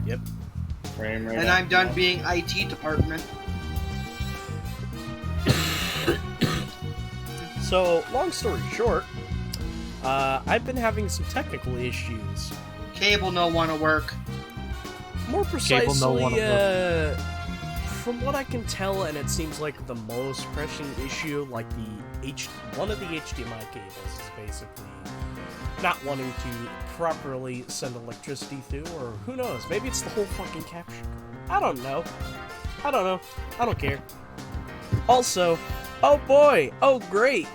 Yep. Frame rate. And I'm done being IT department. So, long story short, I've been having some technical issues. Cable no wanna work. More precisely, no wanna from what I can tell, and it seems like the most pressing issue, like one of the HDMI cables is basically not wanting to properly send electricity through, or who knows, maybe it's the whole fucking capture card. I don't know. I don't care. Also, oh boy, oh great,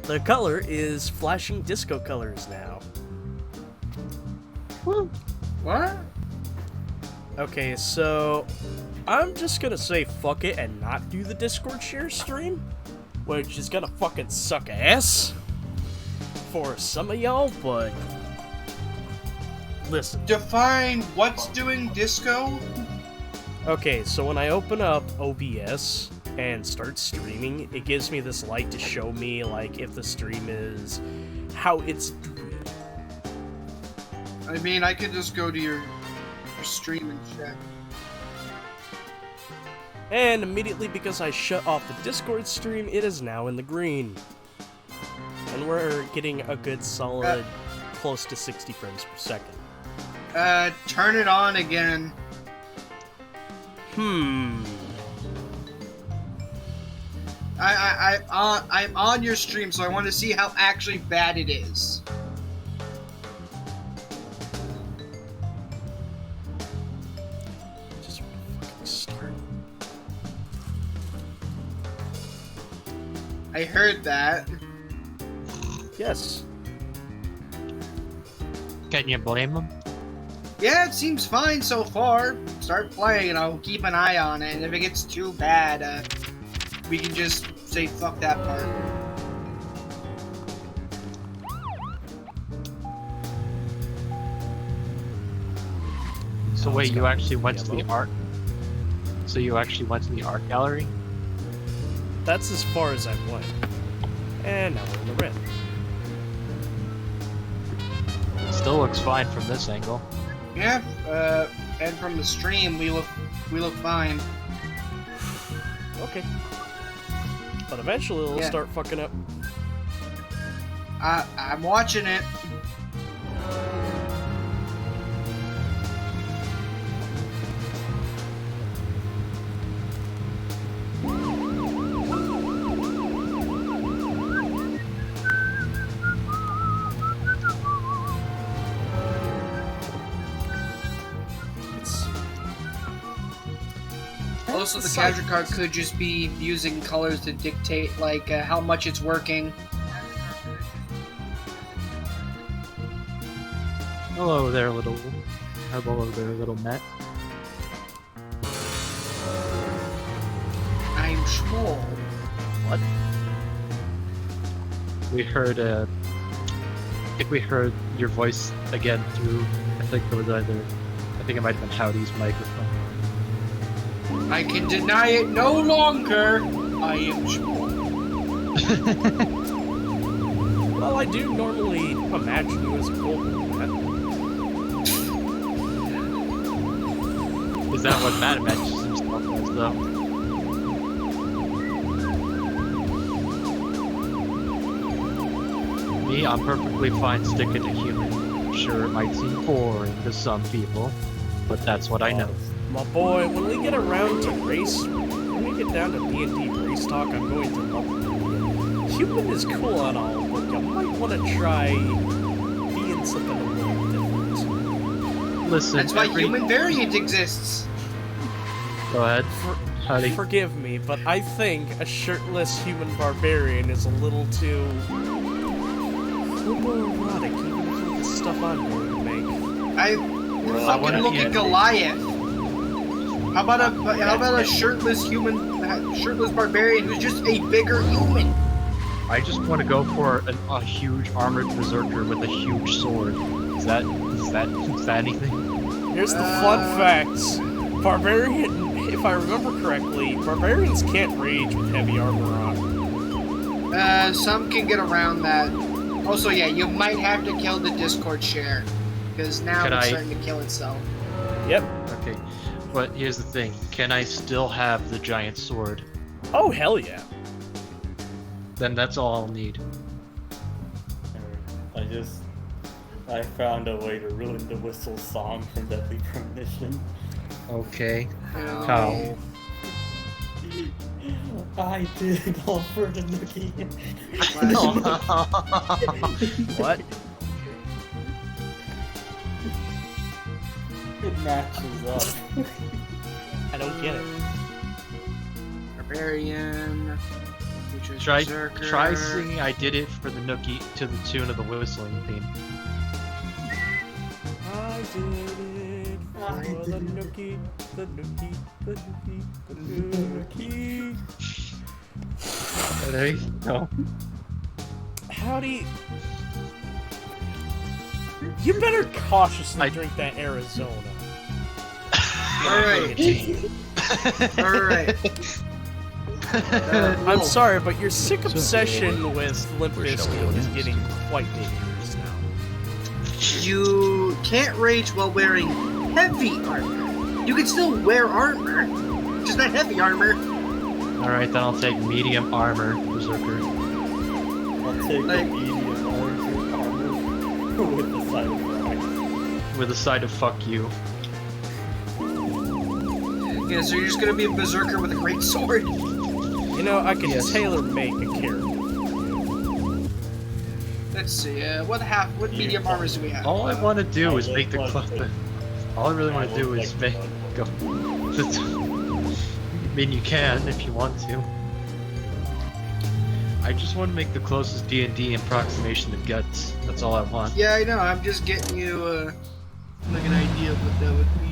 the color is flashing disco colors now. Woo. What? Okay, so I'm just gonna say fuck it and not do the Discord share stream, which is gonna fucking suck ass for some of y'all, but listen. Define what's doing disco? Okay, so when I open up OBS and start streaming, it gives me this light to show me, like, if the stream is how it's doing. I mean, I could just go to your stream and check. And immediately, because I shut off the Discord stream, it is now in the green. And we're getting a good solid close to 60 frames per second. Turn it on again. I'm on your stream, so I want to see how actually bad it is. Just fucking start. I heard that. Yes. Can you blame him? Yeah, it seems fine so far. Start playing and I'll keep an eye on it, and if it gets too bad, we can just say fuck that part. So wait, you actually went to the art? So you actually went to the art gallery? That's as far as I went. And now we're in the red. Still looks fine from this angle. Yeah, and from the stream, we look fine. Okay. But eventually it'll start fucking up. I'm watching it. Also, the capture card could just be using colors to dictate, like, how much it's working. Hello there, little Matt. I'm small. What? We heard, I think we heard your voice again through, I think it might have been Howdy's microphone. I can deny it no longer. I am small. Well, I do normally imagine you as a golden cat. Is that what Matt imagines himself as, though? Me, I'm perfectly fine sticking to human. Sure, it might seem boring to some people, but that's what I know. My boy, when we get around to race, when we get down to D&D race talk, I'm going to love it. Human is cool and all, but you might want to try being something a little different. Listen, That's why human variant exists. Go ahead. Forgive me, but I think a shirtless human barbarian is a little too homoerotic, even for the stuff I'm going to make. I fucking look at Goliath. How about a shirtless barbarian who's just a bigger human? I just want to go for a huge armored berserker with a huge sword. Is that anything? Here's the fun facts. Barbarian, if I remember correctly, barbarians can't rage with heavy armor on. Some can get around that. Also, yeah, you might have to kill the Discord share. because now Could it's I- starting to kill itself. Yep. Okay, but here's the thing. Can I still have the giant sword? Oh, hell yeah. Then that's all I'll need. I found a way to ruin the whistle song from Deadly Premonition. Okay. Oh. How? I did it all for the nookie. What? It matches up. I don't get it. Barbarian. Which is Try Berserker. singing I Did It for the Nookie to the tune of the whistling theme. I did it for the nookie, the nookie, the nookie, the nookie. There you go. Howdy. You better cautiously I- drink that Arizona. Alright. Alright. I'm sorry, but your sick obsession with Limp Bizkit is getting quite dangerous now. You can't rage while wearing heavy armor. You can still wear armor, just not heavy armor. Alright, then I'll take medium armor, Berserker. I'll take Like- the medium armor with the side of With a side of fuck you. Yeah, so you're just gonna be a berserker with a great sword. You know, I could Yes. tailor-make a character. Let's see, what medium armors do we have? All I want to do is make the I club. like- All I really want to do is make. Go. I mean, you can if you want to. I just want to make the closest D&D approximation to guts. That's all I want. Yeah, I know, I'm just getting you, like an idea of what that would be.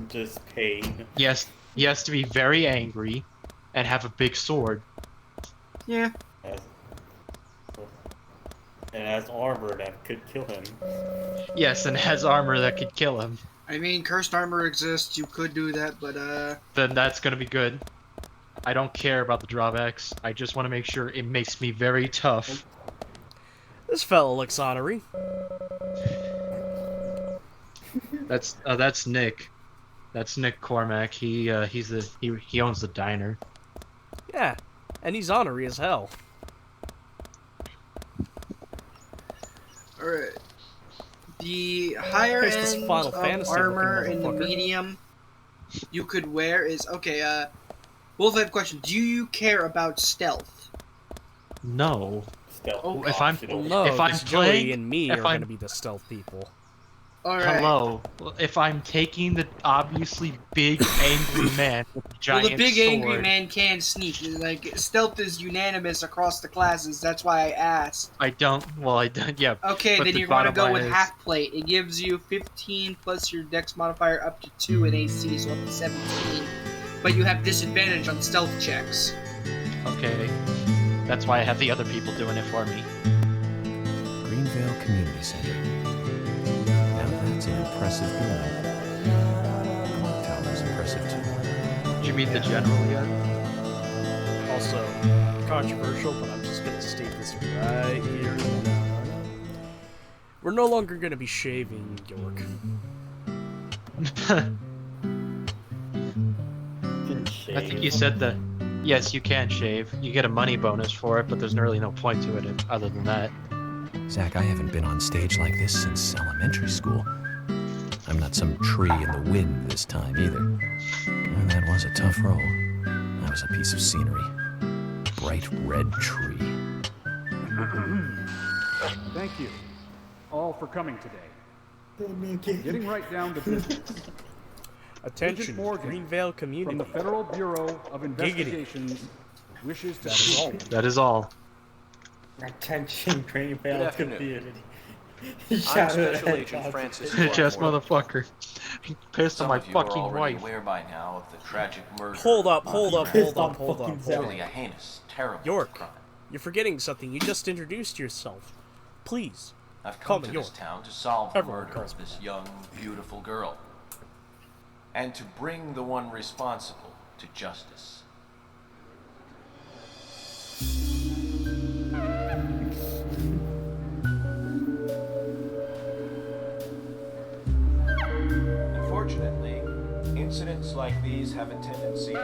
Just pain. Yes, he has to be very angry, and have a big sword. Yeah. As- And has armor that could kill him. Yes, and has armor that could kill him. I mean, cursed armor exists, you could do that, but, Then that's gonna be good. I don't care about the drawbacks. I just want to make sure it makes me very tough. This fella looks honorary. That's Nick. That's Nick Cormack. He owns the diner. Yeah, and he's honorary as hell. alright. The higher Here's this end Final of Fantasy armor looking in the motherfucker. medium you could wear is, okay, Wolf, I have a question. Do you care about stealth? No. Stealth. Oh, If I'm- optional. No, If I'm 'cause playing- Joey and me if are I'm- gonna be the stealth people. Alright. Hello. If I'm taking the obviously big angry man with a Well, giant the big sword, angry man can sneak. Like, stealth is unanimous across the classes. That's why I asked. I don't. Well, I don't. Yeah. Okay, But then the you're going to bottom go line with is- half plate. It gives you 15 plus your dex modifier up to 2 in AC, so up to 17. But you have disadvantage on stealth checks. Okay. That's why I have the other people doing it for me. Greenvale Community Center. Now that's an impressive building. Clock Tower's impressive too. Did you meet the general yet? Also, controversial, but I'm just gonna state this right here. We're no longer gonna be shaving York. I think you said that. Yes, you can shave. You get a money bonus for it, but there's really no point to it other than that. Zach, I haven't been on stage like this since elementary school. I'm not some tree in the wind this time either. And that was a tough role. That was a piece of scenery. Bright red tree. Thank you all for coming today. Getting right down to business. Attention, Morgan, Greenvale From community. the Federal Bureau of Investigations wishes to speak. That is all. Attention, Greenvale afternoon. community. I'm Shout Special out Agent at Francis Just Barmore. motherfucker. Pissed on Some my of you are fucking already wife. aware by now of the tragic murder. Hold up, of hold up, Bobby hold up, hold up, fucking hold up. Brown. Really a heinous, terrible York, crime. you're forgetting something. You just introduced yourself. Please. I've Call come me to this York. town to solve the Everyone murder calls of this young, beautiful girl. And to bring the one responsible to justice. Incidents like these have a tendency to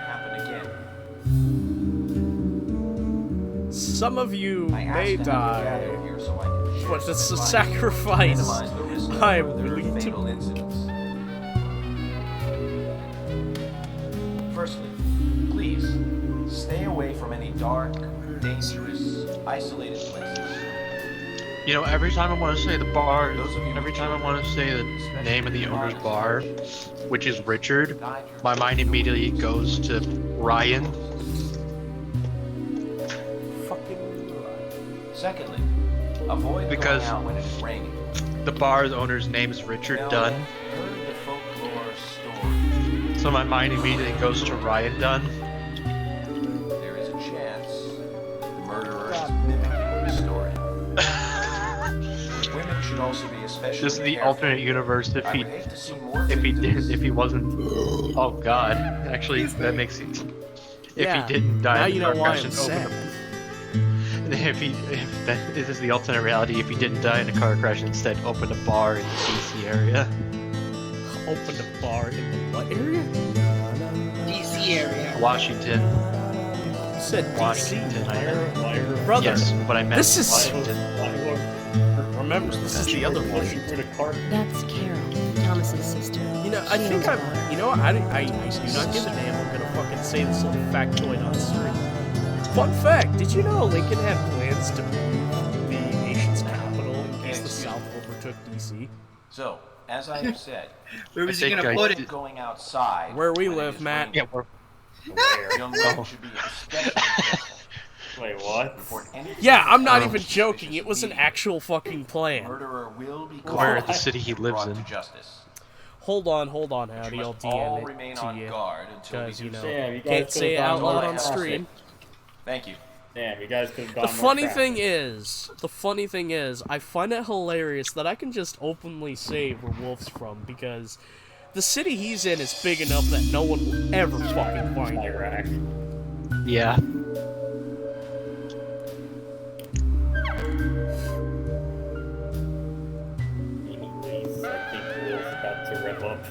happen again. Some of you I may asked to have you die, gathered here so I can share but it's a advice to sacrifice minimize the risk of I'm further willing fatal to. incidents. Firstly, please stay away from any dark, dangerous, isolated places. You know, every time I want to say the bar, Those of you every with time I want to say the especially name of the owner's honest bar, search, which is Richard, guide your my mind immediately goes to Ryan. Fucking Secondly, avoid Because- going out when it is raining. The bar's owner's name is Richard Now, Dunn, I've heard the folklore story. so my mind immediately goes to Ryan Dunn. There is a chance the murderer is mimicking the story. Women should also be especially This is the careful. alternate universe I would hate to see more if he victims. wasn't. Oh God, actually that makes sense. If Yeah, he didn't die now in you the know car why crash I'm and open sad. if that this is the alternate reality, if he didn't die in a car crash and instead opened a bar in the DC area. Opened a bar in the what area? DC area. Washington. You said DC. Washington. Brother, Yes, but I meant this is- Washington. remember, this is the other Washington. That's Carol, Thomas's sister. You know, I think I'm. You know what? I do not give a damn. I'm gonna fucking say this little factoid on stream. Fun fact: did you know Lincoln had plans to move the nation's capital in case the South overtook DC? So, as I have said, Where was he think gonna I put did. it? going outside Where we when it live, is Matt. Yeah, raining, we're young men should be especially careful. Wait, what? Report anything Yeah, I'm not Oh. even joking. It was an actual fucking The plan. murderer will be where caught the city he and lives brought in. to justice. Hold on, But Howdy. you I'll must all DM remain it to on you. guard until we Because, do you know, so. Damn, you guys can't say it could've out gone more loud on classic. stream. Thank you. Damn, you guys could have gone The more funny crafty. thing is, I find it hilarious that I can just openly say where Wolf's from because the city he's in is big enough that no one will ever fucking find it. Iraq. Yeah. Anyways, I think Will's about to rev up.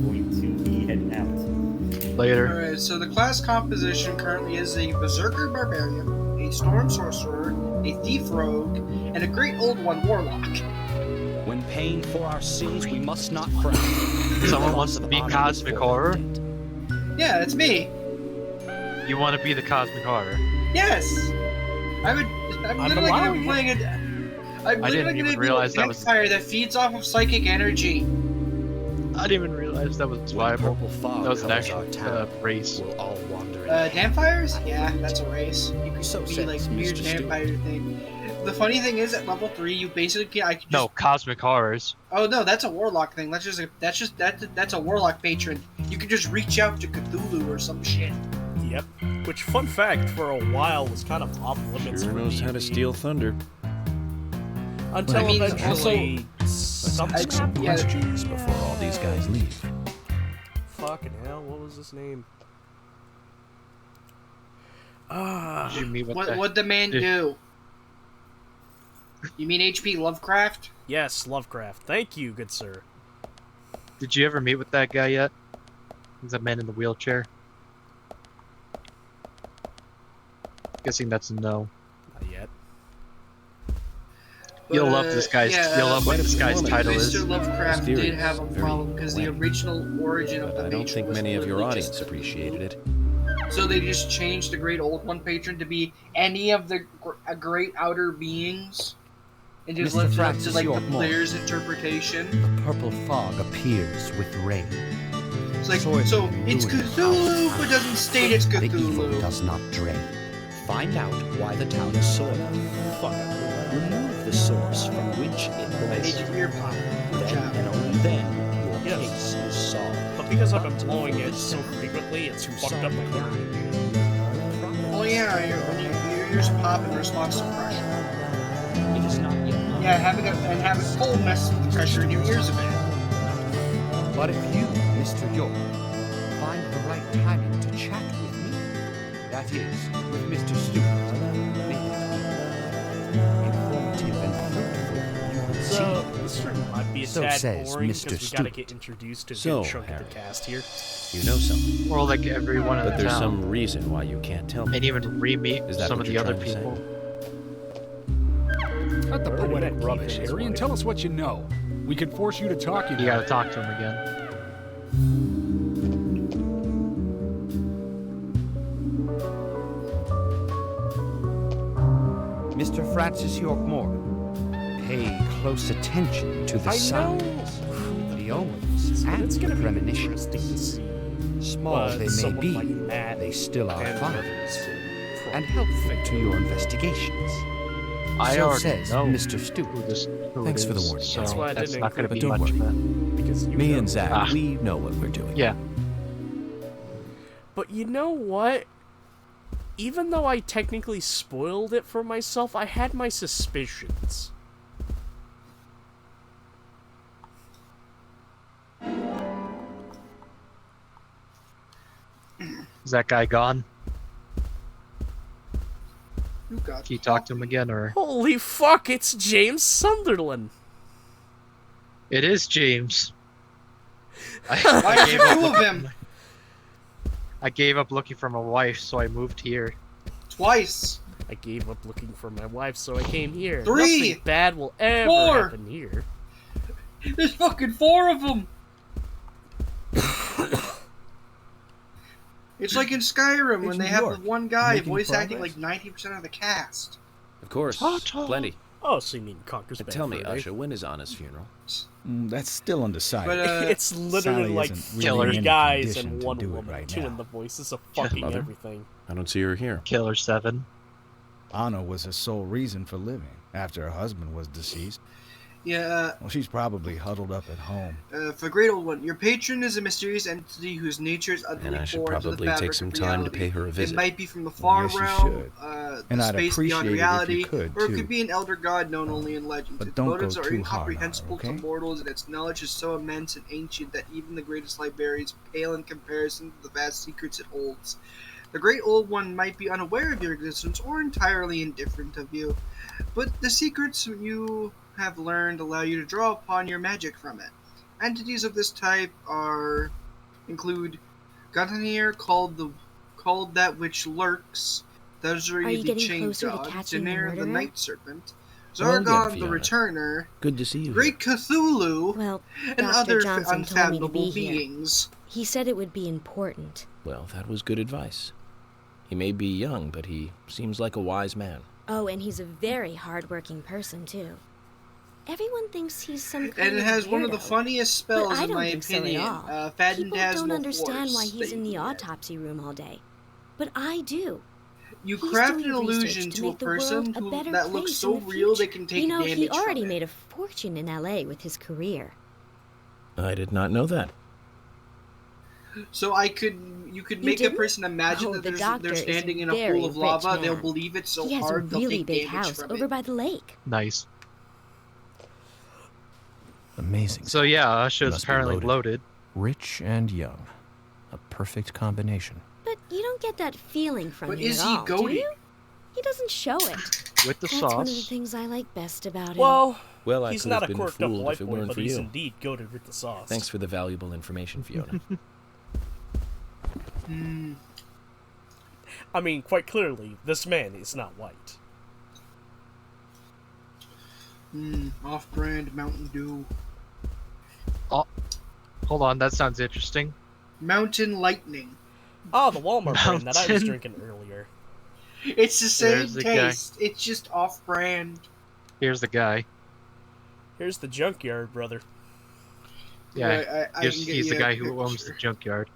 Going to be heading out. Later. Alright, so the class composition currently is a Berserker Barbarian, a Storm Sorcerer, a Thief Rogue, and a Great Old One Warlock. When paying for our sins, we must not frown. Someone wants to be Cosmic Horror? Yeah, that's me. You want to be the Cosmic Horror? Yes! I'm literally gonna allowing be it. playing it. I'm I didn't literally even gonna realize be a that was- vampire that feeds off of psychic energy. I didn't even realize that was viable. That was an actual race. We'll all wander in Vampires? Yeah, that's a race. You can So be says like weird Mr. Stewart. vampire thing. The funny thing is, at level 3, you basically I can just. No, Cosmic Horrors. Oh no, that's a warlock thing. That's a warlock patron. You can just reach out to Cthulhu or some shit. Yep. Which, fun fact, for a while was kind of off limits Sure for knows how to D&D. steal thunder. Until I mean, eventually Let's something ask some happened. yeah. questions before all these guys leave. Fucking hell, what was his name? Did you meet with What that? would the man Dude. do? You mean H.P. Lovecraft? Yes, Lovecraft. Thank you, good sir. Did you ever meet with that guy yet? He's a man in the wheelchair. Guessing that's a no. Not yet. You'll love this guy's. yeah, You'll love what this guy's title Mr. is. Lovecraft did Mysterious, have a very problem because the grand. original origin of the But I don't patron think was many of your literally audience just- appreciated it. So they just changed the Great Old One patron to be any of the great outer beings, and just Mr. left it up to Francis like the York Moore. player's interpretation. The purple fog appears with rain. It's like So it so it's ruins Cthulhu, our but town. doesn't state it's The evil Cthulhu. does not drain. Find out why the town is soiled. Fuck it. Remove the source from which it Made was. your ear pop. Good Then job. and only then your Yes. case is solved. But because I've been blowing it so frequently, it's fucked up my hearing. Oh yeah, when your ears pop in response to pressure. It is not yet. Yeah, having cold messes with the pressure in your ears a bit. But if you, Mr. York, find the right timing to chat with me, that is, with Mr. Stewart, may it be informative and fruitful, you will So, see. This might be a So tad says boring Mr. because we gotta Stewart. get introduced to a So, good chunk of Harry, the cast here. You know something, Or like everyone in but the there's town. some reason why you can't tell me. And even re-meet Is that some what of the you're other trying to say? people. Cut the Already poetic met rubbish, Ethan as Harry, and well. tell us what you know. We can force you to talk. You gotta talk to him again. Mr. Francis York Morgan, pay close attention to the I know signs, the omens, but and it's gonna the be premonitions. interesting to see. Small But they may someone be, like Matt they still are and findings, From- and helpful to your investigations. I So already says know Mr. Stewart. who Thanks it for the is, warning. So That's why I that's didn't not gonna include be But much don't of it. because you Me know. and Zach, we know what we're doing. Yeah. But you know what? Even though I technically spoiled it for myself, I had my suspicions. Is that guy gone? You got Can you talk to him again, or Holy fuck, it's James Sunderland! it is James? Why is gave there up two of looking- him? I gave up looking for my wife, so I moved here. Twice. I gave up looking for my wife, so I came here. 3, Nothing bad will ever 4. happen here. There's fucking 4 of them. It's like in Skyrim when It's they New have York. the one guy Making voice acting progress? like 90% of the cast. Of course, plenty. Oh, so you mean Conker's But Bad tell me, Fur Day? Usher, when is Anna's funeral? That's still undecided. But It's literally Sally like isn't really three in guys condition and to one do it woman, right two now. in the voices of fucking Mother? everything. I don't see her here. Killer 7. Anna was her sole reason for living after her husband was deceased. yeah, Well, she's probably huddled up at home. for Great Old One, your patron is a mysterious entity whose nature is utterly And I should foreign to the probably fabric take some of time to reality. pay her a visit. It might be from the far Yes, you realm, should. the And I'd space beyond appreciate it if you reality, could, or it too. could be an elder god known only in legend. But Its don't motives go are too hard on her, incomprehensible okay? to mortals, and its knowledge is so immense and ancient that even the greatest librarians pale in comparison to the vast secrets it holds. The Great Old One might be unaware of your existence or entirely indifferent of you, but the secrets you have learned allow you to draw upon your magic from it. Entities of this type include Guntanir, called that which lurks, Are Thuzri you the getting chained closer to dog, catching the Daenerys the murderer? night serpent, Hello again, Zargon the Fiona. returner, Good to see you. Great Cthulhu, Well, and Dr. other Johnson told me to unfathomable be here. beings. He said it would be important. Well, that was good advice. He may be young, but he seems like a wise man. Oh, and he's a very hard-working person, too. Everyone thinks he's some kind And it of has one of the weirdo. funniest spells, But I in don't my think so at opinion. all. People Phaedon don't understand why he's that in the you can get. autopsy room all day. But I do. You He's craft doing an illusion research to a make the person world a who better that looks place so in the real they future. can take You know, damage he already from made it. a fortune in LA with his career. I did not know that. So you could make a didn't? person imagine Oh, that the they're doctor is standing in a very pool of rich lava. They'll man. believe it so He has a hard they'll really take big damage house from over it. by the lake. Nice. Amazing. So yeah, Usher's Must be apparently loaded. loaded. Rich and young. A perfect combination. But you don't get that feeling from But him is at he all, do goated? you? He doesn't show it. With the That's one of the sauce. things I like best about him. Well, Well, I he's could not have a been quirked up fooled white if it boy, weren't but for he's you. indeed goated with the sauce. Thanks for the valuable information, Fiona. I mean, quite clearly, this man is not white. Off-brand Mountain Dew. Hold on, that sounds interesting. Mountain Lightning. Oh, the Walmart brand that I was Mountain. drinking earlier. It's the same There's the guy. taste. It's just off-brand. Here's the guy. Here's the junkyard, brother. Yeah, Right, I he's, can get he's the you a guy who owns the picture. junkyard.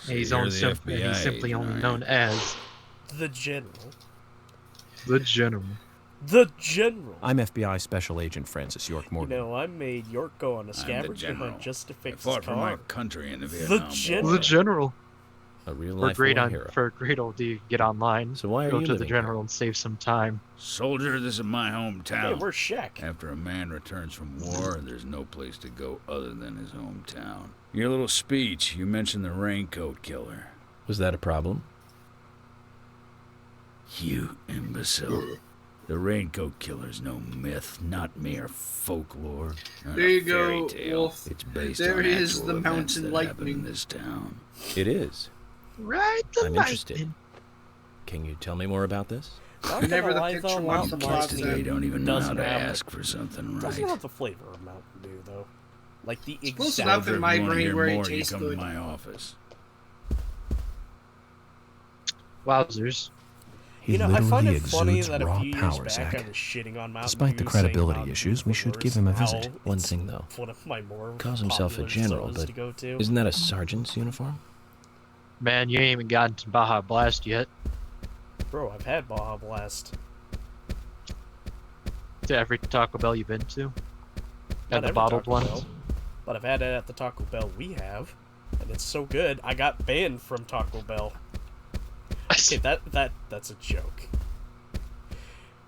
And he's, You're owned the and he's FBI simply agent, only aren't known as The General. the General. The General. I'm FBI Special Agent Francis York You Morgan. know, I made York go on a scavenger general. hunt just to I fix his fought for my car. country in the The Vietnam General. War. The General. A real For life great war on hero. for great old D, get online. So why are Go you to the living here? General and save some time. Soldier, this is my Hey, hometown. where's Shaq? After a man returns from war, there's no place to go other than his hometown. Your little speech, you mentioned the raincoat killer. Was that a problem? You imbecile. The Raincoat Killer's no myth, not mere folklore. Not There a you fairy go, tale. Wolf. It's based There on is actual the events mountain that happen in lightning. this town. It is. Right, the I'm interested. Can you tell me more about this? Not Never gonna the lie, picture though, wants Mountain the Kids plot Lightning today don't even know how doesn't to have ask for something doesn't right. have the flavor of Mountain Dew, though. Like the Close exact. enough in my If you wanna brain hear where it more, tastes you come good. to my office. Wowzers. He You know, I find literally it funny exudes that a raw few years power, back Zach. I was shitting on Mountain Despite the Dew, credibility saying Mountain issues, Dew's we the should give worst, him a how visit. One it's thing, though. one of my more Calls himself a popular general, sodas but to go to. isn't that a sergeant's uniform? Man, you ain't even gotten to Baja Blast yet. Bro, I've had Baja Blast. To every Taco Bell you've been to. Not And the every bottled Taco ones. Bell, but I've had it at the Taco Bell we have, and it's so good. I got banned from Taco Bell. Okay, that's a joke.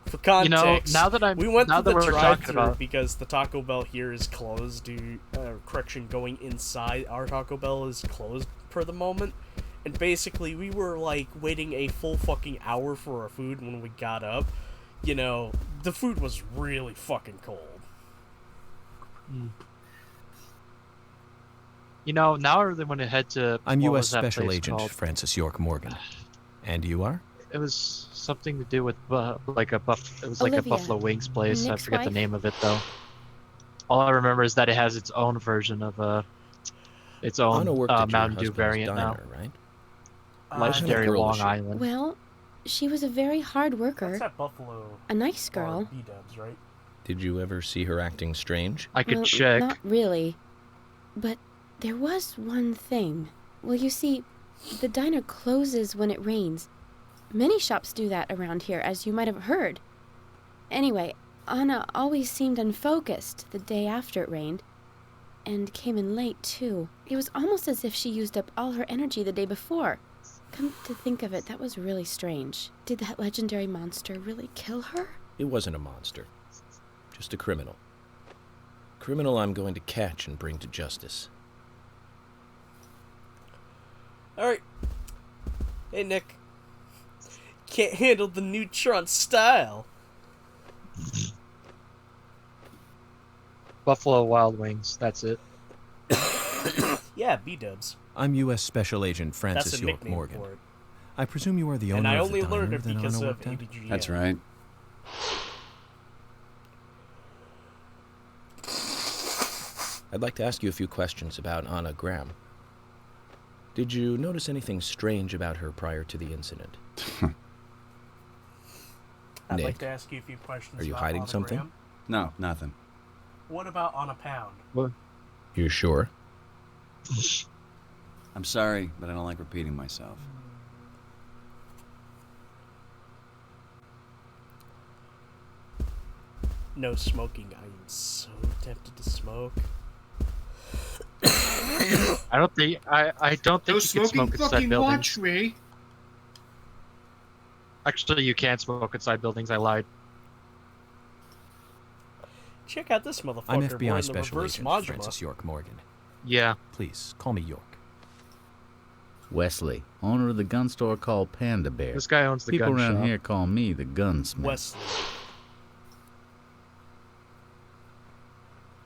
For context, now that we went now to the that we're talking drive-thru about because the Taco Bell here is closed. Correction, going inside our Taco Bell is closed for the moment. And basically, we were like waiting a full fucking hour for our food when we got up. You know, the food was really fucking cold. You know, now I really want to head to. I'm what U.S. was that Special place Agent called? Francis York Morgan. And you are? It was something to do with like a buff. It was like a Olivia, Buffalo Wings place. I Nick's forget the wife. name of it though. All I remember is that it has its own version of its own Anna worked at your Mountain Dew husband's variant now. diner, right? Legendary girl is Long she? Island. Well, she was a very hard worker. That's that Buffalo. A nice girl. B-dubs, right? Did you ever see her acting strange? I could Well, check. Not really. But there was one thing. Well, you see, the diner closes when it rains. Many shops do that around here, as you might have heard. Anyway, Anna always seemed unfocused the day after it rained. And came in late, too. It was almost as if she used up all her energy the day before. Come to think of it, that was really strange. Did that legendary monster really kill her? It wasn't a monster. Just a criminal. Criminal I'm going to catch and bring to justice. Alright. Hey, Nick. Can't handle the neutron style. Buffalo Wild Wings. That's it. Yeah, B-dubs. I'm U.S. Special Agent Francis That's a York nickname Morgan. for it. I presume you are the owner And I of only the diner learned it that because Anna of worked at? ABGN. That's right. I'd like to ask you a few questions about Anna Graham. Did you notice anything strange about her prior to the incident? I'd Nick, like to ask you a few questions. are you about hiding Anna something? Graham. No, nothing. What about on a pound? You sure? I'm sorry, but I don't like repeating myself. No smoking. I am so tempted to smoke. I don't think No you can smoking smoke inside fucking buildings. watch me. Actually, you can't smoke inside buildings. I lied. Check out this motherfucker. I'm We're FBI in the Special reverse Agent modular. Francis York Morgan. Yeah. Please, call me York. Wesley, owner of the gun store called Panda Bear. This guy owns the People gun around shop. here call me the gunsmith. Wesley.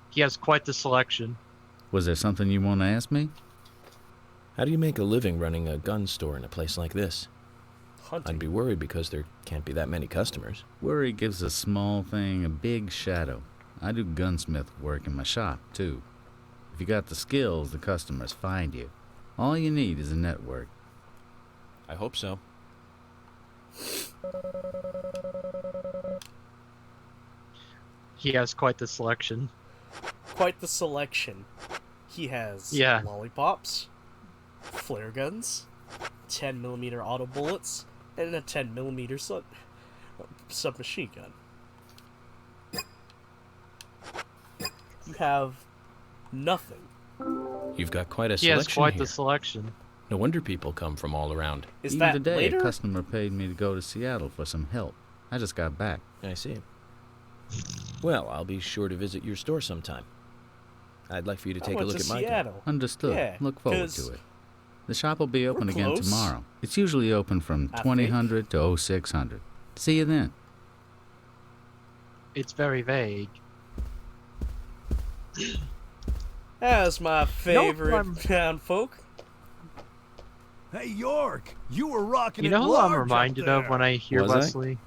He has quite the selection. Was there something you want to ask me? How do you make a living running a gun store in a place like this? Hunting. I'd be worried because there can't be that many customers. Worry gives a small thing a big shadow. I do gunsmith work in my shop, too. If you got the skills, the customers find you. All you need is a network. I hope so. He has quite the selection. Quite the selection. He has Yeah. lollipops, flare guns, 10mm auto bullets, and a 10mm submachine gun. You have nothing. You've got quite a He has selection quite here. the selection. No wonder people come from all around. Is Even that today, later? a customer paid me to go to Seattle for some help. I just got back. I see. Well, I'll be sure to visit your store sometime. I'd like for you to I take a went look to at my gun. Seattle. Understood. Yeah, Look forward 'cause to it. The shop will be open we're again close. tomorrow. It's usually open from I 2000 to 0600. See you then. It's very vague. That's my favorite town folk. Hey, York, you were rocking You it know who large I'm up reminded of there. when I hear Was I? Wesley?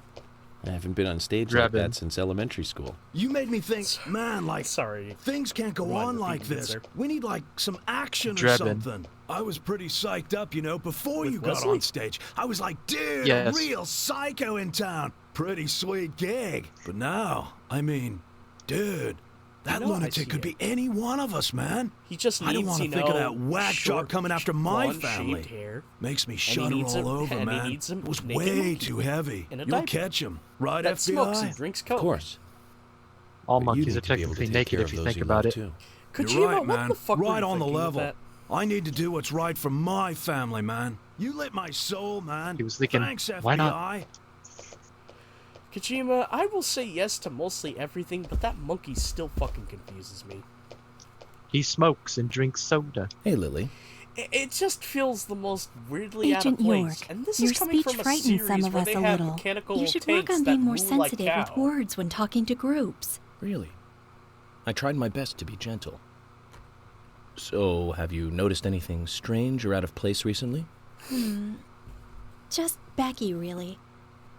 I haven't been on stage like Drebin. that since elementary school. You made me think, man, like, Sorry. things can't go Mind on like repeating this. there. We need, like, some action or Drebin. something. I was pretty psyched up, you know, before With you got Wesley? on stage. I was like, dude, Yes. a real psycho in town. Pretty sweet gig. But now, I mean, dude, that You know, I lunatic see could it. be any one of us, man. He just I don't needs, want to you think of know, that whack short, job coming after my blonde, family. shaved hair. Makes me he shudder needs all a- over, and he man. needs a It was naked way monkey too heavy. in a You'll diaper catch him, right, that FBI? smokes and drinks coke. Of course. All But you monkeys need are to be able to technically take naked care if of you those think love, about it. too. Kojima, You're right, what man. the fuck were right you on the thinking of level. that? I need to do what's right for my family, man. You lit my soul, man. He was thinking, Thanks, FBI. why not? Kojima, I will say yes to mostly everything, but that monkey still fucking confuses me. He smokes and drinks soda. Hey, Lily. It just feels the most weirdly Agent out of place. York, And this your is coming speech from a frightens series some of where us they a have little. mechanical You should tanks work on that being more moo like sensitive with cow. words when talking to groups. Really? I tried my best to be gentle. So, have you noticed anything strange or out of place recently? Just Becky, really.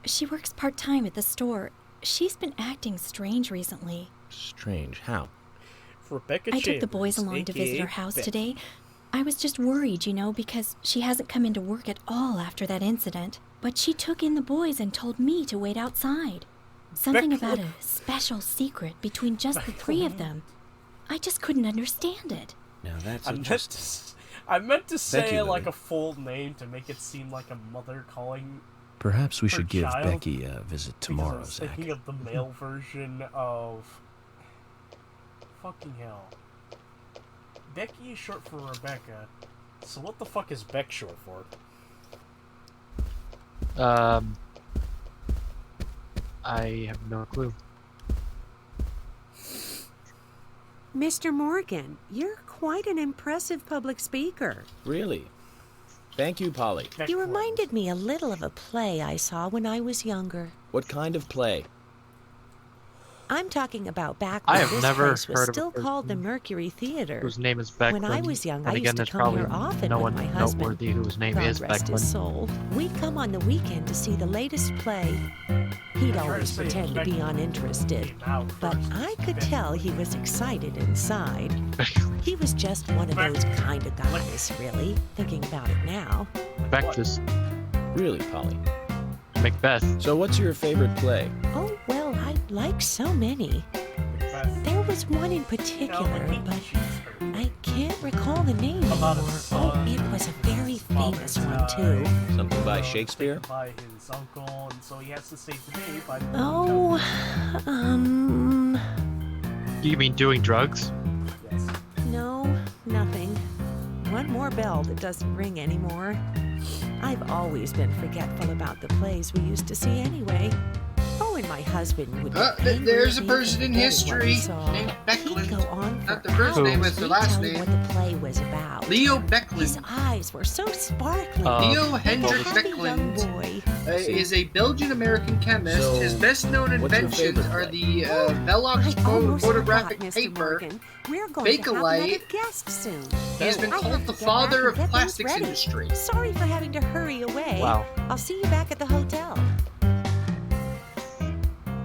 She works part-time at the store. She's been acting strange recently. Strange. How? Rebecca I took the Chambers, boys along to visit aka her house Beck. today. I was just worried, you know, because she hasn't come into work at all after that incident. But she took in the boys and told me to wait outside. Something Beck about look- a special secret between just the three of them. I just couldn't understand it. Now that's I interesting. meant to say you, like Lily. a full name to make it seem like a mother calling. Perhaps we Her should give child? Becky a visit tomorrow, because I was Zach. thinking of the male version of. Fucking hell. Becky is short for Rebecca. So what the fuck is Beck short for? I have no clue. Mr. Morgan, you're quite an impressive public speaker. Really? Thank you, Polly. You reminded me a little of a play I saw when I was younger. What kind of play? I'm talking about back I when have this never place was heard of a still called the person Mercury Theater. Whose name is Beck. When I was young, I and used again, to there's come probably here often no with one my husband. noteworthy whose name God is rest Beckman. his soul. We'd come on the weekend to see the latest play. He'd always say pretend to be uninterested, but I could tell he was excited inside. He was just one of those kind of guys, really, thinking about it now. Breakfast. Really, Polly? Macbeth. So what's your favorite play? Oh, well, I like so many. There was one in particular, but I can't recall the name anymore. Oh, it was a very famous one, too. Something by Shakespeare? By his uncle, and so he has to save the day by. Oh, You mean doing drugs? Yes. no, nothing. One more bell that doesn't ring anymore. I've always been forgetful about the plays we used to see anyway. Oh, and my husband would get angry There's a at me for person in forgetting what history we saw. named He'd go Becklin. on for Not the first hours. name, it's the He'd last tell you name. what the play was about. Leo His Becklin. eyes were so sparkling. Leo Hendrik Happy young Becklin boy. is a Belgian-American chemist. So, His best-known what's your inventions favorite are play? the I Velox almost photographic forgot, Mr. paper. Morgan. We're going to have Bakelite. another guest soon. He has been I called have the to get father back of and get plastics things ready. industry. Sorry for having to hurry away. Wow. I'll see you back at the hotel.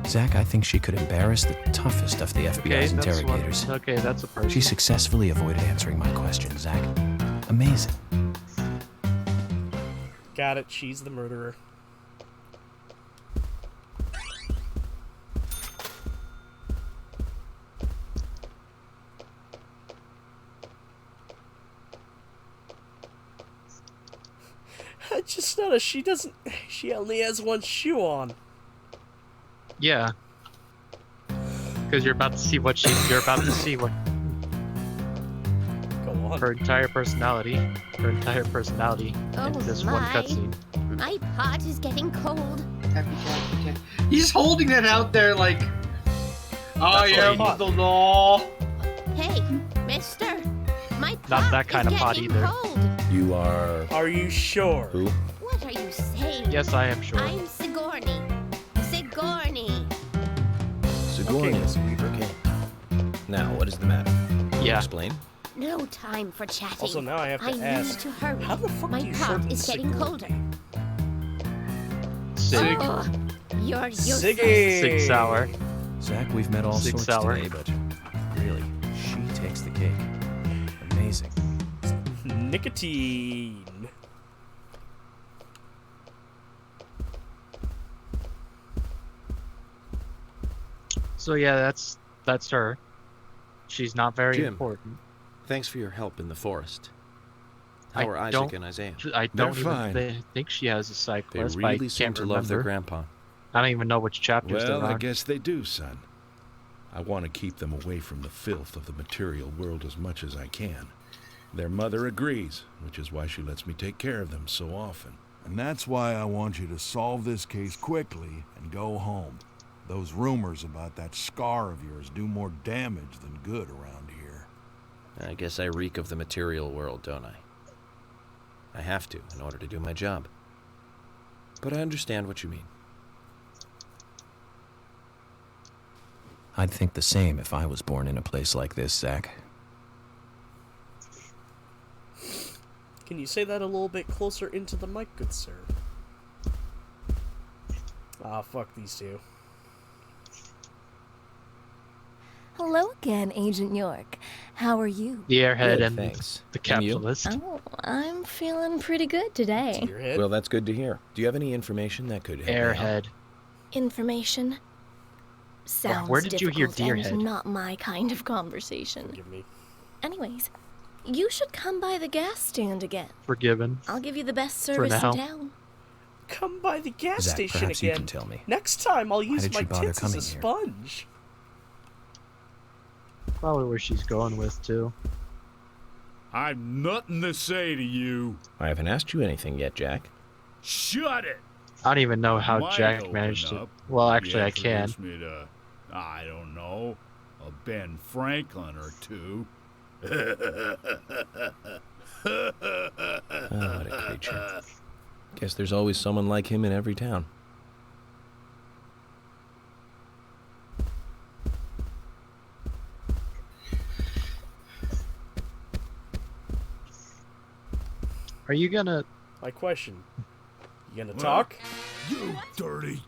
Zach, I think she could embarrass the toughest of the FBI's interrogators. Okay, that's a person. She successfully avoided answering my question, Zach. Amazing. Got it. She's the murderer. I just noticed she doesn't. She only has one shoe on. Yeah. Because you're about to see what you're about to see what Go on. her entire personality in this one cutscene. My pot is getting cold. Happy cat. He's holding it out there like, I am the law. Hey, mister. My pot Not that kind is of pot getting either. cold. You are... Are you sure? Who? What are you saying? Yes, I am sure. I'm Sigourney. Sigourney. Sigourney. Okay, Mr. Weaver. Okay. Now, what is the matter? Yeah. Explain. No time for chatting. Also, now I have to need ask, to hurry. how the fuck My do you pot sharpen is getting Sigourney? colder. Sig. Oh, you're Siggy! Sig Sauer. Zach, we've met all Sig sorts Sauer. today, but really, she takes the cake. Amazing. Nicotine. So yeah, that's her. She's not very Jim. important. Thanks for your help in the forest. How I are Isaac don't- and Isaiah? I They're don't fine. even think she has a psych They quest, but I really seem can't to remember. love their grandpa. I don't even know which chapters Well, they're I on. guess they do, son. I want to keep them away from the filth of the material world as much as I can. Their mother agrees, which is why she lets me take care of them so often. And that's why I want you to solve this case quickly and go home. Those rumors about that scar of yours do more damage than good around here. I guess I reek of the material world, don't I? I have to, in order to do my job. But I understand what you mean. I'd think the same if I was born in a place like this, Zach. Can you say that a little bit closer into the mic, good sir? Ah, fuck these two. Hello again, Agent York. How are you? The airhead Good, and thanks. the And you? capitalist. Oh, I'm feeling pretty good today. Well, that's good to hear. Do you have any information that could help me out? Airhead. Information sounds where did you hear difficult and Deerhead? not my kind of conversation. Forgive me. Anyways, you should come by the gas stand again. Forgiven. I'll give you the best service in now. town. Come by the gas Zach, station perhaps you again. can tell me. Next time, I'll use did my she bother tits as a coming here? sponge. Probably where she's going with, too. I've nothing to say to you. I haven't asked you anything yet, Jack. Shut it! I don't even know how Might Jack open managed to... up. Well, You actually, I can. introduce me to, I don't know, a Ben Franklin or two. Oh, what a creature. Guess there's always someone like him in every town. Are you gonna... My question. You gonna Well, talk? You dirty.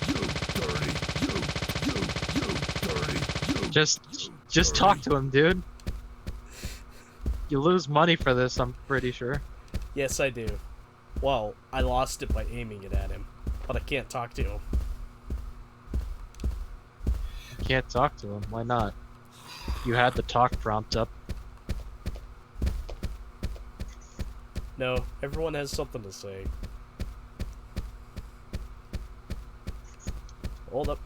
You dirty. You dirty. Just talk to him, dude. You lose money for this, I'm pretty sure. Yes, I do. Well, I lost it by aiming it at him, but I can't talk to him. You can't talk to him. Why not? You had the talk prompt up. No, everyone has something to say. Hold up.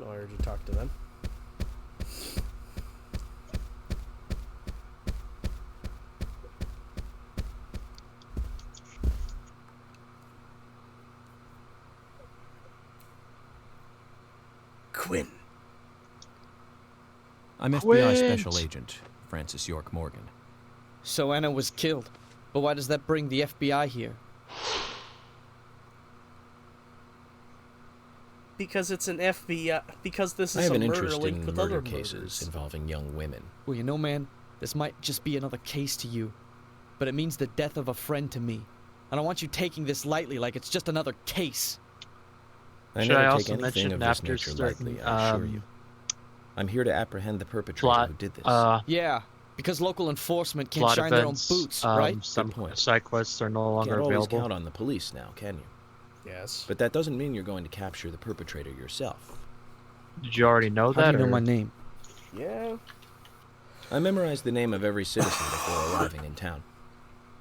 I heard you talk to them. Quinn. I'm FBI Quint! Special Agent Francis York Morgan. So Anna was killed. But why does that bring the FBI here? Because it's an FBI. Because this I is have a an murder interest linked in with murder other cases murders. involving young women. Well, you know, man, this might just be another case to you. But it means the death of a friend to me. I don't want you taking this lightly like it's just another case. I Should never I take also anything mention of this after nature certain, lightly, I assure you. I'm here to apprehend the perpetrator who did this. Yeah, because local enforcement can't plot shine events, their own boots, right? Some Good point. side quests are no longer Can't always available. count on the police now, can you? Yes. But that doesn't mean you're going to capture the perpetrator yourself. Did you already know How that? do you know or- my name? Yeah. I memorized the name of every citizen before arriving in town.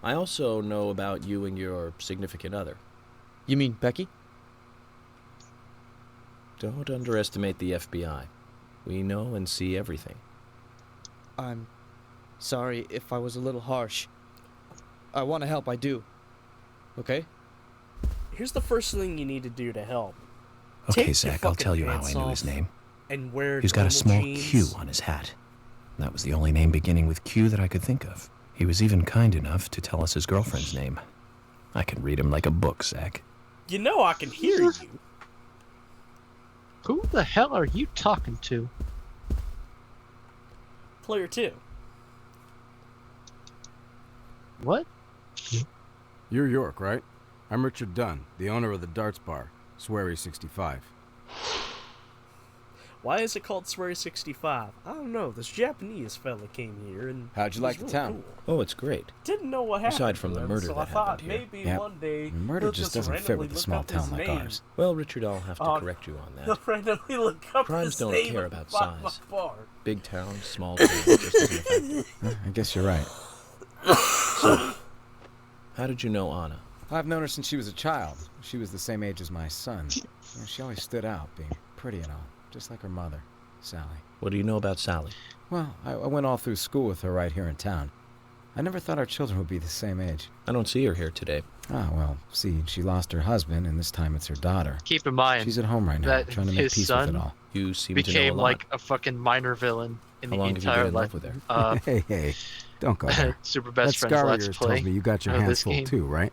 I also know about you and your significant other. You mean Becky? Don't underestimate the FBI. We know and see everything. I'm sorry if I was a little harsh. I want to help, I do. Okay? Here's the first thing you need to do to help. Okay, Take your Zach, I'll fucking tell you how pants I knew his off name. And wear He's got a small normal Q jeans. on his hat. That was the only name beginning with Q that I could think of. He was even kind enough to tell us his girlfriend's name. I can read him like a book, Zach. You know I can hear you. Who the hell are you talking to? Player 2. What? You're York, right? I'm Richard Dunn, the owner of the darts bar, Swery 65. Why is it called Swery 65? I don't know. This Japanese fella came here and How'd you it like was the really town? cool. Oh, it's great. Didn't know what happened. Aside from to the him, murder so that I thought happened here. maybe one day Murder he'll just doesn't fit randomly with a look small up his town like name. ours. Well, Richard, I'll have to Oh, correct you on that. He'll randomly look up Crimes his don't name care and about find my size. bar. Big town, small town, just doesn't affect I guess you're right. So, how did you know Anna? I've known her since she was a child. She was the same age as my son. She always stood out, being pretty and all, just like her mother, Sally. What do you know about Sally? Well, I went all through school with her right here in town. I never thought our children would be the same age. I don't see her here today. Ah, well, see, she lost her husband, and this time it's her daughter. Keep in mind, she's at home right now, that trying to make his peace son with it all. You seem to know a became lot. like a fucking minor villain in How the long have you entire been in love life. with her? Hey, don't go there. Super Best that Friends scar of Let's yours Play tells me you got your of hands this full game. too, right?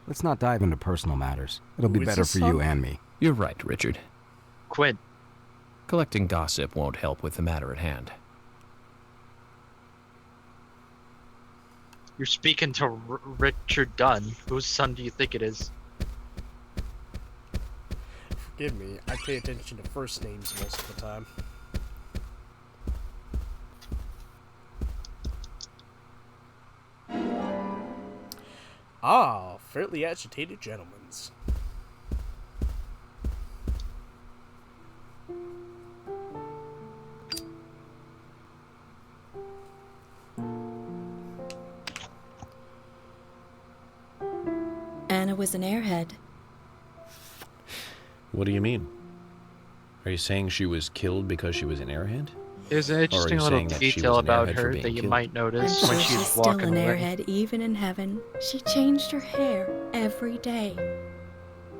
Let's not dive into personal matters. It'll be Who is better this for son? you and me. You're right, Richard. Quinn. Collecting gossip won't help with the matter at hand. You're speaking to Richard Dunn. Whose son do you think it is? Forgive me, I pay attention to first names most of the time. Ah, fairly agitated gentlemans. Anna was an airhead. What do you mean? Are you saying she was killed because she was an airhead? There's an interesting little detail about her that you might notice when she's Still walking an away. airhead, even in heaven. She changed her hair every day.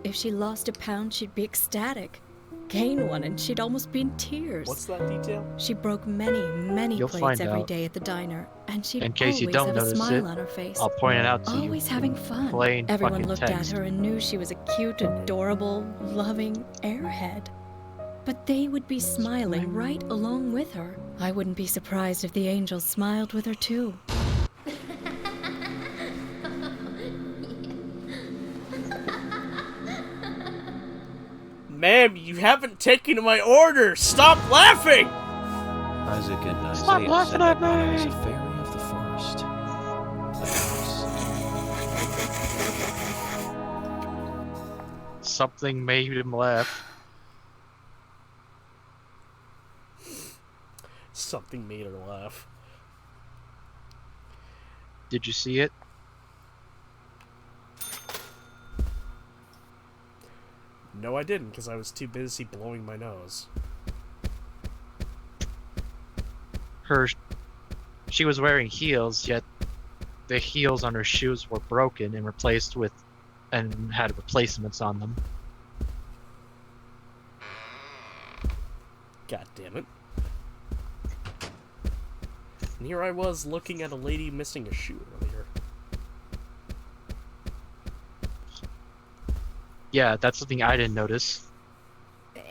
If she lost a pound, she'd be ecstatic. Gain one, and she'd almost be in tears. What's that detail? She broke many You'll plates find every out. day at the diner, and she'd In case you always don't have a notice smile it, on her face. I'll point it out to you. Always having fun. Plain Everyone fucking looked text. at her and knew she was a cute, adorable, loving airhead. But they would be smiling right along with her. I wouldn't be surprised if the angels smiled with her too. Ma'am, you haven't taken my order! Stop laughing! Isaac and Stop Isaiah laughing said at that Anna was me! a fairy of the forest. Something made him laugh. Something made her laugh. Did you see it? No, I didn't, because I was too busy blowing my nose. She was wearing heels, yet the heels on her shoes were broken and replaced with, and had replacements on them. God damn it. And here I was looking at a lady missing a shoe earlier. Yeah, that's something I didn't notice.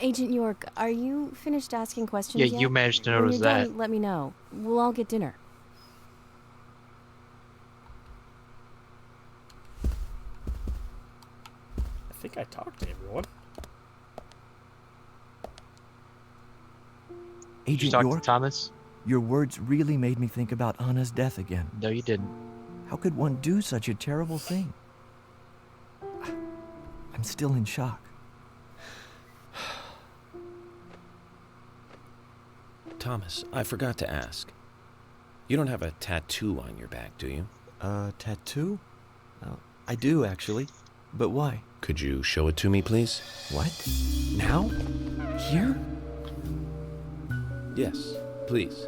Agent York, are you finished asking questions Yeah, yet? you managed to When notice you're done, that. let me know. We'll all get dinner. I think I talked to everyone. Did you Agent talk York, to Thomas? your words really made me think about Anna's death again. No, you didn't. How could one do such a terrible thing? I'm still in shock. Thomas, I forgot to ask. You don't have a tattoo on your back, do you? Tattoo? I do, actually. But why? Could you show it to me, please? What? Now? Here? Yes, please.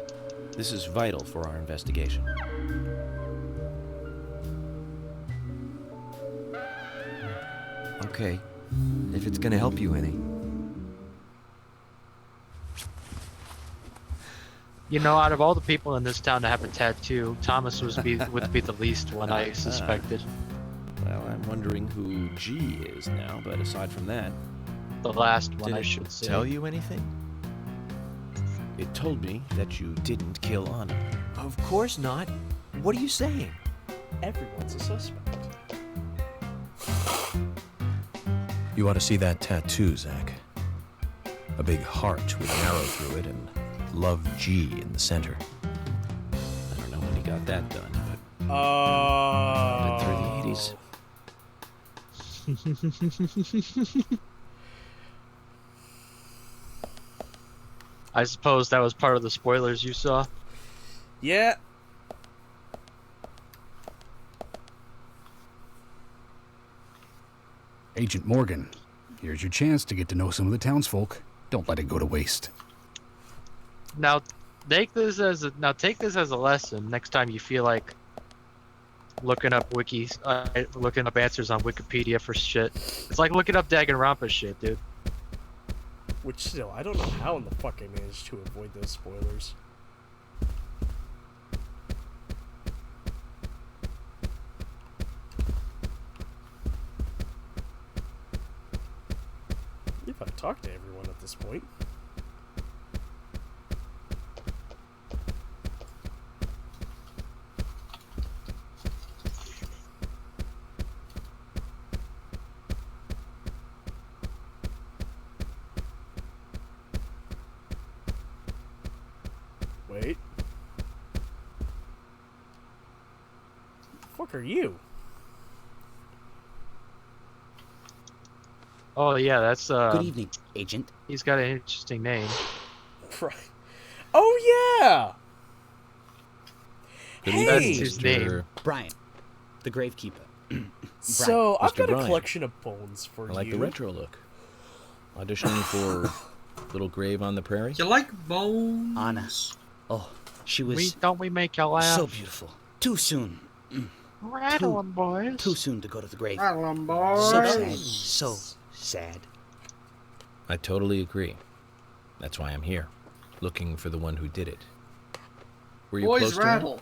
This is vital for our investigation. Okay. If it's gonna help you any. You know, out of all the people in this town to have a tattoo, Thomas would be the least one I suspected. Well, I'm wondering who G is now, but aside from that... The last one, Did I it should say. tell you anything? It told me that you didn't kill Anna. Of course not. What are you saying? Everyone's a suspect. You ought to see that tattoo, Zach. A big heart with an arrow through it and Love G in the center. I don't know when he got that done, but been through the 80s. I suppose that was part of the spoilers you saw. Yeah. Agent Morgan, here's your chance to get to know some of the townsfolk. Don't let it go to waste. Now, take this as a lesson. Next time you feel like looking up looking up answers on Wikipedia for shit. It's like looking up Danganronpa shit, dude. Which still, I don't know how in the fuck I managed to avoid those spoilers. If I've talked to everyone at this point. Wait. What the fuck are you? Oh yeah, that's Good evening, Agent. He's got an interesting name. Right. Oh yeah. Hey. That's his name. Brian, the Gravekeeper. So I've Mr. got a Brian. collection of bones for you. I like the retro look. Auditioning for Little Grave on the Prairie? You like bones? Anna. Oh, she was Don't we make you laugh? so beautiful. Too soon. Rattle 'em, boys. Too soon to go to the grave. Rattle 'em, boys. So sad. So sad. I totally agree. That's why I'm here, looking for the one who did it. Were you Boys close rattle. to him?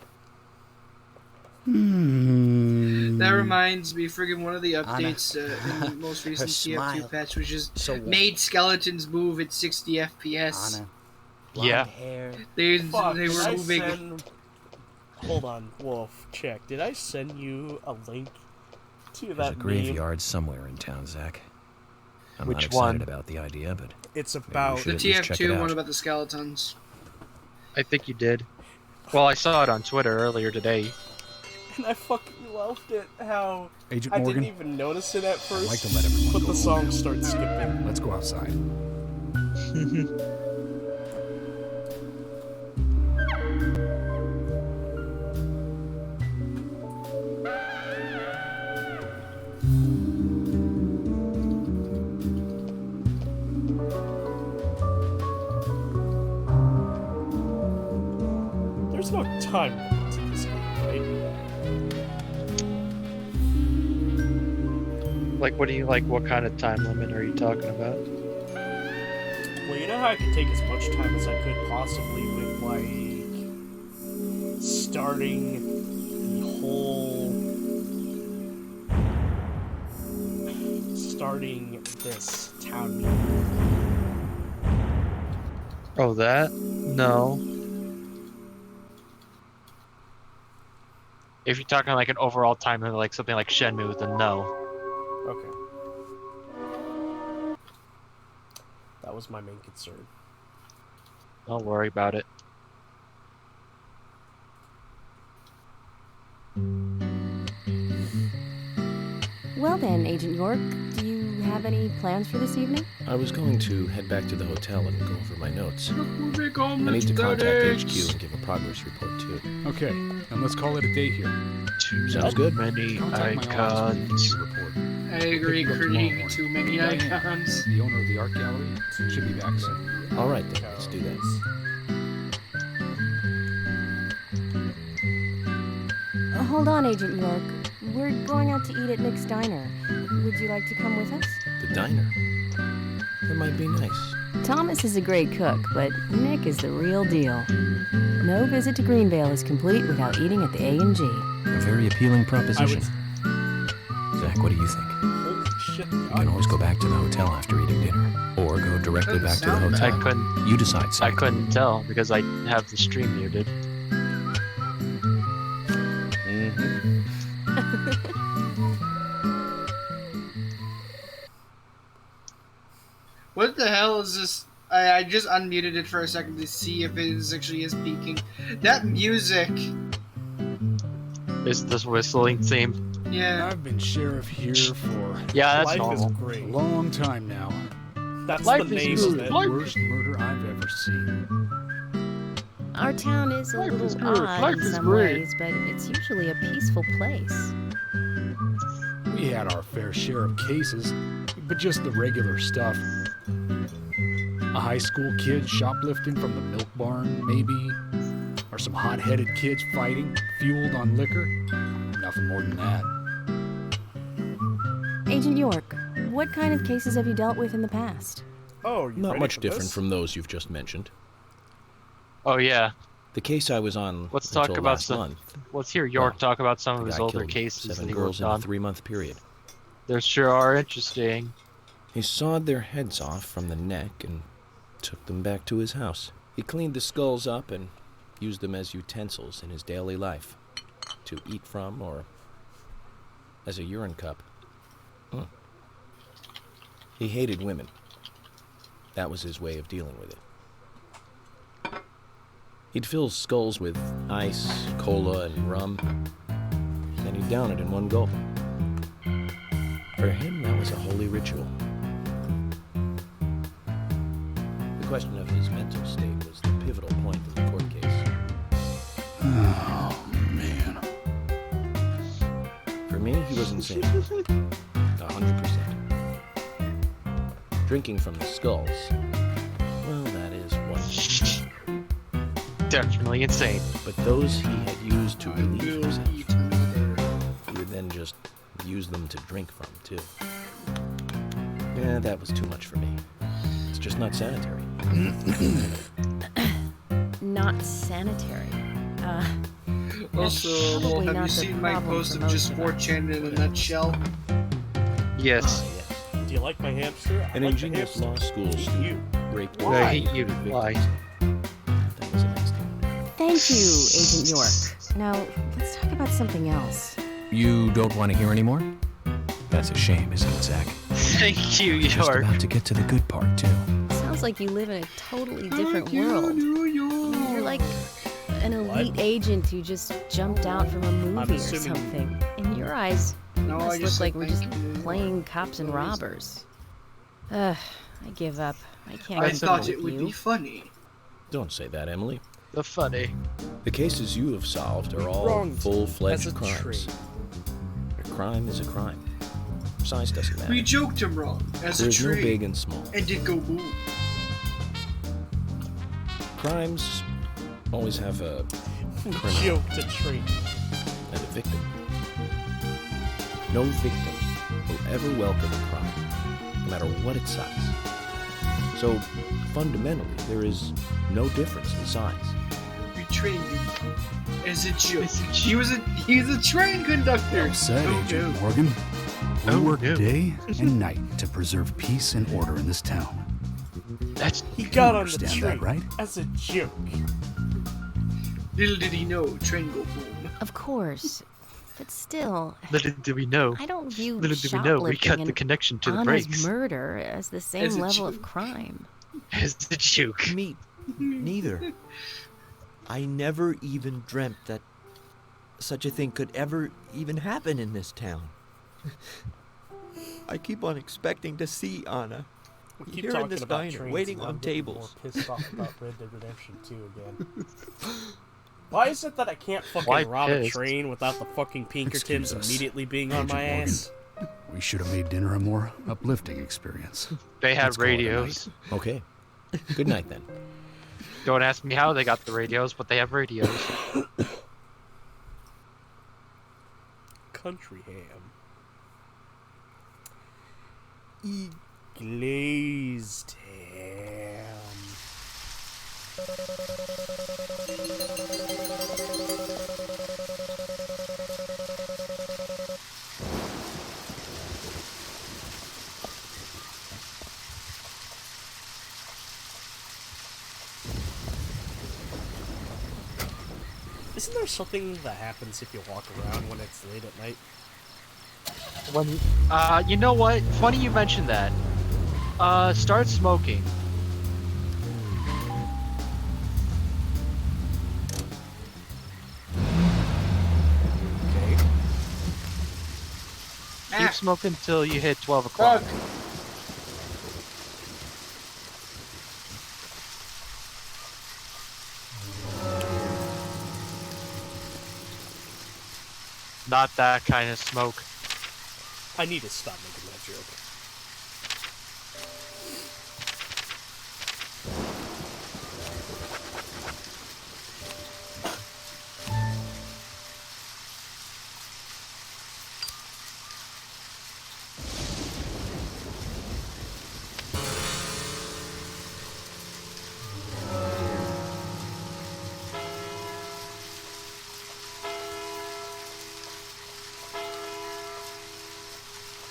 That reminds me, friggin' one of the updates in the most recent TF2 smile. patch, which is So warm. made skeletons move at 60 FPS. Anna. Yeah. Hair. They Fuck, were did I moving. send- Hold on, Wolf. Check. Did I send you a link to There's that a graveyard somewhere in town, Zach. I'm Which not excited one? about the idea, but It's maybe we about should The at least check it TF2 out. one about the skeletons. I think you did. Well, I saw it on Twitter earlier today. And I fucking loved it. How Agent I Morgan, didn't even notice it at first. like to let everyone but go the home song now. starts skipping. Let's go outside. There's no time limit to this game, right? Like, what do you like? What kind of time limit are you talking about? Well, you know how I could take as much time as I could possibly with, like, starting the whole... starting this town meeting. Oh, that? No. If you're talking like an overall time limit, like something like Shenmue, then no. Okay. That was my main concern. Don't worry about it. Well then, Agent York, do you have any plans for this evening? I was going to head back to the hotel and go over my notes. I I need to contact HQ and give a progress report too. Okay, and let's call it a day here. Sounds good. Many Contact my office with icons. a report. I agree, Pick it up tomorrow creating morning. too many Diane, icons. The owner of the art gallery should be back soon. All right, then, let's do that. Hold on, Agent York. We're going out to eat at Nick's Diner. Would you like to come with us? The diner. That might be nice. Thomas is a great cook, but Nick is the real deal. No visit to Greenvale is complete without eating at the A&G. A very appealing proposition. Zach, what do you think? Holy shit. You can always go back to the hotel after eating dinner, or go directly back to the hotel. I couldn't. You decide. I couldn't tell because I have the stream muted. What the hell is this? I just unmuted it for a second to see if it is actually speaking. That music. Is this whistling theme? Yeah. I've been sheriff here for Yeah, that's Life normal. is great. a long time now. That's Life the is name good. of it. The worst murder I've ever seen. Our town is a Life little is good. odd Life in is some great. ways, but it's usually a peaceful place. We had our fair share of cases, but just the regular stuff. A high school kid shoplifting from the milk barn, maybe. Or some hot-headed kids fighting, fueled on liquor. Nothing more than that. Agent York, what kind of cases have you dealt with in the past? Oh, you Not ready much for different this? from those you've just mentioned. Oh yeah. The case I was on Let's until talk about last some. month. Let's hear York talk about some of The his guy older killed cases 7 that he girls worked in a on. 3-month period. They sure are interesting. He sawed their heads off from the neck and took them back to his house. He cleaned the skulls up and used them as utensils in his daily life, to eat from or as a urine cup. He hated women. That was his way of dealing with it. He'd fill skulls with ice, cola, and rum, then he'd down it in one gulp. For him, that was a holy ritual. The question of his mental state was the pivotal point in the court case. Oh, man. For me, he was insane. 100%. Drinking from the skulls, well, that is one thing. Definitely insane. But those he had used to relieve himself, he would then just use them to drink from, too. Yeah, that was too much for me. It's just not sanitary. Not sanitary. Also, That's well, probably have not you the seen my problem post for of just most of us. 4chan in a nutshell? Yes. Do you like my hamster? I An like the ingenious hamster. law school You. student raped I hate you. Why? That was an accident. Thank you, Agent York. Now, let's talk about something else. You don't want to hear anymore? That's a shame, isn't it, Zach? Thank you, Just York. about to get to the good part, too. Sounds like you live in a totally different world. You're like an elite agent who just jumped out from a movie or assuming- something. In your eyes, No, must I just look like said we're thank just you. playing cops and robbers. Ugh, I give up. I can't I keep thought up it with would you. be funny. Don't say that, Emily. The funny. The cases you have solved are all Wronged as full-fledged a crimes. tree. A crime is a crime. Size doesn't matter. We joked him wrong as There's a no tree. big and small. And did go boom. Crimes always have a criminal Joked a tree. and a victim. No victim will ever welcome a crime, no matter what its size. So, fundamentally, there is no difference in size. We trained him as a joke. He's a train conductor. Well said, Oh, Agent no. Morgan. We Oh, work no. day and night to preserve peace and order in this town. That's He got on the understand tree that, right? as a joke. Little did he know, train go boom. Of course. But still, little do we know. I don't view Little do we know. We shoplifting got the and connection to the honest brakes. murder as the same As a level of joke. crime. As the joke. Me, neither. I never even dreamt that such a thing could ever even happen in this town. I keep on expecting to see Anna. We keep Here in talking this about diner, trains waiting and on I'm getting tables. More pissed off about Red Dead Redemption 2 again. Why is it that I can't fucking Why rob a pissed? train without the fucking Pinkertons Excuse us, immediately being on Agent my Morgan. ass? We should have made dinner a more uplifting experience. They have Let's call it a radios. Okay. Good night, then. Don't ask me how they got the radios, but they have radios. Country ham. Glazed ham. Isn't there something that happens if you walk around when it's late at night? When, you know what? Funny you mentioned that. Start smoking. Okay. Keep smoking till you hit 12 o'clock. Not that kind of smoke. I need to stop making that joke.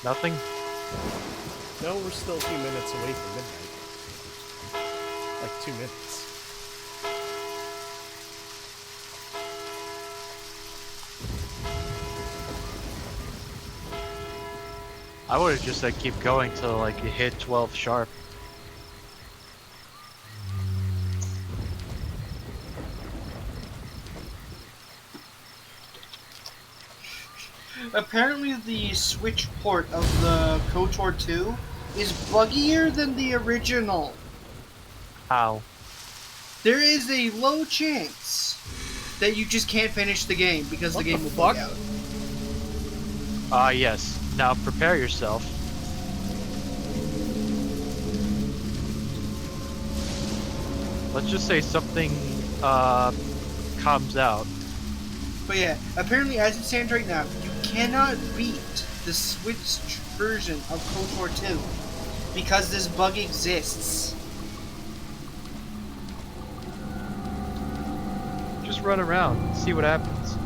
Nothing? No, we're still a few minutes away from midnight. Like 2 minutes. I would have just said keep going till like you hit 12 sharp. Apparently the Switch port of the KOTOR 2 is buggier than the original. How? There is a low chance that you just can't finish the game because the game will bug out. Yes. Now prepare yourself. Let's just say something comes out. But yeah, apparently as it stands right now, you cannot beat the Switch version of KOTOR 2 because this bug exists. Just run around, see what happens.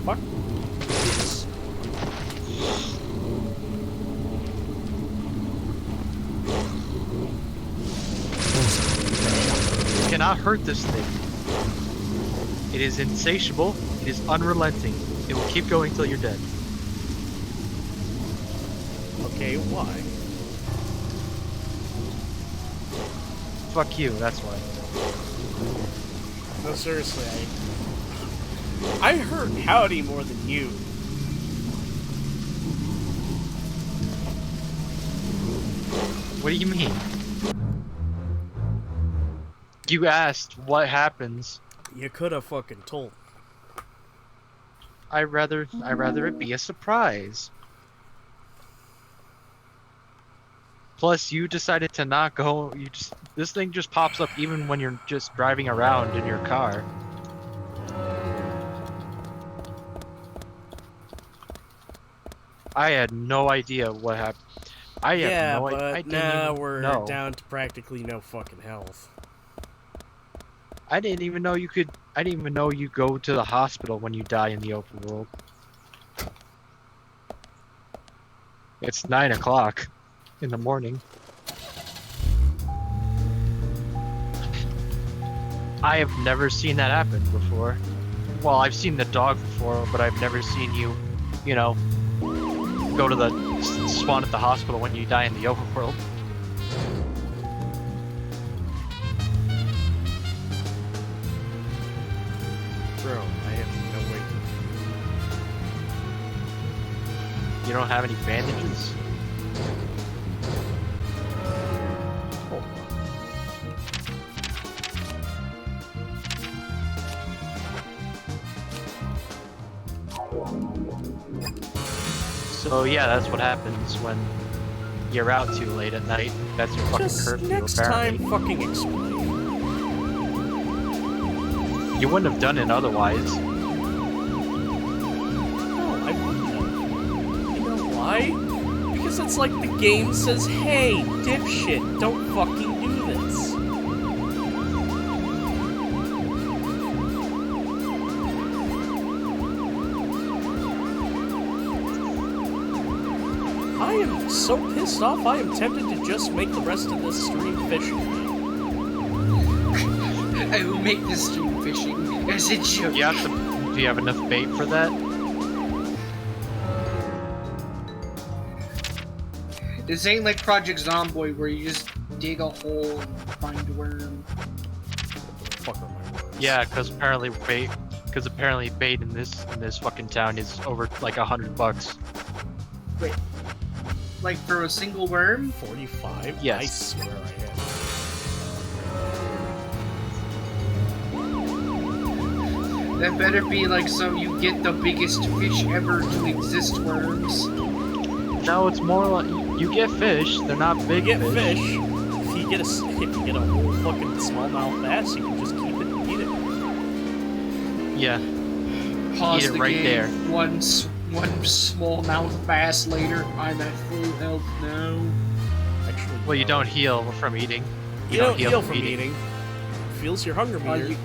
Fuck. You cannot hurt this thing. It is insatiable, it is unrelenting. It will keep going till you're dead. Okay, why? Fuck you, that's why. No, seriously, I heard howdy more than you. What do you mean? You asked what happens. You could have fucking told. I'd rather it be a surprise. Plus, you decided to not go. This thing just pops up even when you're just driving around in your car. I had no idea what happened. I but now we're know. down to practically no fucking health. I didn't even know you could. I didn't even know you go to the hospital when you die in the open world. It's 9 o'clock in the morning. I have never seen that happen before. Well, I've seen the dog before, but I've never seen you, go to the spawn at the hospital when you die in the overworld. Bro, I have no way You don't have any bandages? Hold So yeah, that's what happens when you're out too late at night. That's your fucking Just curfew, next apparently. time, fucking explain. You wouldn't have done it otherwise. No, I wouldn't have. You know why? Because it's like the game says, hey, dipshit, don't fucking do this. I am so pissed off, I am tempted to just make the rest of this stream fishing. I will make this stream fishing as a joke. Do you have enough bait for that? This ain't like Project Zomboid where you just dig a hole and find a worm. Yeah, because apparently bait in this fucking town is over like $100. Wait, like for a single worm? 45? Yes. I swear I have. That better be like so you get the biggest fish ever to exist worms. No, it's more like you get fish. They're not big You get fish. If you get a whole fucking smallmouth bass, you can just keep it and eat it. Yeah. Pause Eat it the right game. there. One smallmouth bass later. I'm at full health now. Actually, Well, you don't heal from eating. You don't heal from eating. Feels your hunger meter.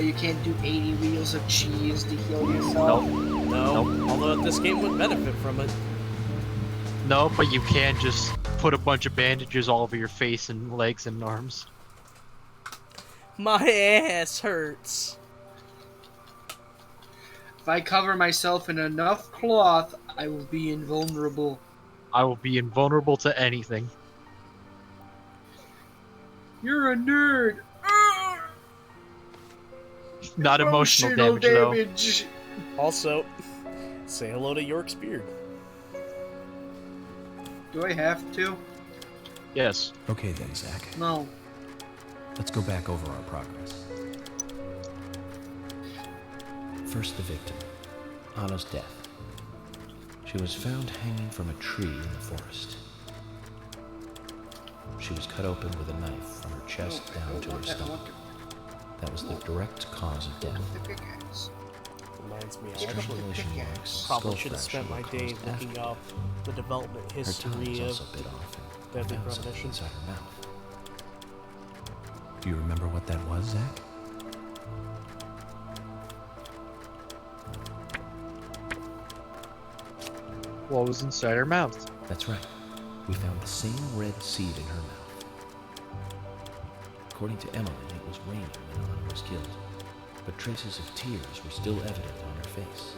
You can't do 80 wheels of cheese to heal yourself. No. Although this game would benefit from it. No, but you can just put a bunch of bandages all over your face and legs and arms. My ass hurts. If I cover myself in enough cloth, I will be invulnerable. I will be invulnerable to anything. You're a nerd. Not emotional damage, though. Also, say hello to York's beard. Do I have to? Yes. Okay then, Zach. No. Let's go back over our progress. First, the victim, Anna's death. She was found hanging from a tree in the forest. She was cut open with a knife from her chest down to her stomach. That was the direct cause of death. Reminds me, I Strangulation marks, probably skull should have fracture spent my were day caused looking after up the development Her tongue history was of also bit off and Deadly found something Premonition. inside her mouth. Do you remember what that was, Zach? What was inside her mouth? That's right. We found the same red seed in her mouth. According to Emily, it was raining when Anna was killed, but traces of tears were still evident on her face.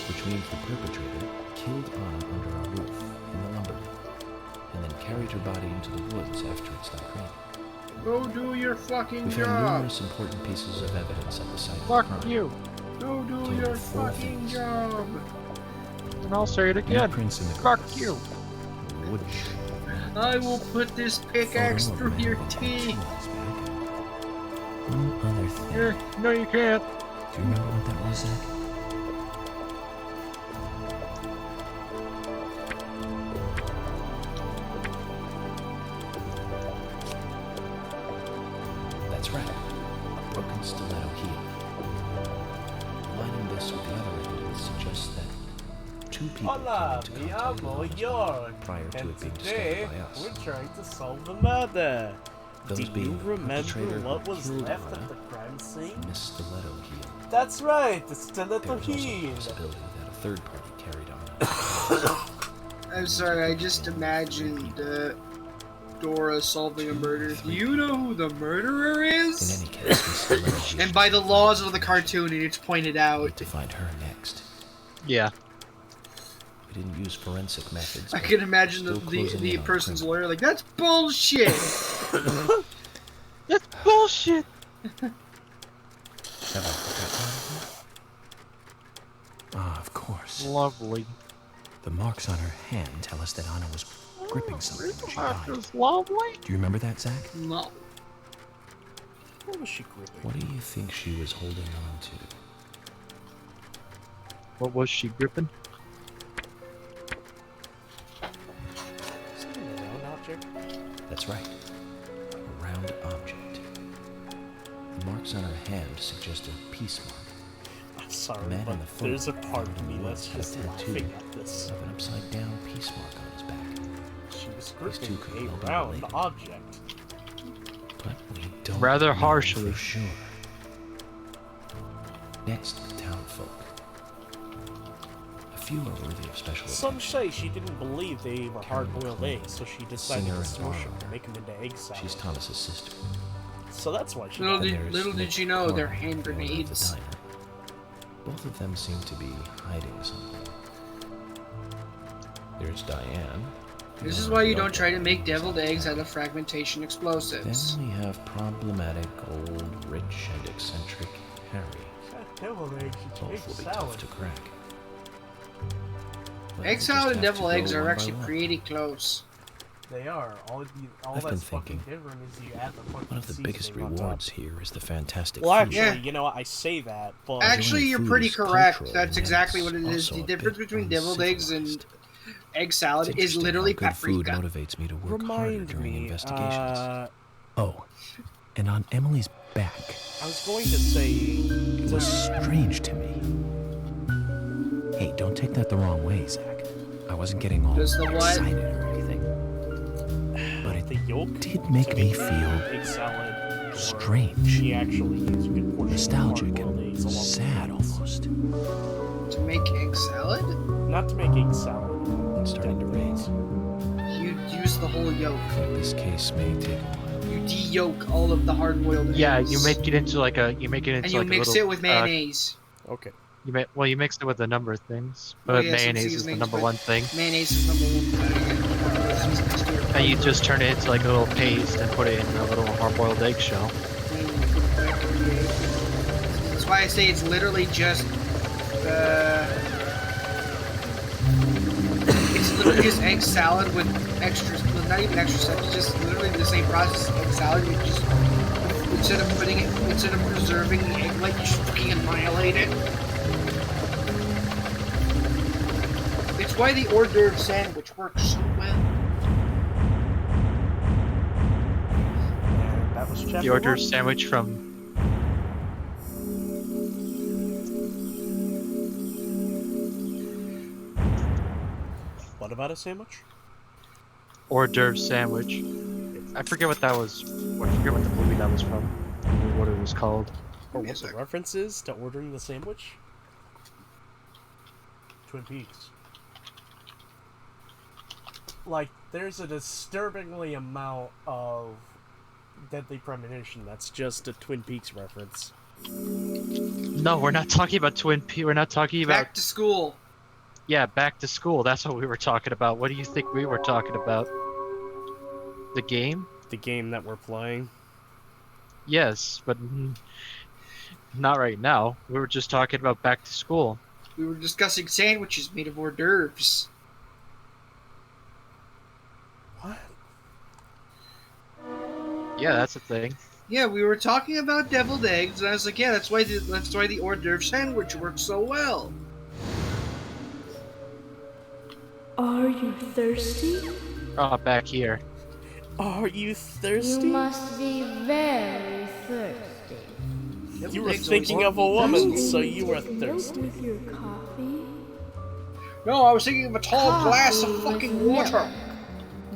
Which means the perpetrator killed Anna under a roof in the lumber mill, and then carried her body into the woods after it stopped raining. Go do your fucking We found job. numerous important pieces of evidence at the site of the Fuck crime. you. Go do Total your 4 fucking things. job. And I'll say it again. Prints in the Fuck grass, you. wood, I will put this pickaxe photo of through man your about 2 teeth. months back. One other thing. No, you can't. Do you remember what that was, Zach? That's right. A broken stiletto heel. Lining this with the other evidence suggests that 2 people Hola, came me into contact amo with the York, hospital prior to and it being today discovered by us. we're trying to solve the murder. Those Do you being the remember perpetrator what who was killed left Anna at the crime scene? and Miss Stiletto heel. That's right, the There stiletto was also the heel. possibility that a third party carried on. I'm sorry, I just imagined Dora solving a murder. Do you know who the murderer is? In any case, Miss Stiletto heel And by the laws of the cartoon, it's pointed out. to find her next. Yeah. We didn't use forensic methods. I but can imagine still closing the in on person's criminal. lawyer like, that's bullshit! That's bullshit! Have I forgotten anything? Ah, of course. Lovely. The marks on her hand tell us that Anna was gripping something when she died. That's lovely. Do you remember that, Zach? No. What was she gripping? What do you think she was holding on to? What was she gripping? Something a round object? That's right. A round object. The marks on her hand suggest a peace mark. I'm sorry, The man but in the there's a photo part of me that's had a just tattoo laughing at this. of an upside down peace mark on his back. She was These two gripping could well a be round related. object. But we don't Rather know harshly. for sure. Next, the town folk. A few are worthy of special Some attention. say she didn't believe they were hard-boiled eggs, so she decided Singer to and smush borrower. them to make them into egg salad. She's Thomas's sister. So that's why she. Little did you know they're hand the owner of the grenades. diner. Both of them seem to be hiding something. There's Diane. This is why you don't try to make deviled eggs out of fragmentation explosives. Then we have problematic, old, rich, and eccentric Harry. Deviled eggs, Both will be tough to crack. But Egg we'll salad just and have to deviled go eggs one are by actually one. pretty close. They are. All I've been that's fucking thinking, different is you add the fucking one of the biggest seasoning on top. rewards here is the fantastic Well, food. actually, you know what? I say that, but Actually, you're food pretty is correct. cultural, That's and exactly it's what it is. also The a difference bit between deviled eggs and egg salad It's is interesting literally how good food paprika. motivates me to work harder Remind during me, investigations. Oh, and on Emily's back, I was going to say it was strange to me. Hey, don't take that the wrong way, Zach. I wasn't getting all Does the what? excited or anything. But it the yolk did make me feel egg salad. strange, She actually used a good portion nostalgic, of hard-boiled eggs and along sad almost. To make egg salad? Not to make egg salad. It's starting to raise. You use the whole yolk. I think this case may take a while. You de-yolk all of the hard-boiled eggs. Yeah, you make it into like a and you like mix a little, it with mayonnaise. Okay. You mix it with a number of things, Oh, but yeah, some mayonnaise is the seasonings, number but one thing. Mayonnaise is number one. And you just turn it into like a little paste and put it in a little hard-boiled egg shell. That's why I say it's literally just it's literally just egg salad with extra, well, not even extra stuff. It's just literally the same process as egg salad. You just instead of preserving the egg white, you just fucking annihilate it. It's why the hors d'oeuvre sandwich works so well. And that was chapter The hors d'oeuvre 1. sandwich from What about a sandwich? hors d'oeuvre sandwich. I forget what that was. I forget what the movie that was from. Or what it was called. Or what the reference is to ordering the sandwich? Twin Peaks. Like, there's a disturbingly amount of Deadly Premonition that's just a Twin Peaks reference. No, we're not talking about Twin Peaks. We're not talking about. Back to school. Yeah, back to school. That's what we were talking about. What do you think we were talking about? The game? The game that we're playing? Yes, but not right now. We were just talking about back to school. We were discussing sandwiches made of hors d'oeuvres. What? Yeah, that's a thing. Yeah, we were talking about deviled eggs, and I was like, yeah, that's why the hors d'oeuvre sandwich works so well. Are you thirsty? Oh, back here. Are you thirsty? You must be very thirsty. You were thinking of a woman, so you were thirsty. With your coffee? No, I was thinking of a tall glass of fucking water.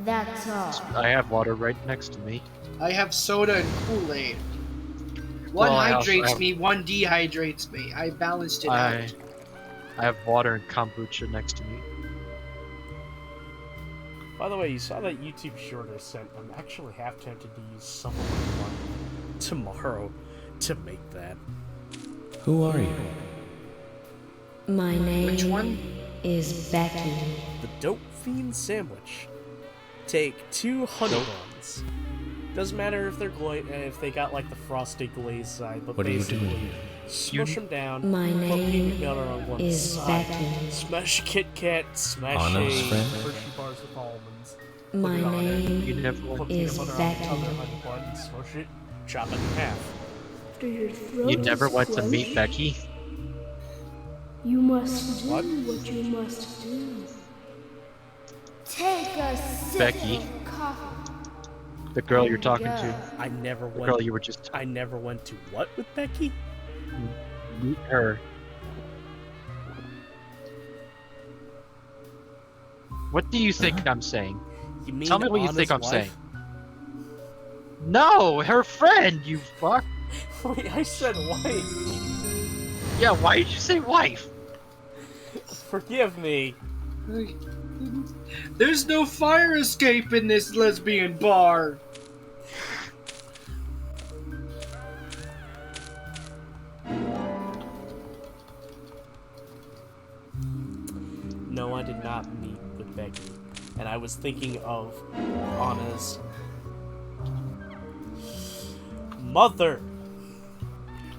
That's all. I have water right next to me. I have soda and Kool-Aid. One Well, I also hydrates have- me, one dehydrates me. I balanced it out. I have water and kombucha next to me. By the way, you saw that YouTube short I sent. I'm actually half tempted to use some of my money tomorrow to make that. Who are you? My name Which one? is Becky. The Dope Fiend Sandwich. Take 2 honey buns. Doesn't matter if they're if they got like the frosted glaze side, but What are you basically, doing here? smush them down. My put name peanut butter on one is side. Becky. Smash Kit Kat, smash Honest a friend? Hershey bars with almonds. My put it on name it. You never Put is peanut butter Becky. on the other honey bun, smush it, chop it in half. After your throat You never is went to closed, meet Becky? You must do What? what you must do. Take a sip Becky. of coffee. The girl you're talking Yeah. to. I never The went. girl you were just I never went to what with Becky? meet her. What do you think I'm saying? You mean Tell me what you Anna's think I'm wife? saying. No, her friend, you fuck. Wait, I said wife. Yeah, why did you say wife? forgive me. There's no fire escape in this lesbian bar. No, I did not meet with Becky, and I was thinking of Anna's mother.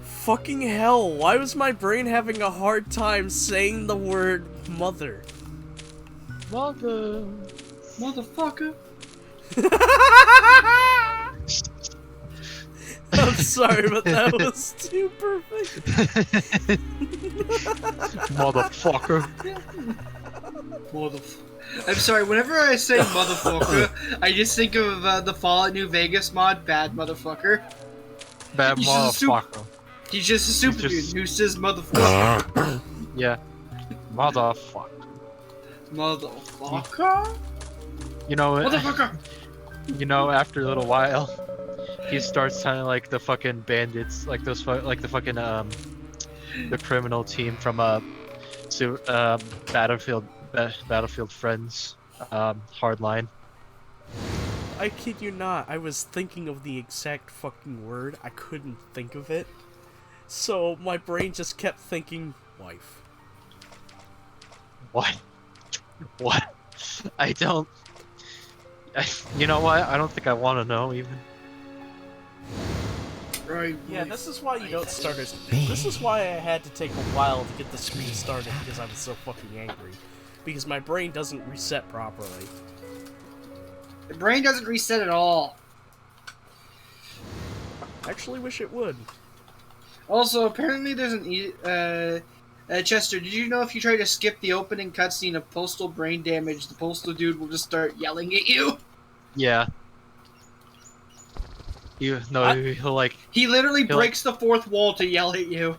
Fucking hell, why was my brain having a hard time saying the word mother? Mother. Motherfucker. I'm sorry, but that was too perfect. Motherfucker. I'm sorry, whenever I say motherfucker, I just think of the Fallout New Vegas mod, Bad Motherfucker. Bad motherfucker. He's just a super dude who says motherfucker. Yeah. Motherfucker. Motherfucker? You know what? Motherfucker! You know, after a little while, he starts sounding like the fucking bandits, like those, like the fucking the criminal team from Battlefield Friends, Hardline. I kid you not, I was thinking of the exact fucking word, I couldn't think of it. So my brain just kept thinking, wife. What? What? You know what? I don't think I want to know even. Right. Yeah, this is why you don't start as. This is why I had to take a while to get the screen started because I was so fucking angry. Because my brain doesn't reset properly. The brain doesn't reset at all. I actually wish it would. Also, apparently there's Chester, did you know if you try to skip the opening cutscene of Postal Brain Damage, the Postal dude will just start yelling at you? Yeah. He'll like... He literally breaks the fourth wall to yell at you.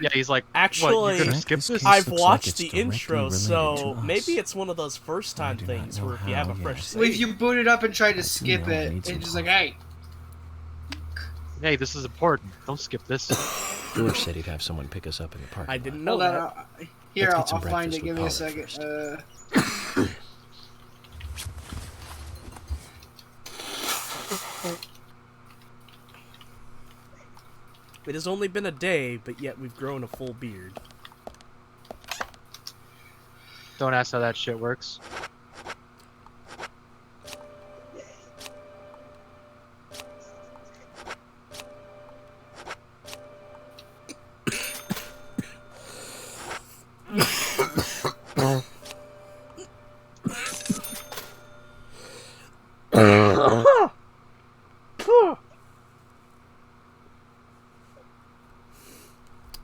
Yeah, he's like, actually, what, you're gonna skip this? I've watched the intro, so maybe it's one of those first time things where if you have a fresh save... If you boot it up and try to skip it, it's just like, hey. Hey, this is important. Don't skip this. George said he'd have someone pick us up in the park. I didn't know Hold that. on, here, I'll find it. Give me a second. It has only been a day, but yet we've grown a full beard. Don't ask how that shit works.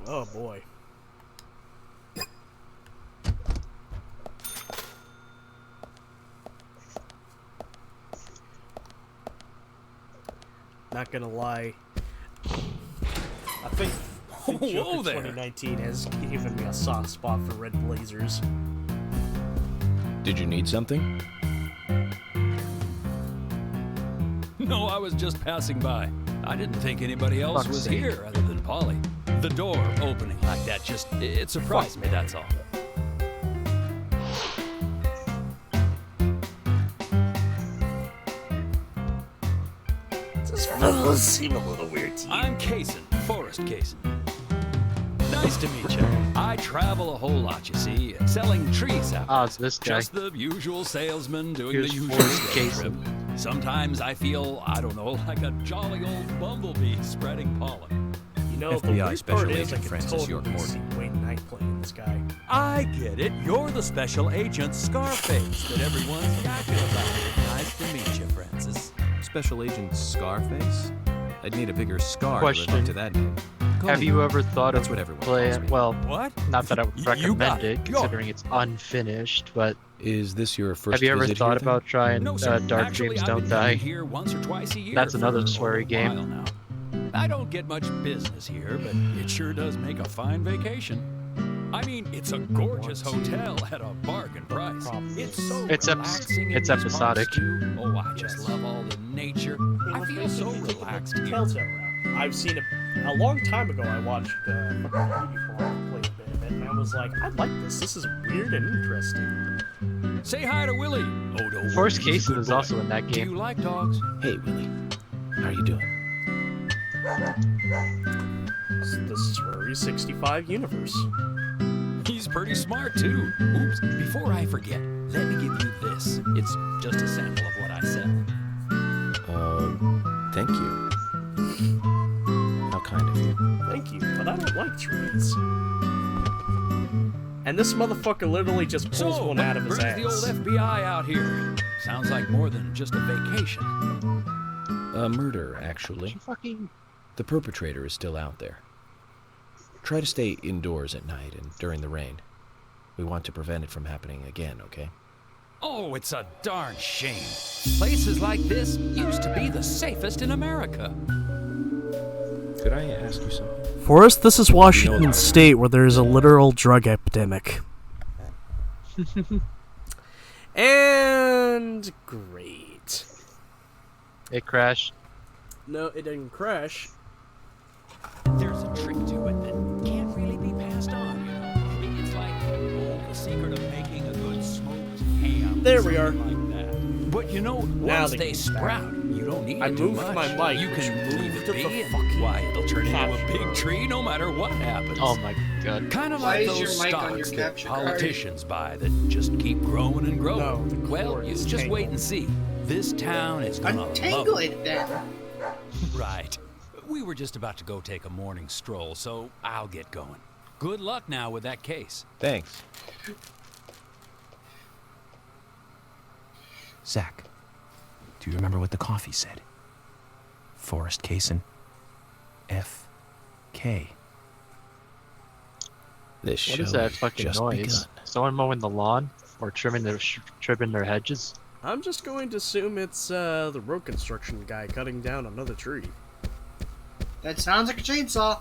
Oh boy. Not gonna lie. I think Joker 2019 has given me a soft spot for red blazers. Did you need something? No, I was just passing by. I didn't think anybody else was here other than Polly. The door opening like that it surprised me, that's all. This fellow seem a little weird to you. I'm Kaysen, Forrest Kaysen. Nice to meet you. I travel a whole lot, you see, selling trees out. Oh, it's this guy. Just the usual salesman doing Here's the usual Forrest sales Kaysen. trip. Sometimes I feel, I don't know, like a jolly old bumblebee spreading pollen. You know, the FBI weird Special part is I Agent could Francis York totally see Morgan. Wayne Knight playing this guy. I get it. You're the special agent Scarface that everyone's yakking about. Nice to meet you, Francis. Special Agent Scarface? I'd need a bigger scar to live Question. up to that name. Call Have me you York. ever thought That's of what everyone playing? calls me. Well, what? Not that I would You recommend got it, it. considering it's unfinished. But Is this your first have you ever visit thought here, about trying No, sir. Dark Actually, Dreams I've Don't been Die? coming here once or twice a year. That's another for sweary a game. while now. I don't get much business here, but it sure does make a fine vacation. I mean, it's a gorgeous hotel at a bargain price. It's so relaxing in it's these episodic. parts, too. Oh, I just love all the nature. I feel so relaxed here. Telltale route. I've seen it a long time ago. I watched fucking Preview for it, played a bit of it, and I was like, I like this. This is weird and interesting. Say hi to Willie. Oh, don't Forrest worry, he's a Casey good is boy. also in that Do game. you like dogs? Hey, Willie. How you doing? This is Rory 65 universe. He's pretty smart, too. Oops, before I forget, let me give you this. It's just a sample of what I sell. Thank you. How kind of you. Thank you, but I don't like trees. And this motherfucker literally just pulls one out of his brings ass. the old FBI out here. Sounds like more than just a vacation. A murder, actually. The perpetrator is still out there. Try to stay indoors at night and during the rain. We want to prevent it from happening again, okay? Oh, it's a darn shame. Places like this used to be the safest in America. Could I ask you something? Forrest, this is Washington State, where there is a literal drug epidemic. And great. It crashed. No, it didn't crash. There's a trick to it that can't really be passed on, you know. It's like, the secret of making a good smoked ham. There we are. Like that. But you know, Now once they they can sprout, you don't need I to do moved much. my mic, You which can leave moved it to be, the and fucking why, it'll turn into a capture. big tree no matter what happens. Oh my god. Kind of Why like is your those mic on your stocks that capture card? politicians buy that just keep growing and growing. No, the Well, cord you is just wait tangled. and see. This town is gonna Untangle love it then. Right. We were just about to go take a morning stroll, so I'll get going. Good luck now with that case. Thanks. Zach, do you remember what the coffee said? Forrest Cason. F.K. This What show is that has fucking just noise? begun. Someone mowing the lawn or trimming their hedges? I'm just going to assume it's the road construction guy cutting down another tree. That sounds like a chainsaw.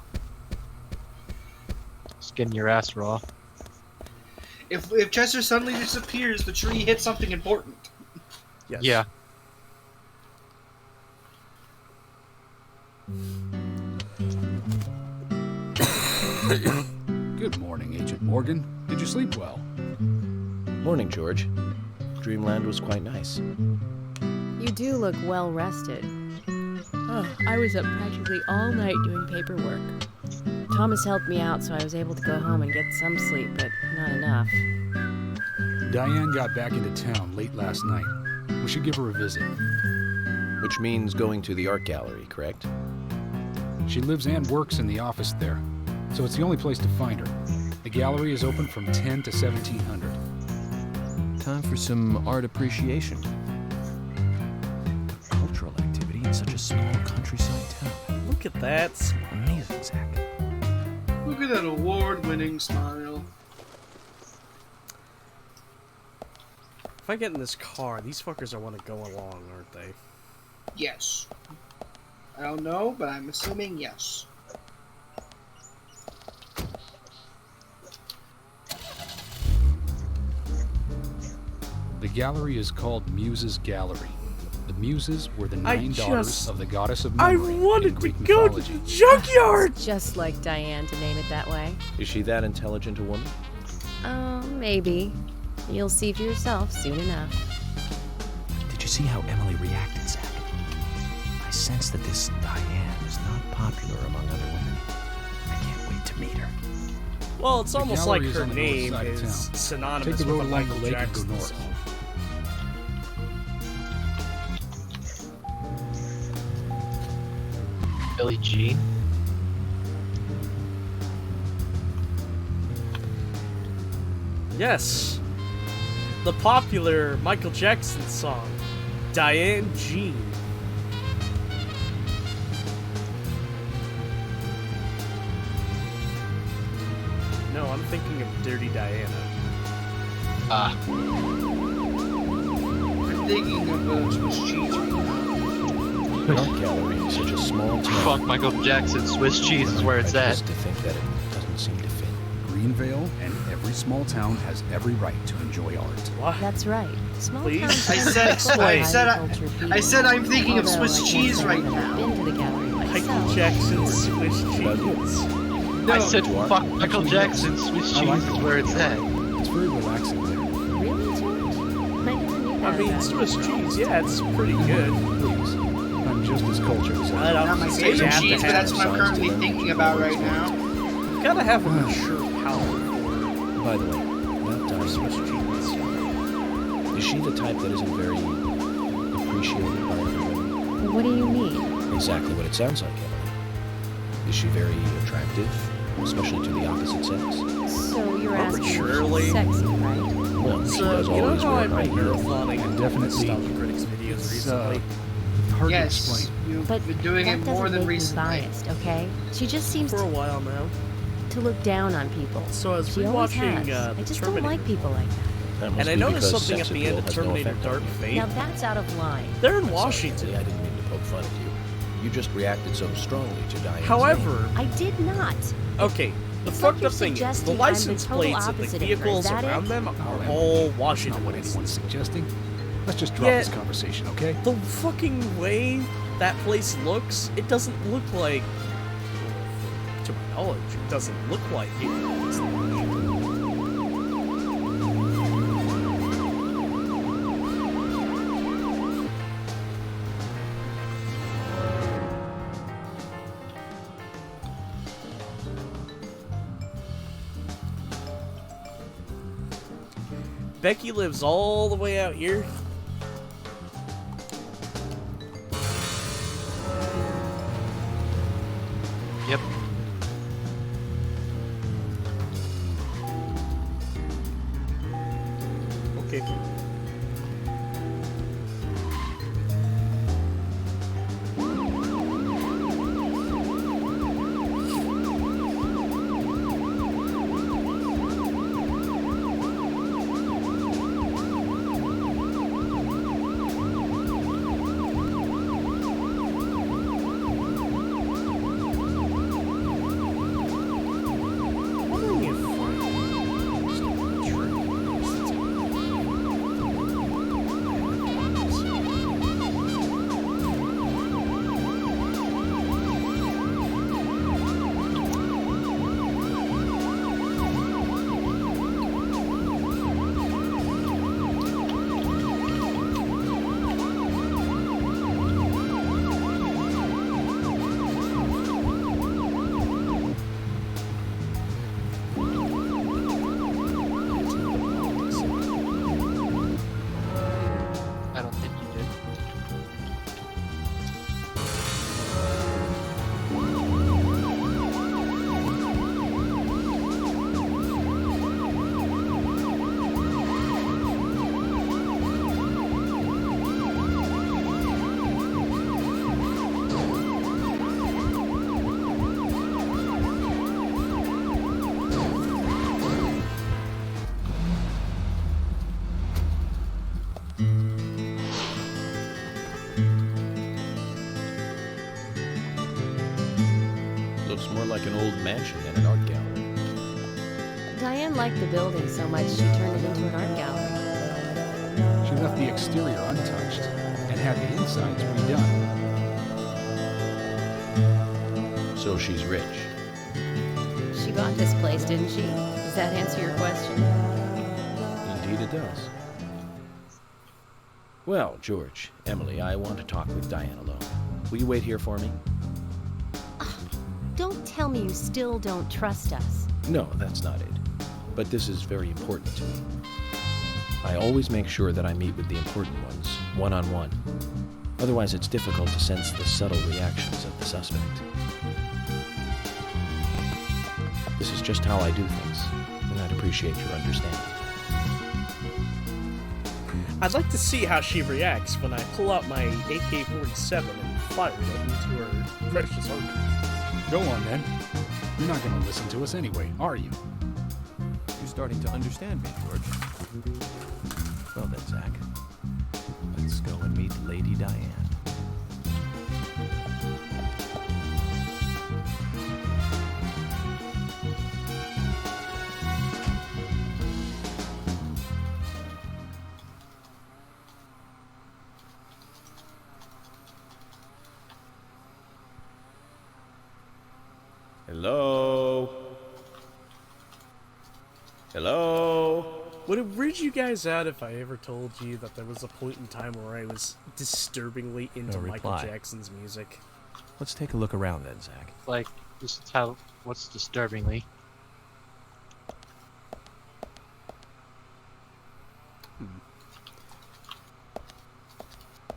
Skin your ass raw. If Chester suddenly disappears, the tree hit something important. Yes. Yeah. Good morning, Agent Morgan. Did you sleep well? Morning, George. Dreamland was quite nice. You do look well rested. Oh, I was up practically all night doing paperwork. Thomas helped me out, so I was able to go home and get some sleep, but not enough. Diane got back into town late last night. We should give her a visit. Which means going to the art gallery, correct? She lives and works in the office there, so it's the only place to find her. The gallery is open from 10 to 1700. Time for some art appreciation. A cultural activity in such a small countryside town. Look at that. Amazing, Zach. Look at that award-winning smile. If I get in this car, these fuckers are want to go along, aren't they? Yes. I don't know, but I'm assuming yes. The gallery is called Muses Gallery. The Muses were the 9 daughters of the goddess of I memory in wanted to Greek go to mythology. the junkyard! Just like Diane to name it that way. Is she that intelligent a woman? Oh, maybe. You'll see for yourself soon enough. Did you see how Emily reacted, Zach? I sense that this Diane is not popular among other women. I can't wait to meet her. Well, it's The almost like gallery is her on the north name side of is town. synonymous Take the with road a along the Michael lake and go Jackson north. song. Billie Jean. Yes. The popular Michael Jackson song, Diane Jean. No, I'm thinking of Dirty Diana. I'm thinking of Swiss cheese. The art gallery is such a small town. Fuck Michael Jackson. Swiss cheese is where it's at. Just to think that it doesn't seem to fit. Greenvale and every small town has every right to enjoy art. What? That's right. Small Please? towns I tend to said- be full of I highly said- cultured people. I said I'm thinking of Although Swiss I can't cheese say right I've now. been to the gallery Michael myself. Jackson's Swiss cheese. I said fuck Michael Jackson, Swiss cheese is where it's at. It's very relaxing there. Really, George? I never knew that I mean, about Swiss cheese, yeah, it's pretty good. Please. I'm just as cultured as I Not don't my say you favorite have to cheese, but have that's what I'm currently thinking about right now. You gotta have a mature palate By the way, that Swiss cheese. is she the type that isn't very appreciated by everyone? What do you mean? Exactly what it sounds like, Emily. Is she very attractive, especially to the opposite sex? So you're asking if Surely. she's sexy, right? Well, she So, does you know always how wear I've high been heels. marathoning And definitely Nostalgia Critics videos recently? Hard to Yes, explain. you've But been doing that it doesn't more than make me recently. biased, okay? She just seems For a while now. to look down on people. So I was She always rewatching has. The I just Terminator. don't like people like that. That must And I be noticed because something at sex the end appeal of has no Terminator effect Dark on you. Fate. Now that's out of line. They're in I'm sorry, Washington. Emily, I didn't mean to poke fun at you. You just reacted so strongly to Diane's However, I did not. okay, the It's fucked like up thing is, you're the suggesting I'm the license total plates of the opposite of her. Is vehicles that around it? them Oh, are Emily, all that's Washington not what license. anyone's suggesting. Let's just drop Yeah. this conversation, okay? The fucking way that place looks, it doesn't look like, to my knowledge, it doesn't look like it. Becky lives all the way out here. Yep. Okay. Wondering if just a I don't think you did. Looks more like an old mansion than an art gallery. Diane liked the building so much she turned it into an art gallery. She left the exterior untouched and had the insides redone. So she's rich. She bought this place, didn't she? Does that answer your question? Indeed it does. Well, George, Emily, I want to talk with Diane alone. Will you wait here for me? Don't tell me you still don't trust us. No, that's not it. But this is very important to me. I always make sure that I meet with the important ones, one-on-one. Otherwise, it's difficult to sense the subtle reactions of the suspect. This is just how I do things, and I'd appreciate your understanding. I'd like to see how she reacts when I pull out my AK-47 and fire it into her precious heart. Go on, then. You're not going to listen to us anyway, are you? You're starting to understand me, George. Well then, Zach. Let's go and meet Lady Diane. Hello? Hello? Would it weird you guys out if I ever told you that there was a point in time where I was disturbingly into No Michael reply. Jackson's music? Let's take a look around then, Zach. Like, this is how. What's disturbingly?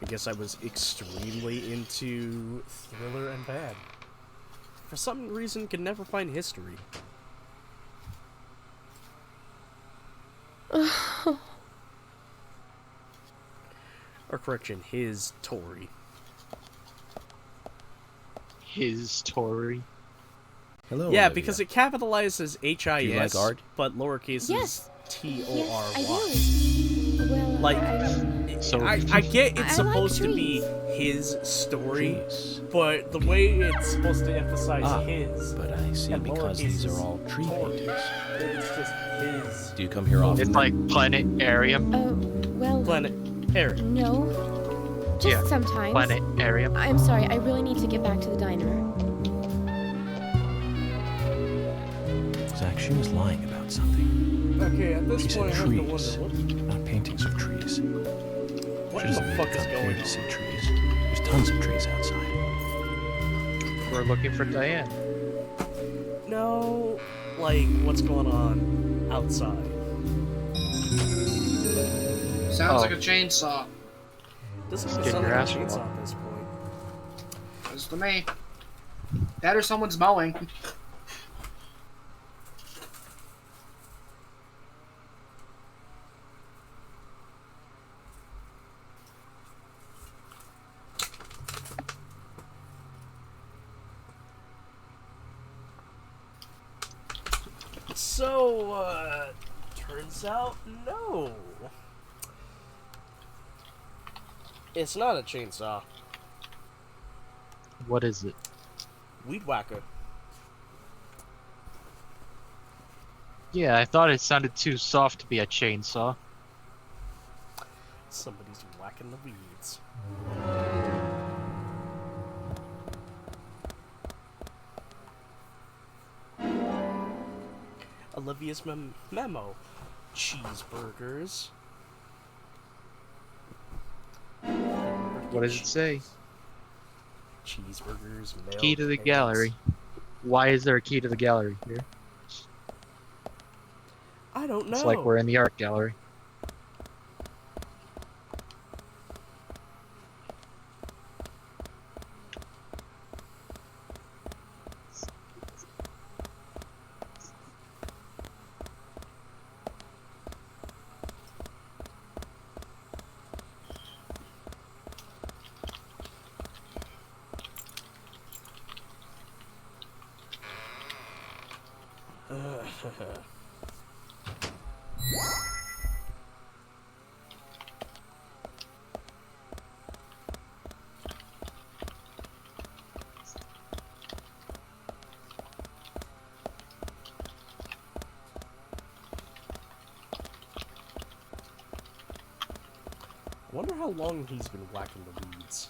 I guess I was extremely into Thriller and Bad. For some reason, could never find history. Or correction, his Tory. His Tory. Hello. Yeah, Olivia. because it capitalizes H-I-S, Do you like art? but lowercase Yes. is T-O-R-Y. Yes, I do. Well, Like, So I get it's I like supposed to be his story, but the way it's supposed to emphasize his. But I see and because lowercase these is are all tree Tory. paintings. It's just his. Do you come here often? It's like planetarium. Oh, well, Planetarium. no. Just Yeah, sometimes. planetarium. I'm sorry, I really need to get back to the diner. Zach, she was lying about something. Okay, at this She said point, I have to trees, wonder not paintings of trees. what She the doesn't fuck need to is come here going to on. see trees. There's tons of trees outside. We're looking for Diane. No, like, what's going on outside? Sounds Oh. like a chainsaw. Doesn't Just even get sound your like a ass chainsaw whooped. at this point. Does to me. That or someone's mowing. So, turns out, no. It's not a chainsaw. What is it? Weed whacker. Yeah, I thought it sounded too soft to be a chainsaw. Somebody's whacking the weeds. Olivia's memo. Cheeseburgers. What does it say? Cheeseburgers, milk, Key to the eggs. gallery. Why is there a key to the gallery here? I don't know. It's like we're in the art gallery. I wonder how long he's been whacking the weeds.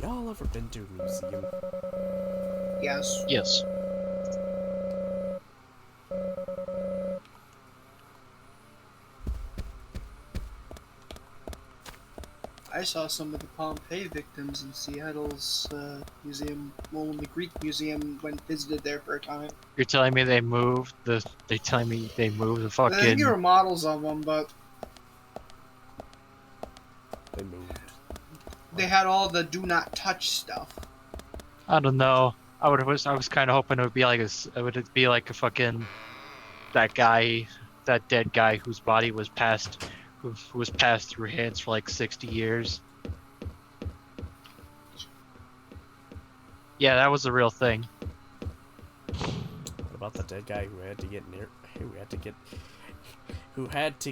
Y'all ever been to a museum? Yes. Yes. I saw some of the Pompeii victims in Seattle's museum. Well, when the Greek museum went visited there for a time. You're telling me they moved the? They telling me they moved the I think fucking? there were models of them, but They moved. they had all the do not touch stuff. I don't know. I was kind of hoping it would be like a fucking that guy, that dead guy whose body was passed, who was passed through hands for like 60 years. Yeah, that was a real thing. What about the dead guy who had to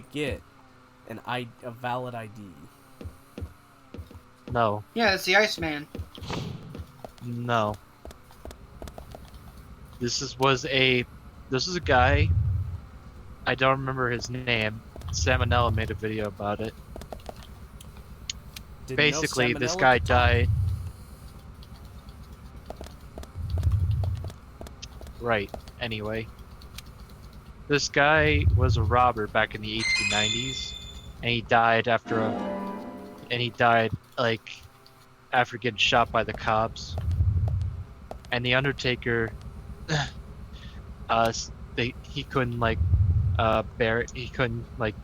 get a valid ID? No. Yeah, it's the Iceman. No. This is a guy. I don't remember his name. Salmonella made a video about it. Didn't Basically, know this Salmonella guy could talk. died. Right. Anyway, this guy was a robber back in the 1890s, and he died like after getting shot by the cops. And the Undertaker, he couldn't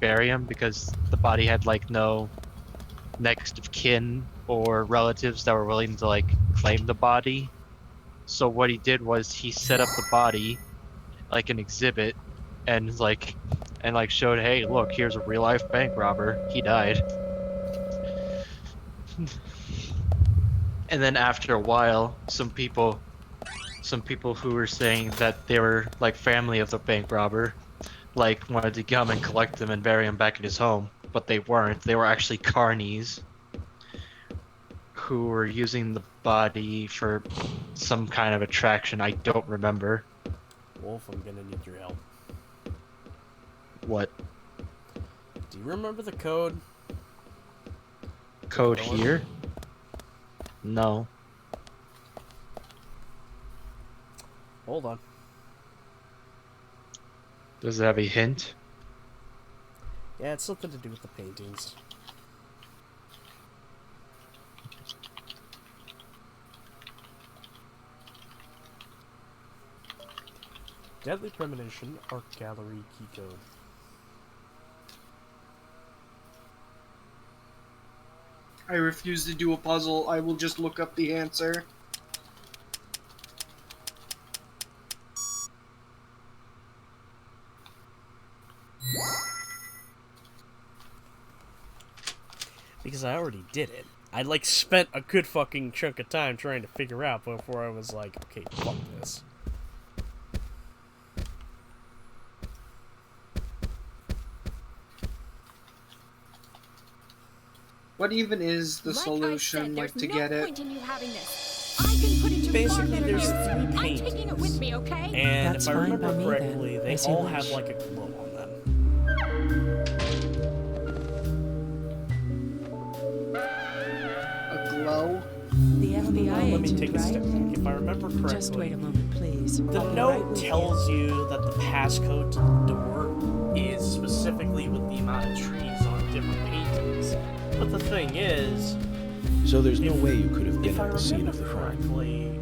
bury him because the body had like no next of kin or relatives that were willing to like claim the body. So what he did was he set up the body like an exhibit and showed, hey, look, here's a real life bank robber. He died. And then after a while, some people who were saying that they were like family of the bank robber, like wanted to come and collect him and bury him back in his home, but they weren't. They were actually carnies who were using the body for some kind of attraction. I don't remember. Wolf, I'm gonna need your help. What? Do you remember the code? Code here? No. Hold on. Does it have a hint? Yeah, it's something to do with the paintings. Deadly Premonition, Art Gallery key code. I refuse to do a puzzle. I will just look up the answer. Because I already did it. I like spent a good fucking chunk of time trying to figure out before I was like, okay, fuck this. What even is the solution, like, to get it? Basically, there's 3 paintings, and That's if I fine remember by me, correctly, then, they as you all wish. have like a glow on them. A glow? The FBI Let me agent, take a step right? back. If I remember correctly, Just wait a moment, please. the I'll be note right with you. tells you that the passcode to the door is specifically with the amount of trees on different paintings. But the thing is, So there's no way you could have been if I at the scene of remember the crime. correctly,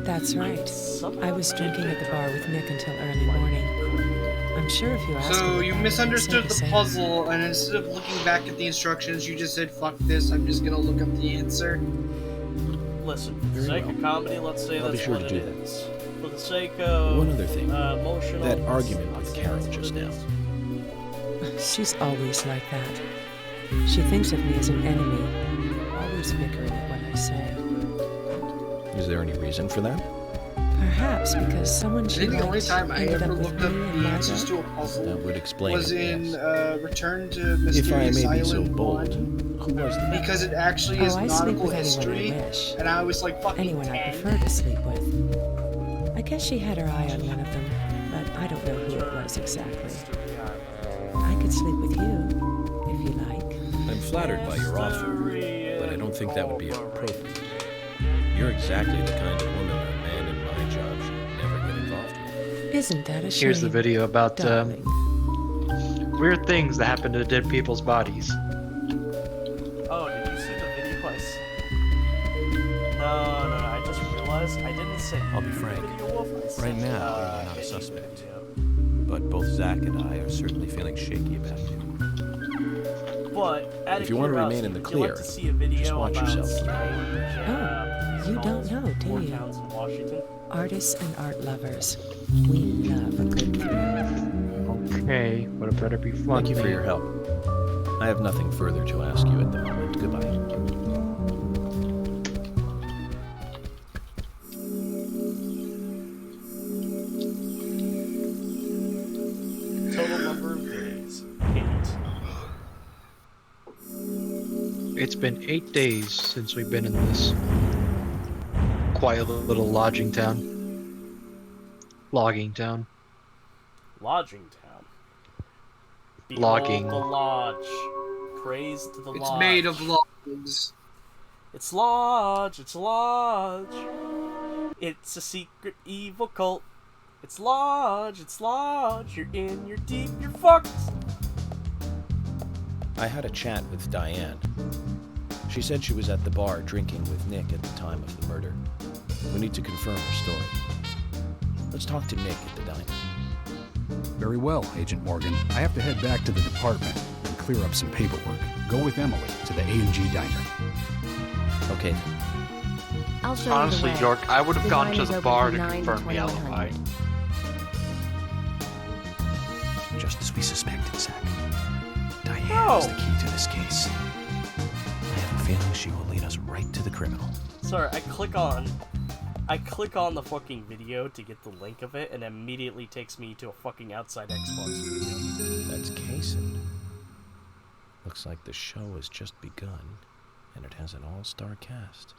That's right. I was drinking at the bar with Nick until early morning. I'm sure if you asked So him you about it, misunderstood he'd the say same. puzzle, and instead of looking back at the instructions, you just said, fuck this, I'm just gonna look up the answer. listen, for the Very sake well. of comedy, let's say I'll be that's sure what to it do that. is. For the sake of One other thing. emotional, That argument with let's say Carol that's what just it now. is. She's always like that. She thinks of me as an enemy, always bickering at what I say. Is there any reason for that? Perhaps because someone I she think the only liked time I ended ever up with looked up me and the answers Margot. to a puzzle That would explain was it, in yes. Return to If I Mysterious may be so Island bold, 1, who was the because it actually Oh, is I sleep nautical with history, anyone I wish. and I was like fucking Anyone I 10. prefer to sleep with. I guess she had her eye on one of them, but I don't know who it was exactly. I could sleep with you, if you like. I'm flattered by your offer, but I don't think that would be appropriate. You're exactly the kind of woman a man in my job should never get involved with. Isn't that a shame? Here's the video about darling? weird things that happen to dead people's bodies. Oh, did you see the video I No, I just realized I didn't say. I'll be frank. Video Wolf, I said, Right now, you're not a suspect. But both Zach and I are certainly feeling shaky about you. But out If of you want to remain curiosity, in the would you like clear, to see a video just watch about yourself. strange, You don't know, do war you? towns in Washington? Artists and art lovers. We love a good thrill. Okay, but it better be fun. Thank you for your help. I have nothing further to ask you at the moment. Goodbye. Total number of days, 8. It's been 8 days since we've been in this quiet little logging town. Lodging town. Behold Logging. the lodge. Praise to the lodge. It's made of logs. It's lodge. It's lodge. It's a secret evil cult. It's lodge. It's lodge. You're in. You're deep. You're fucked. I had a chat with Diane. She said she was at the bar drinking with Nick at the time of the murder. We need to confirm her story. Let's talk to Nick at the diner. Very well, Agent Morgan. I have to head back to the department and clear up some paperwork. Go with Emily to the A&G diner. Okay. I'll show Honestly, you the way. York, I would have The gone to diner's the open bar from to 9 confirm the 2100. alibi. Just as we suspected, Zack. Diane No. is the key to this case. I have a feeling she will lead us right to the criminal. Sorry, I click on the fucking video to get the link of it, and it immediately takes me to a fucking Outside Xbox video. That's Kaysen. Looks like the show has just begun, and it has an all-star cast.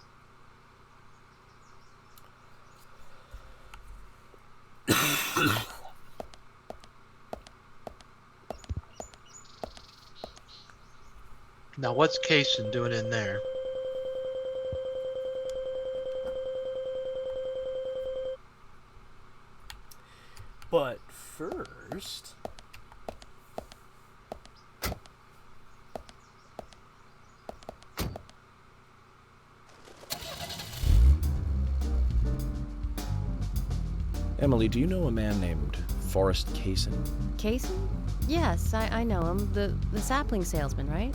Now, what's Kaysen doing in there? But first... Emily, do you know a man named Forrest Kaysen? Kaysen? Yes, I know him. The sapling salesman, right?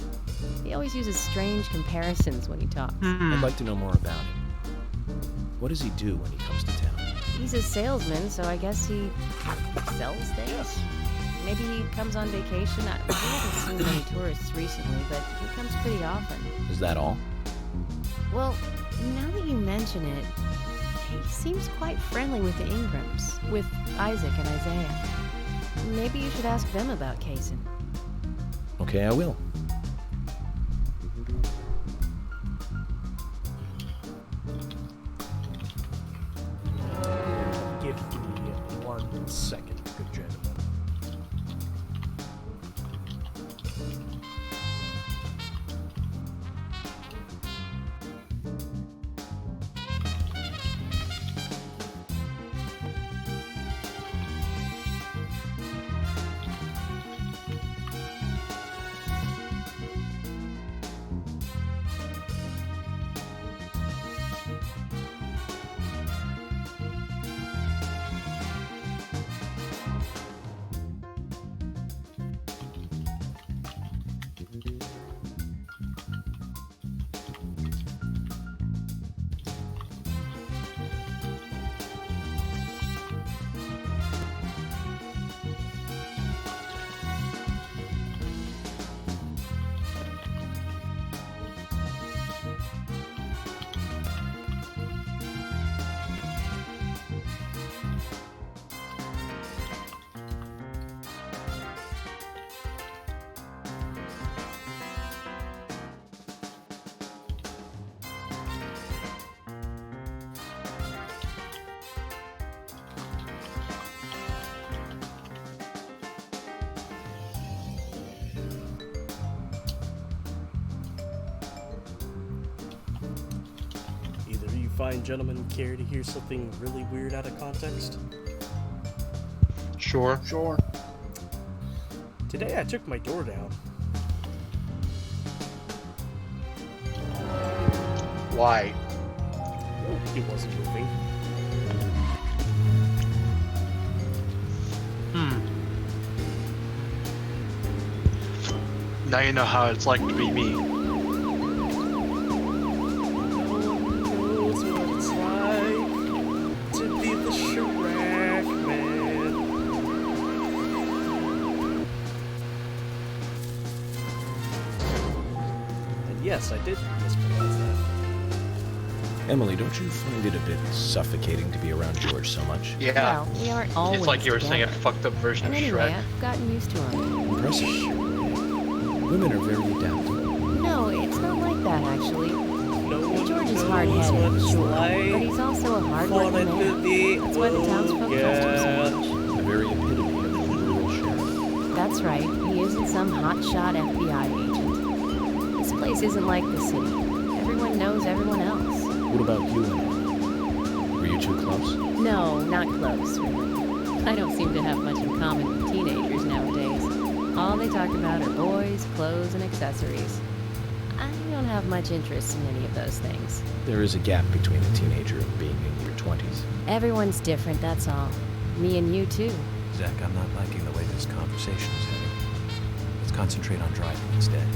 He always uses strange comparisons when he talks. I'd like to know more about him. What does he do when he comes to town? He's a salesman, so I guess he sells things? Maybe he comes on vacation. We haven't seen many tourists recently, but he comes pretty often. Is that all? Well, now that you mention it, he seems quite friendly with the Ingrams, with Isaac and Isaiah. Maybe you should ask them about Kaysen. Okay, I will. Give me 1 second, good gentlemen. Fine gentlemen care to hear something really weird out of context? Sure. Sure. Today I took my door down. Why? It wasn't moving. Now you know how it's like to be me. Yes, I did mispronounce that. Emily, don't you find it a bit suffocating to be around George so much? Yeah. Well, we aren't always It's like you were together. saying a fucked up version And of anyway, Shrek. I've gotten used to him. Impressive. Women are very adaptable. No, it's not like that, actually. George is knows hard-headed, what it's sure, like but he's also a hard-working for it to man. be- That's why the townsfolk trust him so much. The very epitome of the rural sheriff. That's right. He isn't some hotshot FBI agent. This place isn't like the city. Everyone knows everyone else. What about you and him? Were you two close? No, not close, really. I don't seem to have much in common with teenagers nowadays. All they talk about are boys, clothes, and accessories. I don't have much interest in any of those things. There is a gap between a teenager and being in your 20s. Everyone's different, that's all. Me and you, too. Zach, I'm not liking the way this conversation is heading. Let's concentrate on driving instead.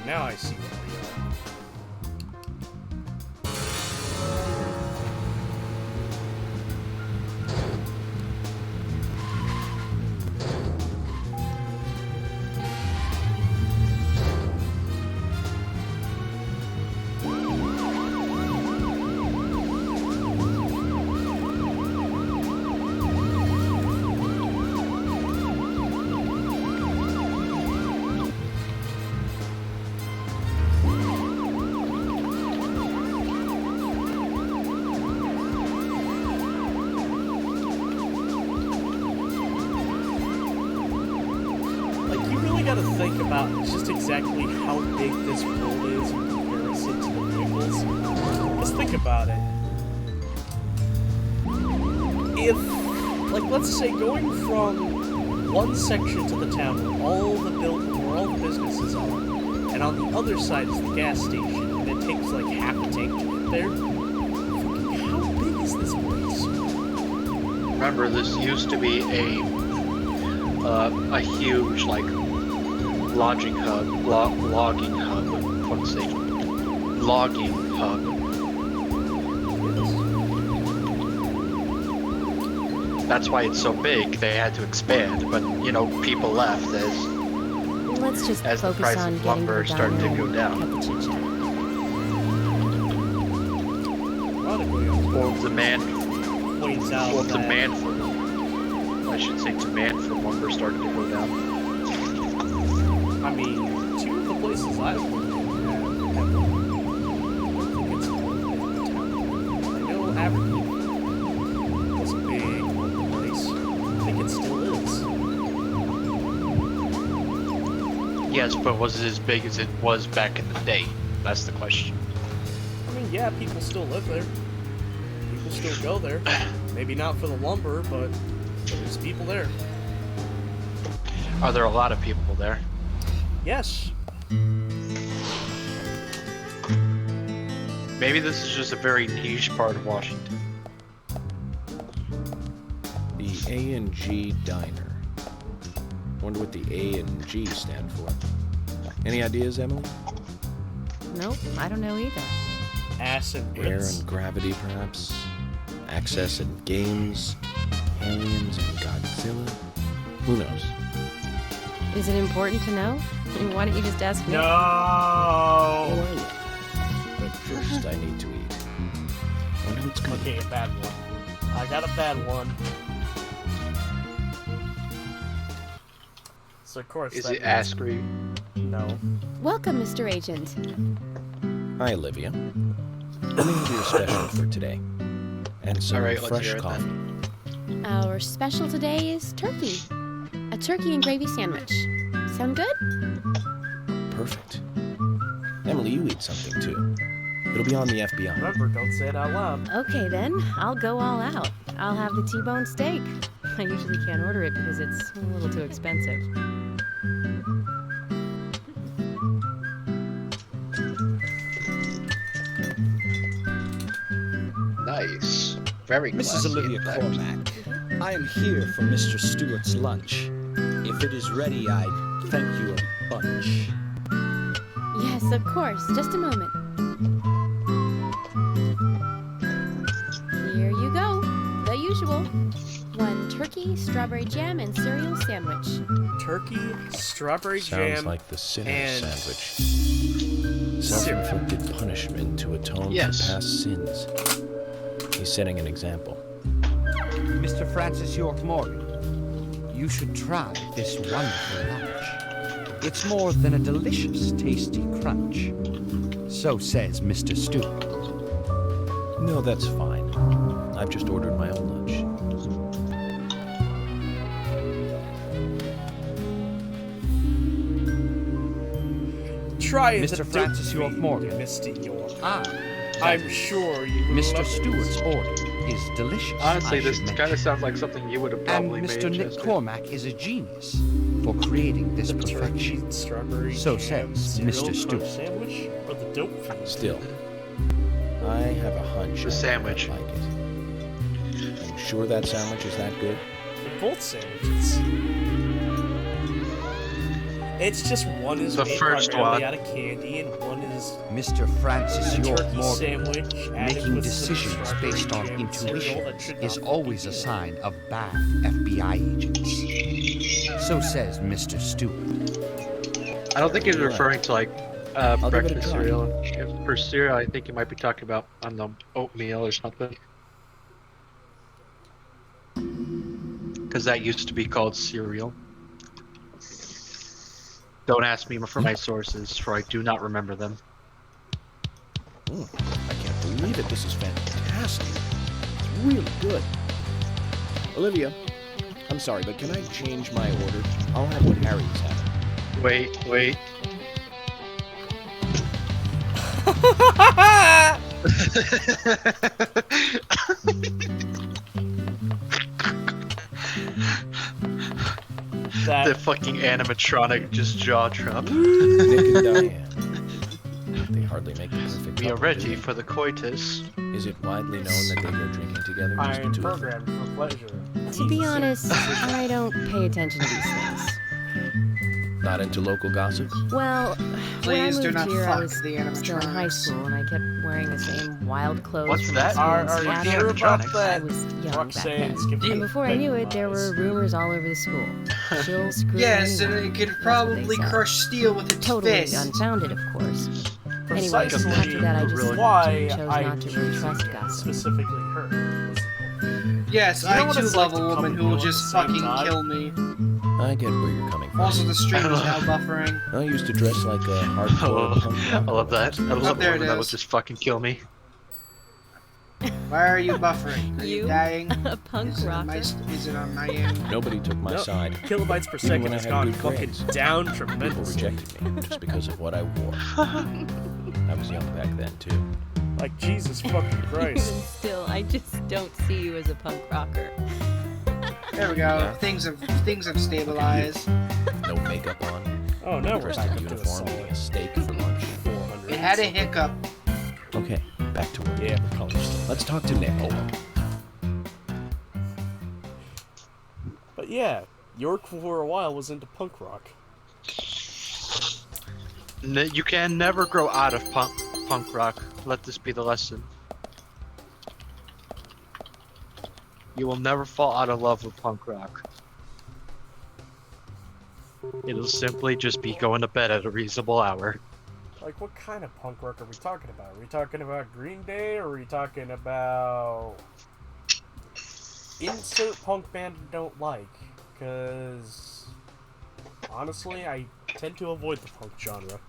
Now I see where we are. Gotta think about just exactly how big this world is in comparison to the vehicles. Let's think about it. If, like, let's say going from one section to the town where all the businesses are, and on the other side is the gas station, and it takes like half a tank to get there. How big is this place? Remember, this used to be a huge, like, logging hub, logging hub. That's why it's so big. They had to expand, but you know, people left Let's just as the focus price on of getting lumber her started to diner go and down. cut the chit-chat. Or demand for lumber started to go down. I mean, two of the places I've worked in I know Aberdeen was a big place. I think it still is. Yes, but was it as big as it was back in the day? That's the question. I mean, yeah, people still live there. People still go there. Maybe not for the lumber, but there's people there. Are there a lot of people there? Yes. Maybe this is just a very niche part of Washington. The A&G Diner. Wonder what the A and G stand for. Any ideas, Emily? Nope, I don't know either. Acid Air Ritz. and gravity, perhaps? Access and games? Aliens and Godzilla? Who knows? Is it important to know? Why don't you just ask me? No! But first, I need to eat. Wonder what's good. Okay, a bad one. I got a bad one. So of course. Is that it Askery? No. Welcome, Mr. Agent. Hi, Olivia. Let me have your special for today. And some Alright, let's fresh hear it coffee. then. Our special today is turkey. A turkey and gravy sandwich. Sound good? Perfect. Emily, you eat something too. It'll be on the FBI. Remember, don't say it out loud. Okay then, I'll go all out. I'll have the T-bone steak. I usually can't order it because it's a little too expensive. Nice. Very Mrs. classy, Olivia in fact. Cormack, I am here for Mr. Stewart's lunch. If it is ready, I'd thank you a bunch. Yes, of course. Just a moment. Here you go. The usual. one turkey, strawberry jam, and cereal sandwich. Turkey, strawberry jam, Sounds like the sinner's and sandwich. Self-inflicted punishment to atone Yes. for past sins. He's setting an example. Mr. Francis York Morgan, you should try this wonderful lunch. It's more than a delicious, tasty crunch. So says Mr. Stewart. No, that's fine. I've just ordered my own lunch. try it. Mr. Francis York Morgan. Mr. York. I'm sure you will Mr. love Stewart's order is delicious. Honestly, I this should kind of sounds like something you would have probably and made. Mr. Nick Chester. Cormack is a genius for creating this perfection. Strawberry So jam, says cereal Mr. crunch Stewart. sandwich or the dope food? Still, I have a hunch. The sandwich. I like it. I'm sure that sandwich is that good. They're both sandwiches. It's just one is The made first primarily one. out of candy and one is Mr. Francis a York turkey Morgan, sandwich added making with some decisions strawberry based on jam cereal intuition that should is not be always a eaten. sign of bad FBI agents. So says Mr. Stewart. I don't think he's referring to like give it a breakfast try. cereal. If for cereal, I think you might be talking about oatmeal or something. Because that used to be called cereal. Don't ask me for my sources, for I do not remember them. I can't believe it. This is fantastic. It's really good. Olivia, I'm sorry, but can I change my order? I'll have what Harry's having. Wait. The fucking animatronic just jaw drop. Nick and Diane. They hardly make the perfect We are couple, ready do for the coitus. they? Is it widely known that they go drinking together? Just I the am two of them? programmed for pleasure. To be honest, I don't pay attention to these things. Not into local gossip? Well, Please when do I not moved here, I fuck was the still in high animatronics. school, and I kept wearing the same wild clothes What's from that? my school Are in you Seattle. sure about that? I was young back then. Roxanne's giving And you before I knew it, there were rumors all over the school. She'll screw Yes, and anyone. it could That's what probably they said. crush steel with its Totally fist. unfounded, of course. Anyway, Precisely after that, I just why chose I not to really trust gossip. specifically her. Yes, You know I what too it's love like a to come woman and who will go at just the same fucking time? kill me. I get where you're coming from. Also, the stream is now buffering. I used to dress like a hardcore punk I rock. love that. I love there women it that will is. just fucking kill me. Why are you buffering? Are you, dying? A punk Is it on rocker. is it on my end? Nobody took my No, side. kilobytes per Even second when I has had gone good fucking grades. down People tremendously. rejected me just because of what I wore. I was young back then, too. Like, Jesus fucking Even Christ. still, I just don't see you as a punk rocker. There we go. Yeah. Things have stabilized. No makeup on. Oh, now we're Dressed back in up to a uniform, eating solid a steak for lunch. 400. It had a hiccup. Okay, back to work. Yeah. Let's talk to Nick. But yeah, York for a while was into punk rock. You can never grow out of punk rock. Let this be the lesson. You will never fall out of love with punk rock. It'll simply just be going to bed at a reasonable hour. Like, what kind of punk rock are we talking about? Are we talking about Green Day, or are we talking about insert punk band I don't like? Because honestly, I tend to avoid the punk genre.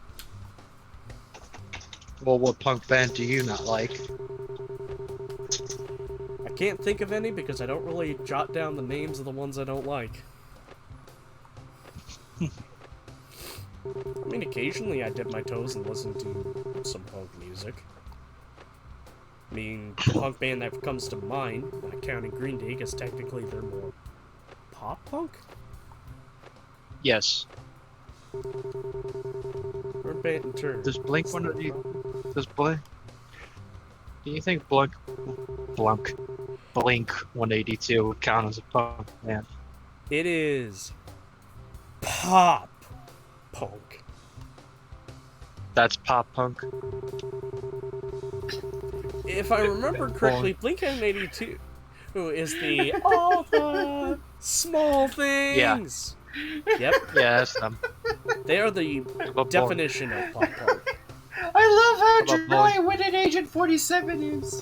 Well, what punk band do you not like? I can't think of any because I don't really jot down the names of the ones I don't like. I mean, occasionally I dip my toes and listen to some punk music. I mean, the punk band that comes to mind, not counting Green Day, because technically they're more pop punk? Yes. Or band in turn. Does Blink one of the... Does Blink... Do you think Blink 182 would count as a punk band? It is pop punk. That's pop punk? If I remember correctly, Blink-182 who is the all the small things. Yep. Yeah, that's them. They are the definition of pop punk. I love how About dry Witted Agent 47 is.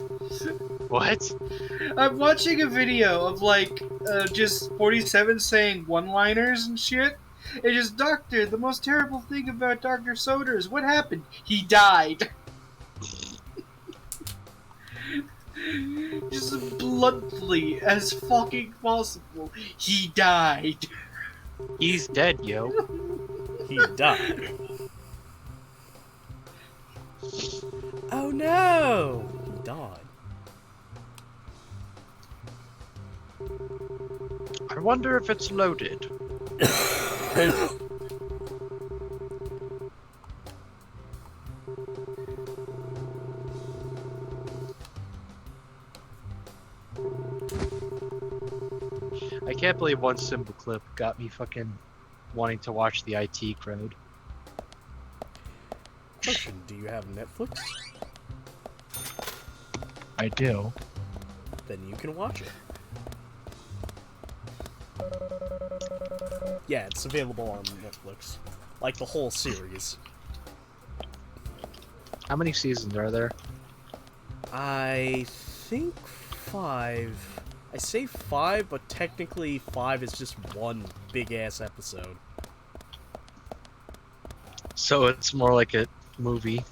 What? I'm watching a video of like just 47 saying one-liners and shit. It's just, Doctor, the most terrible thing about Dr. Soders, what happened? He died. Just bluntly as fucking possible. He died. He's dead, yo. He died. Oh no! He died. I wonder if it's loaded. I can't believe one simple clip got me fucking wanting to watch the IT Crowd. Question, do you have Netflix? I do. Then you can watch it. Yeah, it's available on Netflix. Like the whole series. How many seasons are there? I think 5. I say 5, but technically 5 is just one big-ass episode. So it's more like a movie.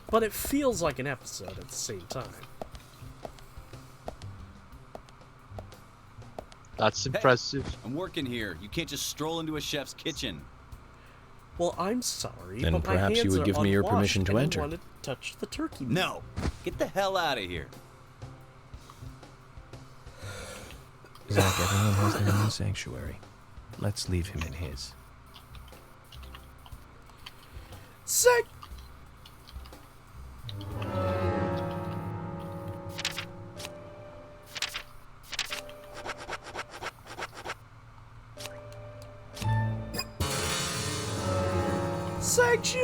But it feels like an episode at the same time. That's impressive. Hey, I'm working here. You can't just stroll into a chef's kitchen. Well, I'm sorry, Then but my perhaps you hands would are give me your unwashed permission to and I enter. wanted to touch the turkey. No! Get the hell out of here. Zach, everyone has their own sanctuary. Let's leave him in his. Sick!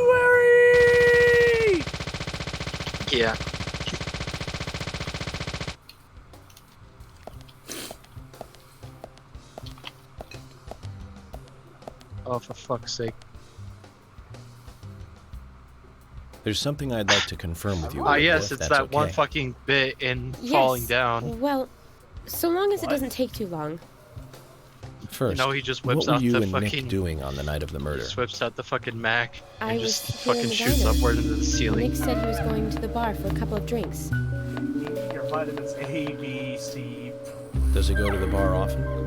Sanctuary! Yeah. Oh, for fuck's sake. There's something I'd like to confirm with you. Ah, Olivia, yes, if it's that's that one okay. fucking bit in Yes. falling down. Well, so long as it doesn't take too long. First, You know, he just whips what were out you the and fucking- Nick doing on the night of the murder? Just whips out the fucking Mac I and was just here in fucking the shoots diner. upward into the ceiling. Nick said he was going to the bar for a couple of drinks. Your vitamins A, B, C. Does he go to the bar often?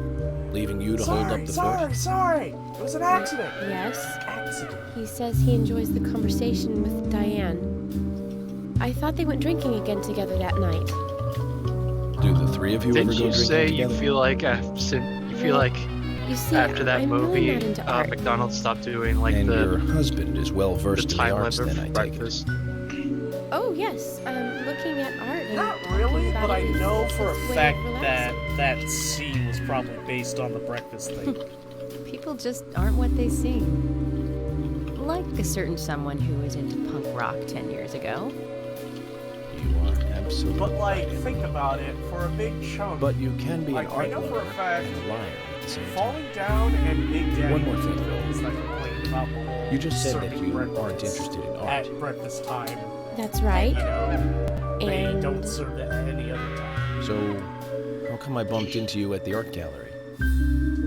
Leaving you to hold up the fort? Sorry! It was an accident! Yes. Accident. He says he enjoys the conversation with Diane. I thought they went drinking again together that night. Do the three of you Didn't ever go you drinking say together? you feel like You see, after that I'm movie, really not into art. McDonald's stopped doing like And your the husband is well versed in the time arts, limit then I for take it. breakfast. Oh yes, looking at art and Not talking really, about but I it is know for a his way fact of that relaxing. that scene was probably based on the breakfast thing. People just aren't what they seem. Like a certain someone who was into punk rock 10 years ago. You are absolutely. But like, think about it, for a big chunk. But you can be an like, art I know for lover a fact, and a liar at the same time. Falling Down and Big Daddy One more were thing. two films that complained about the whole You just said that serving you breakfast aren't interested in art. at breakfast time. That's right. You know, they And- don't serve it at any other time. So, how come I bumped into you at the art gallery?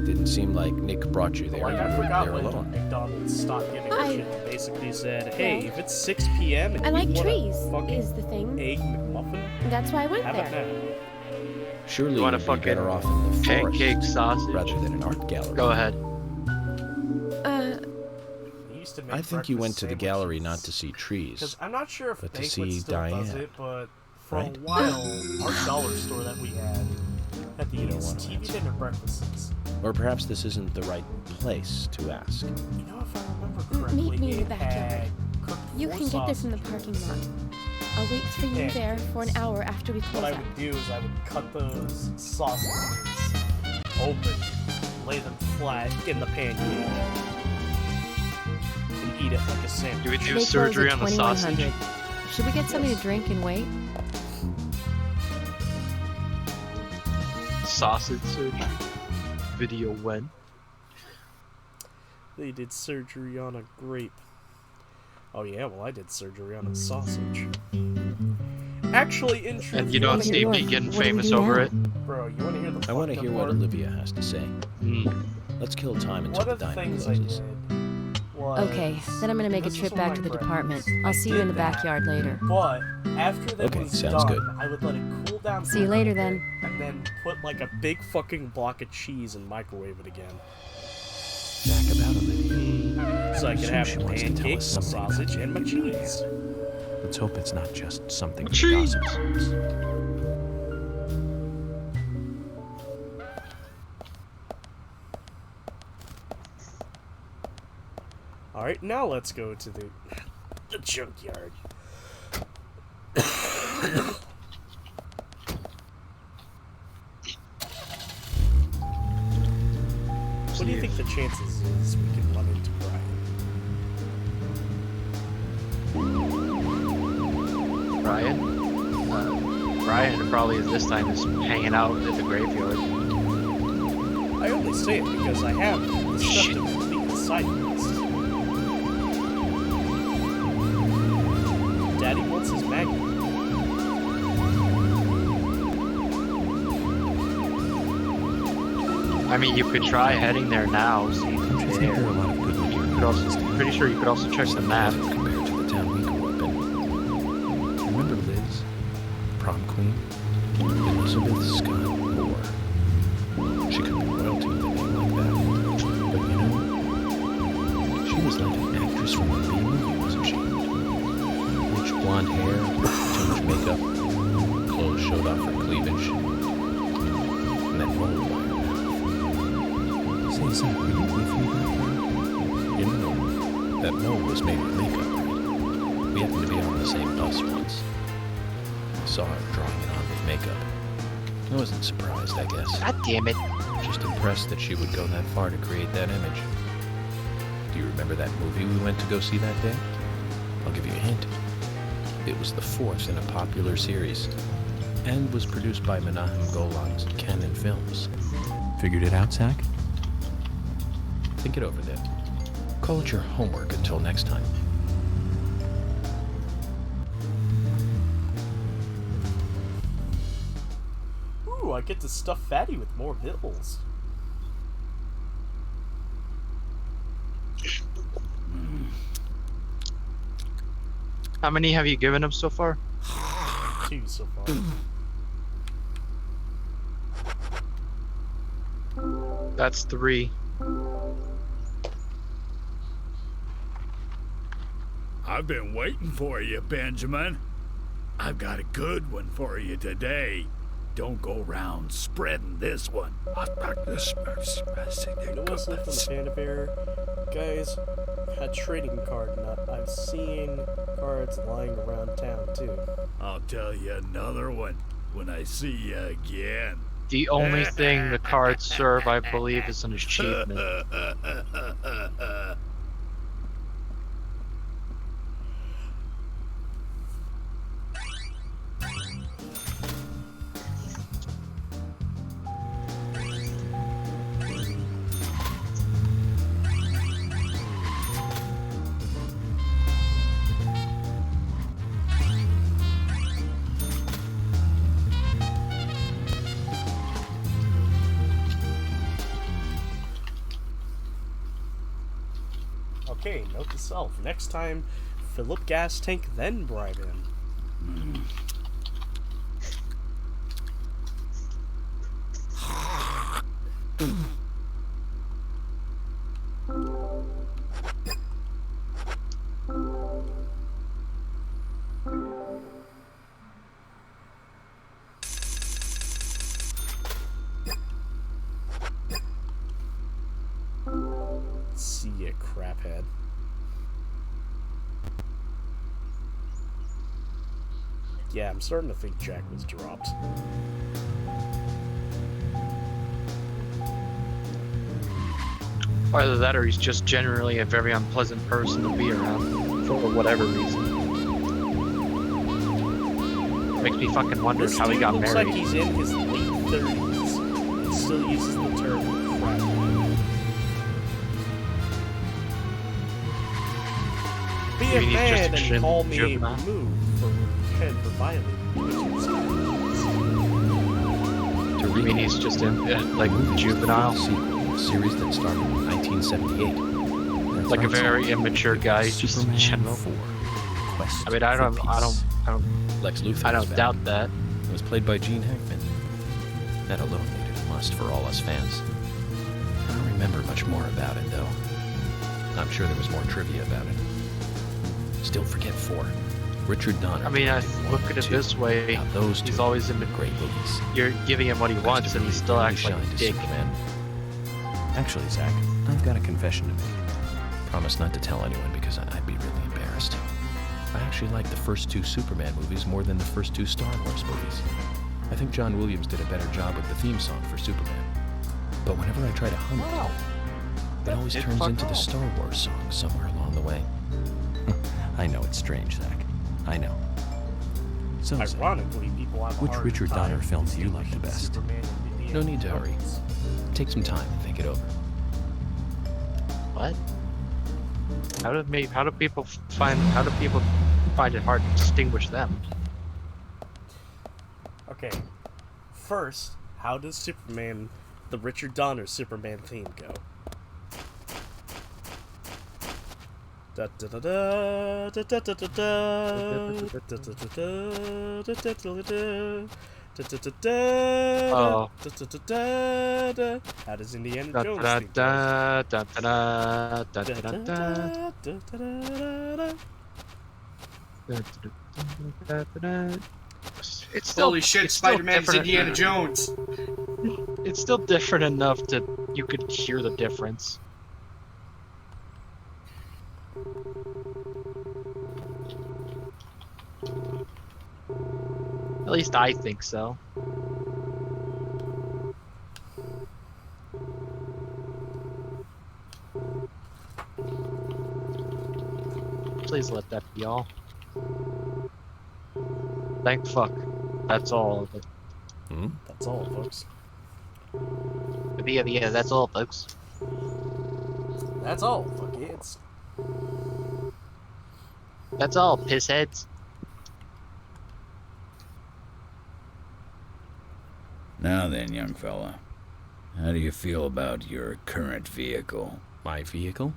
Didn't seem like Nick brought you there. Like, You I were forgot there when alone. McDonald's stopped giving a shit and basically said, hey, Yeah. if it's 6 p.m. and I you like want trees, a fucking is the thing. egg McMuffin, That's why I went have it there. now. Surely You want a you'd be fucking better off in the forest pancake sausage rather than an art gallery. Go ahead. They used to make I think you went breakfast to the sandwiches. gallery not to see trees, Because I'm not sure if but to Banquet see still does Diane. it, but for right? a while, our dollar store that we had at the You don't wanna TV answer. dinner breakfasts. Or perhaps this isn't the right place to ask. You know, if I remember correctly, Meet me in the it backyard. had cooked You four can get there from the sausages. parking lot. I'll wait for you Yeah. there for an hour after we What close I up. would do is I would cut those sausages open, lay them flat in the pancake, and eat it like a sandwich. You would do They close surgery at on the sausage. 2100. Should we get something to drink and wait? sausage surgery video when? They did surgery on a grape. Oh yeah, well I did surgery on a sausage. Actually, in truth, And you don't see me getting famous over it? Bro, you want to hear the I want to fucked hear up what part? Olivia has to say. Let's kill time until One the of the diner things I closes. did was... Okay, then I'm gonna make a this trip was back one to of the my department. breakfasts. I'll I see you in the did that, backyard later. But after that Okay, was sounds done, good. I would let it cool down for See you a later, little then. bit, and then put like a big fucking block of cheese and microwave it again. Back about Olivia. So I could have She wants to tell us pancakes, my something about sausage, the and my Olivia. cheese. Let's hope it's not just something Cheese. for gossip. Alright, now let's go to the junkyard. What do you think the chances is we can run into Brian? Brian probably at this time is hanging out at the graveyard. I only say it because I have the stuff to complete the side quest. Daddy wants his magnet. I mean, you could try heading there now. See if it's there. You could also, pretty sure you could also check the map. Compared to the town we grew up in. Remember Liz? Prom queen? Elizabeth Scott Moore. She could be royalty with a name like that. But you know, she was like an actress from a B-movie, wasn't she? Rich blonde hair, too much makeup, clothes showed off her cleavage, and that roll by her mouth. Say, Zach, were you with me back then? You know, that mole was made with makeup, right? We happened to be on the same bus once. I saw her drawing it on with makeup. I wasn't surprised, I guess. God damn it. Just impressed that she would go that far to create that image. Do you remember that movie we went to go see that day? I'll give you a hint. It was the fourth in a popular series, and was produced by Menahem Golan's Canon Films. Figured it out, Zach? Think it over then. Call it your homework until next time. Ooh, I get to stuff Fatty with more bills. How many have you given him so far? 2 so far. That's 3. I've been waiting for you, Benjamin. I've got a good one for you today. Don't go round spreading this one. You know what's left on the Panda Bear? Guys, a trading card nut. I've seen cards lying around town, too. I'll tell you another one when I see you again. The only thing the cards serve, I believe, is an achievement. Okay, note to self. Next time, fill up gas tank, then bribe him. See ya, craphead. Yeah, I'm starting to think Jack was dropped. Either that or he's just generally a very unpleasant person to be around for whatever reason. Makes me fucking wonder This how he dude got looks married. like he's in his late 30s. still uses the term crap. Be a man and call me removed for head for violating. You mean he's just like juvenile? A series that started in 1978. That's Like a right, very immature guy, just in general. I mean, I don't Lex Luthor. I don't doubt that. It was played by Gene Hackman. That alone made it a must for all us fans. I don't remember much more about it, though. I'm sure there was more trivia about it. Still forget 4. Richard Donner. I mean, I look at it this way. Those he's always in the great movies. You're giving him what he wants, and he still acts like a dick. Superman. Actually, Zach, I've got a confession to make. Promise not to tell anyone because I'd be really embarrassed. I actually like the first 2 Superman movies more than the first 2 Star Wars movies. I think John Williams did a better job with the theme song for Superman. But whenever I try to hum it always turns into the Star Wars song somewhere along the way. I know it's strange, Zach. I know. So, ironically, people have which Richard Donner film do you like the best? No need to hurry. Take some time and think it over. What? How do people find it hard to distinguish them? Okay. First, how does Superman, the Richard Donner Superman theme go? Da da da da da da da da da. How does Indiana Jones It's still, holy shit, Spider-Man's Indiana Jones. It's still different enough that you could hear the difference. At least I think so. Please let that be all. Thank fuck. That's all of it. That's all, folks. Yeah, that's all, folks. That's all, fuck kids. That's all, pissheads. Now then, young fella, how do you feel about your current vehicle? My vehicle?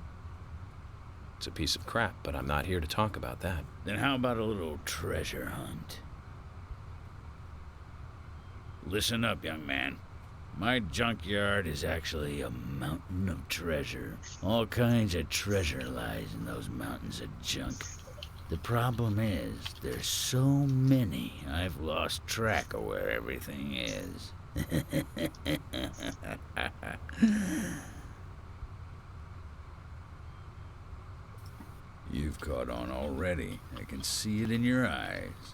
It's a piece of crap, but I'm not here to talk about that. Then how about a little treasure hunt? Listen up, young man. My junkyard is actually a mountain of treasure. All kinds of treasure lies in those mountains of junk. The problem is, there's so many, I've lost track of where everything is. You've caught on already. I can see it in your eyes.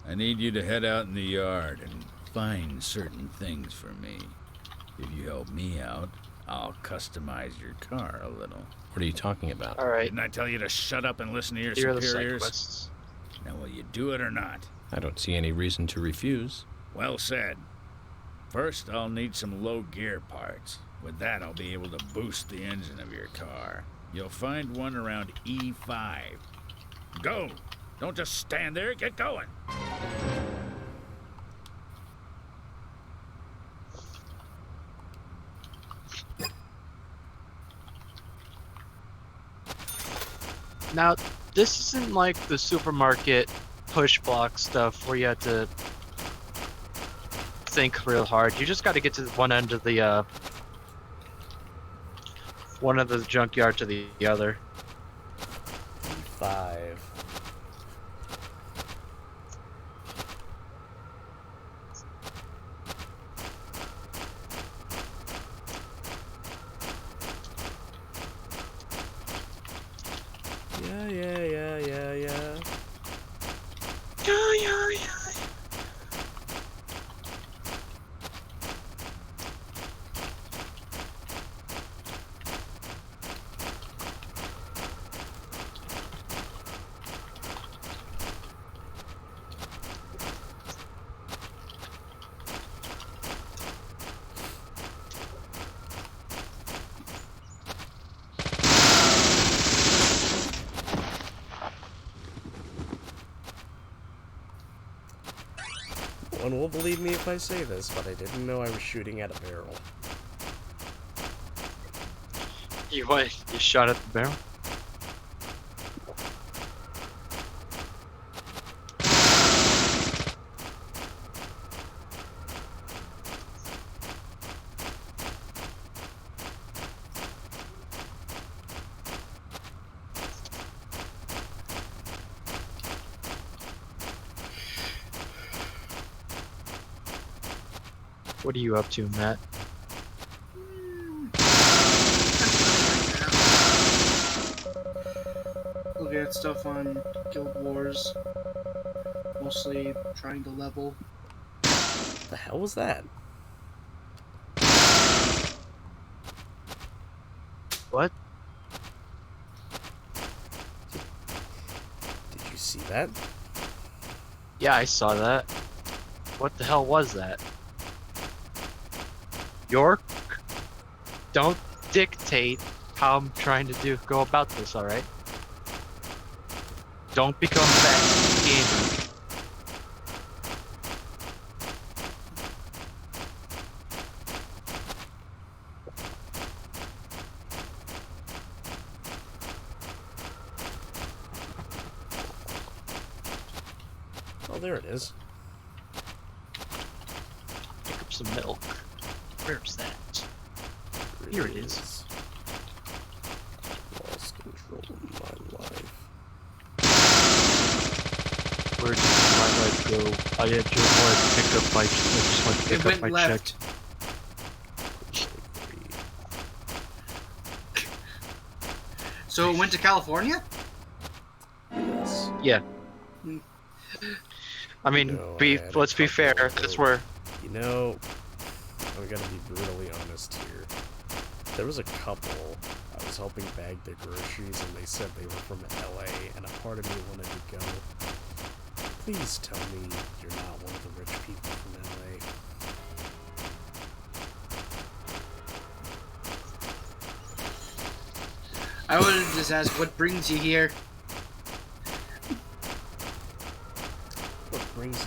I need you to head out in the yard and find certain things for me. If you help me out, I'll customize your car a little. What are you talking about? All right. Didn't I tell you to shut up and listen to your Here are the superiors? side quests. Now, will you do it or not? I don't see any reason to refuse. Well said. First, I'll need some low gear parts. With that, I'll be able to boost the engine of your car. You'll find one around E5. Go! Don't just stand there, get going! Now, this isn't like the supermarket push block stuff where you have to think real hard. You just got to get to one end of the junkyard to the other. 5. Yeah. one will believe me if I say this, but I didn't know I was shooting at a barrel. You what? You shot at the barrel? What are you up to, Matt? Looking at stuff on Guild Wars. Mostly trying to level. What the hell was that? What? Did you see that? Yeah, I saw that. What the hell was that? York? Don't dictate how I'm trying to go about this, alright? Don't become a backseat gamer. Oh, there it is. Pick up some milk. Where's that? Here it is. Lost control of my life. Where did my life go? I just wanted to pick up my. I just wanted to pick up my left. check. So it went to California? Yes. Yeah. Hmm. I mean, let's be fair. That's where. You know, I'm gonna be brutally honest here. There was a couple I was helping bag their groceries, and they said they were from LA, and a part of me wanted to go, please tell me you're not one of the rich people from LA. I would have just asked, what brings you here? What brings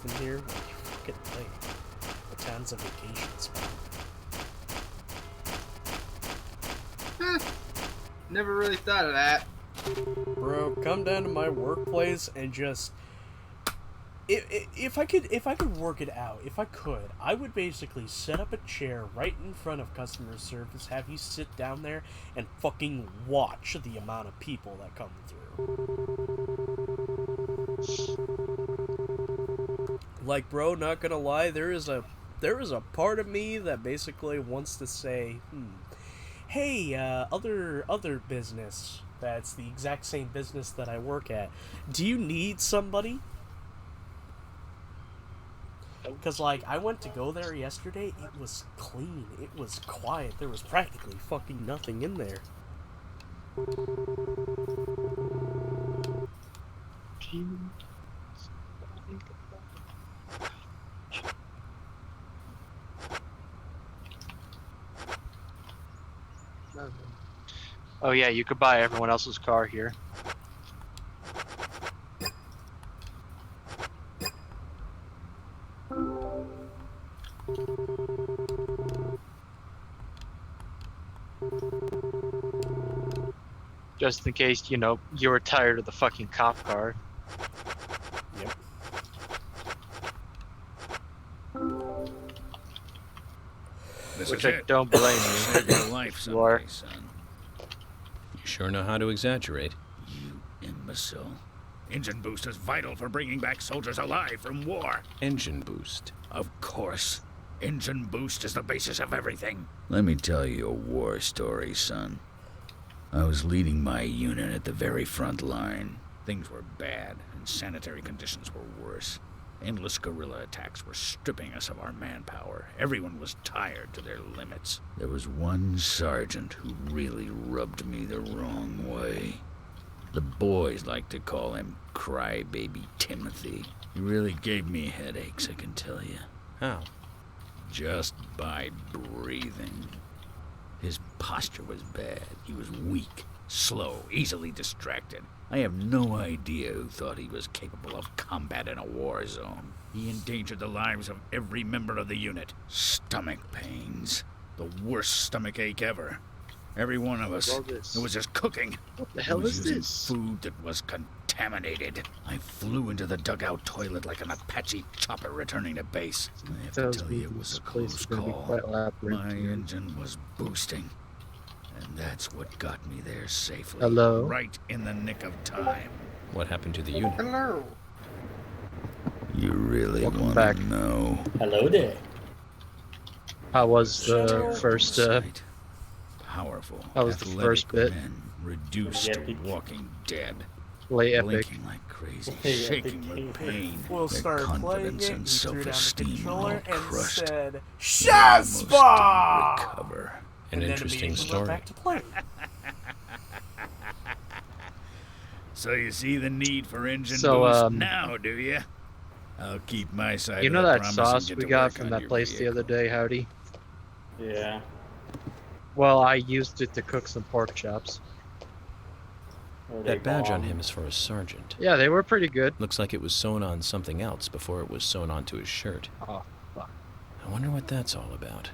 them here? Well, you fucking play. The town's a vacation spot. Never really thought of that. Bro, come down to my workplace and just... If I could work it out, I would basically set up a chair right in front of customer service, have you sit down there, and fucking watch the amount of people that come through. Like, bro, not gonna lie, there is a part of me that basically wants to say, hey, other business that's the exact same business that I work at, do you need somebody? Because, like, I went to go there yesterday, it was clean, it was quiet, there was practically fucking nothing in there. Oh yeah, you could buy everyone else's car here. Just in case, you were tired of the fucking cop car. Yep. Which I don't blame you. Save your life someday, son. You sure know how to exaggerate. You imbecile. Engine boost is vital for bringing back soldiers alive from war. Engine boost? Of course. Engine boost is the basis of everything. Let me tell you a war story, son. I was leading my unit at the very front line. Things were bad, and sanitary conditions were worse. Endless guerrilla attacks were stripping us of our manpower. Everyone was tired to their limits. There was one sergeant who really rubbed me the wrong way. The boys like to call him Crybaby Timothy. He really gave me headaches, I can tell you. How? Just by breathing. His posture was bad. He was weak. Slow, easily distracted. I have no idea who thought he was capable of combat in a war zone. He endangered the lives of every member of the unit. Stomach pains. The worst stomach ache ever. Every one of us. It was just cooking. What the hell is this? Food that was contaminated. I flew into the dugout toilet like an Apache chopper returning to base. I have to tell you, it was a close call. My engine was boosting. And that's what got me there safely. Hello? Right in the nick of time. What happened to the unit? Hello. You really want to know? Hello there. How was the first, Powerful, How was the first bit? Men reduced to walking dead. Play epic. Blinking like crazy, shaking with pain. Will Their started playing confidence it, and he threw down the self-esteem controller all and crushed. said, They "Shazbot!" almost didn't recover. An And then interesting immediately story. went back to playing. So you see the need for engine So, boost now, do you? I'll keep my side You of know the that promise sauce and we get to got work from on that your place the other day, Howdy? Yeah. Well, I used it to cook some pork chops. That badge on him is for a sergeant. Yeah, they were pretty good. Looks like it was sewn on something else before it was sewn onto his shirt. Oh, fuck. I wonder what that's all about.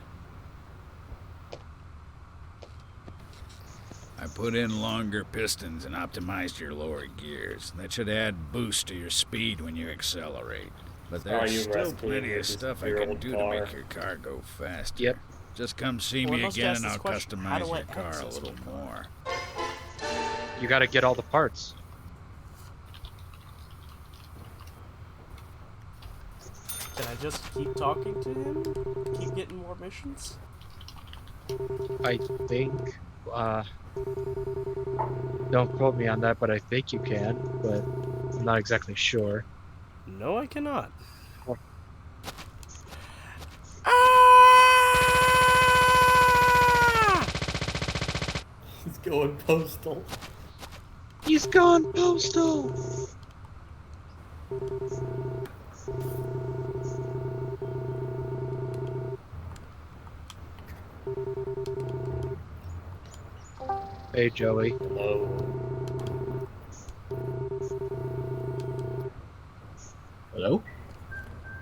I put in longer pistons and optimized your lower gears. That should add boost to your speed when you accelerate. But there's you still rescuing plenty your of stuff I can disappeared do to car? make your car go faster. Yep. Just come see Well, me let's again ask and this I'll question. How customize do I your car a access little my car? more. You gotta get all the parts. Can I just keep talking to him? Keep getting more missions? I think, don't quote me on that, but I think you can, but I'm not exactly sure. No, I cannot. He's going postal. He's gone postal! Hey, Joey. Hello. Hello?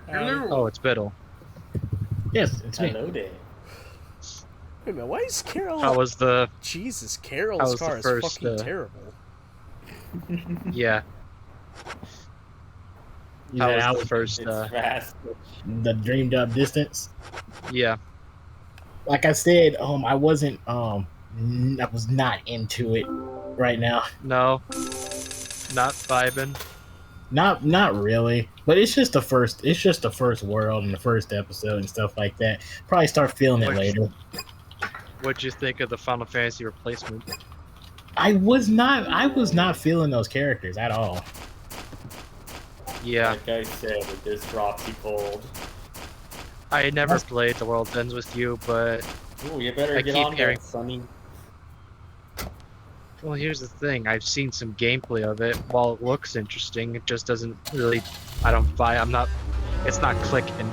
Hello. Oh, it's Biddle. Yes, it's me. Hello there. Wait a minute, why is Carol... How was the... Jesus, How Carol's was car the is first, fucking terrible. Yeah. You How said was how the was first, It's fast. the dreamed up distance? Yeah. Like I said, I wasn't I was not into it right now. No. Not vibing. Not really. But it's just the first world and the first episode and stuff like that. Probably start feeling it later. What'd you think of the Final Fantasy replacement? I was not feeling those characters at all. Yeah. Like I said, it just drops you cold. I never played The World Ends With You, but Ooh, you better I get keep on hearing... that, Sonny. Well, here's the thing. I've seen some gameplay of it. While it looks interesting, it just doesn't really... I'm not... It's not clicking.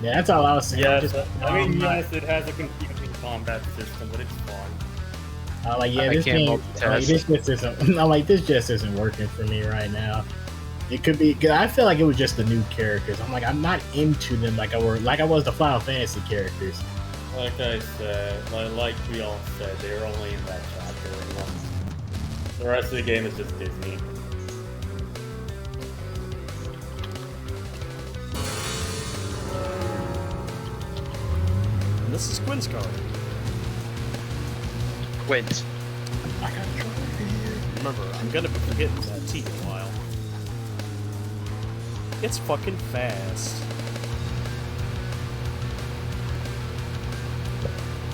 Yeah, that's all I was saying. Yeah, Just, I mean, yes, it has a confusing combat system, but it's fun. like, yeah, I this can't game, multitask. like, this just isn't. I'm like, this just isn't working for me right now. It could be. I feel like it was just the new characters. I'm like, I'm not into them like I was the Final Fantasy characters. Like I said, like we all said, they were only in that chapter and once. The rest of the game is just Disney. And this is Quinn's car. Quint. Remember, I'm gonna be forgetting that T in a while. It's fucking fast.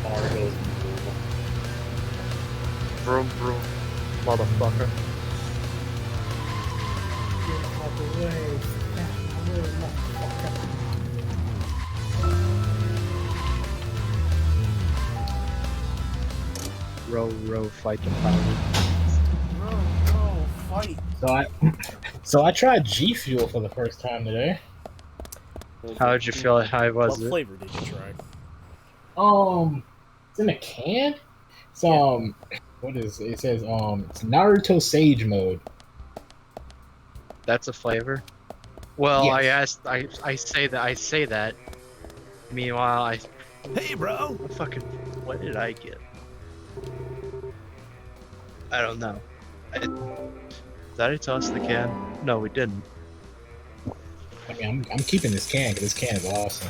Bar goes Vroom, vroom. Motherfucker. Row, row, fight the power. Bro, fight. So I tried G Fuel for the first time today. How did you feel? How was What it? flavor did you try? It's in a can. It's what is it? It says it's Naruto Sage mode. That's a flavor. Well, Yes. I say that. Meanwhile, Hey, bro. What did I get? I don't know. Did I toss the can? No, we didn't. I mean, I'm keeping this can because this can is awesome.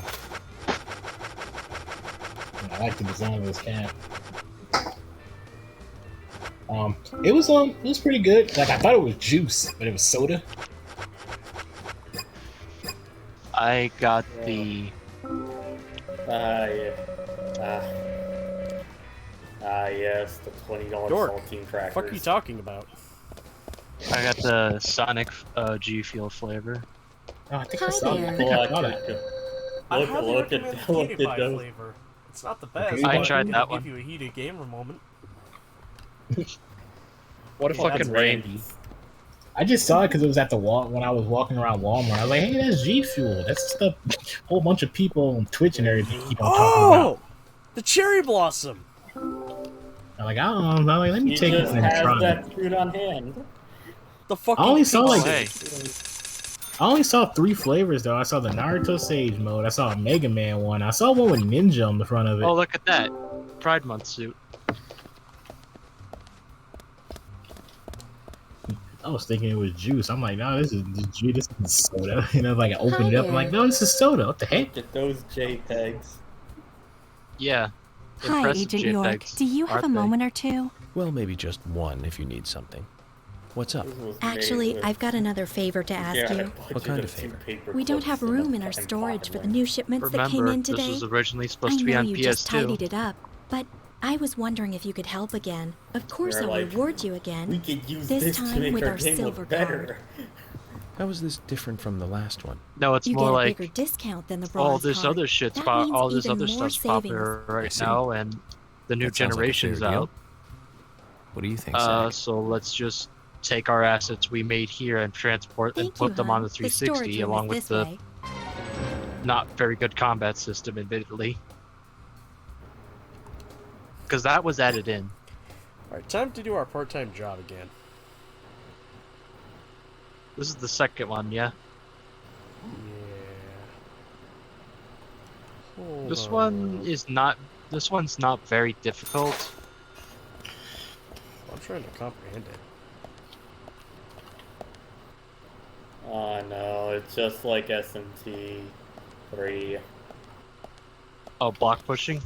And I like the design of this can. It was pretty good. Like I thought it was juice, but it was soda. I got the. Yes, the $20 Dork, saltine crackers. What the fuck are you talking about? I got the Sonic G Fuel flavor. Oh, I think Hi I saw there. that. I saw that. I highly look recommend at the those. Cutie Pie flavor. It's not the best. Okay, but I tried that it'll one. Give you a heated gamer moment. What a fucking Randy. I just saw it because it was at the wall when I was walking around Walmart. I was like, "Hey, that's G Fuel. That's just a whole bunch of people on Twitch and everything keep on talking about." The cherry blossom. I'm like, I don't know. I'm like, let me He take just this and has try that it. fruit on hand. The fucking. I only saw pizza. I only saw 3 flavors though. I saw the Naruto Sage mode. I saw a Mega Man one. I saw one with Ninja on the front of it. Oh, look at that. Pride Month suit. I was thinking it was juice. I'm like, no, this is juice. This is soda. You know, like I opened it up. I'm like, no, this is soda. What the heck? Look at those JPEGs. Yeah. Hi, Impressive Agent York. JPEGs, Do you have a aren't they? moment or two? Well, maybe just one if you need something. What's up? Actually, I've got another favor to ask you. What kind of favor? We don't have room in our storage for the new shipments that came Remember, in today. this was originally I supposed to be know on you PS2. just tidied it up, but I was wondering if you could help again. Of course, You're I'll like, reward you again. We could use this this time to make with our our game silver look better. card. How is this different from the last one? No, it's You more get a like bigger discount than the all bronze this card. other shit's That all means this even other more stuff's savings. popular I right see. now, and the new That sounds like a generation's fair deal. out. What do you think, Zach? So let's just take our assets we made here and transport and Thank put you, them hon. on the The storage 360 room along is with this the way. not very good combat system, admittedly. Because that was added in. Alright, time to do our part-time job again. This is the second one, yeah? Hold This on. This one's not very difficult. I'm trying to comprehend it. Oh no, it's just like SMT 3. Oh, block pushing?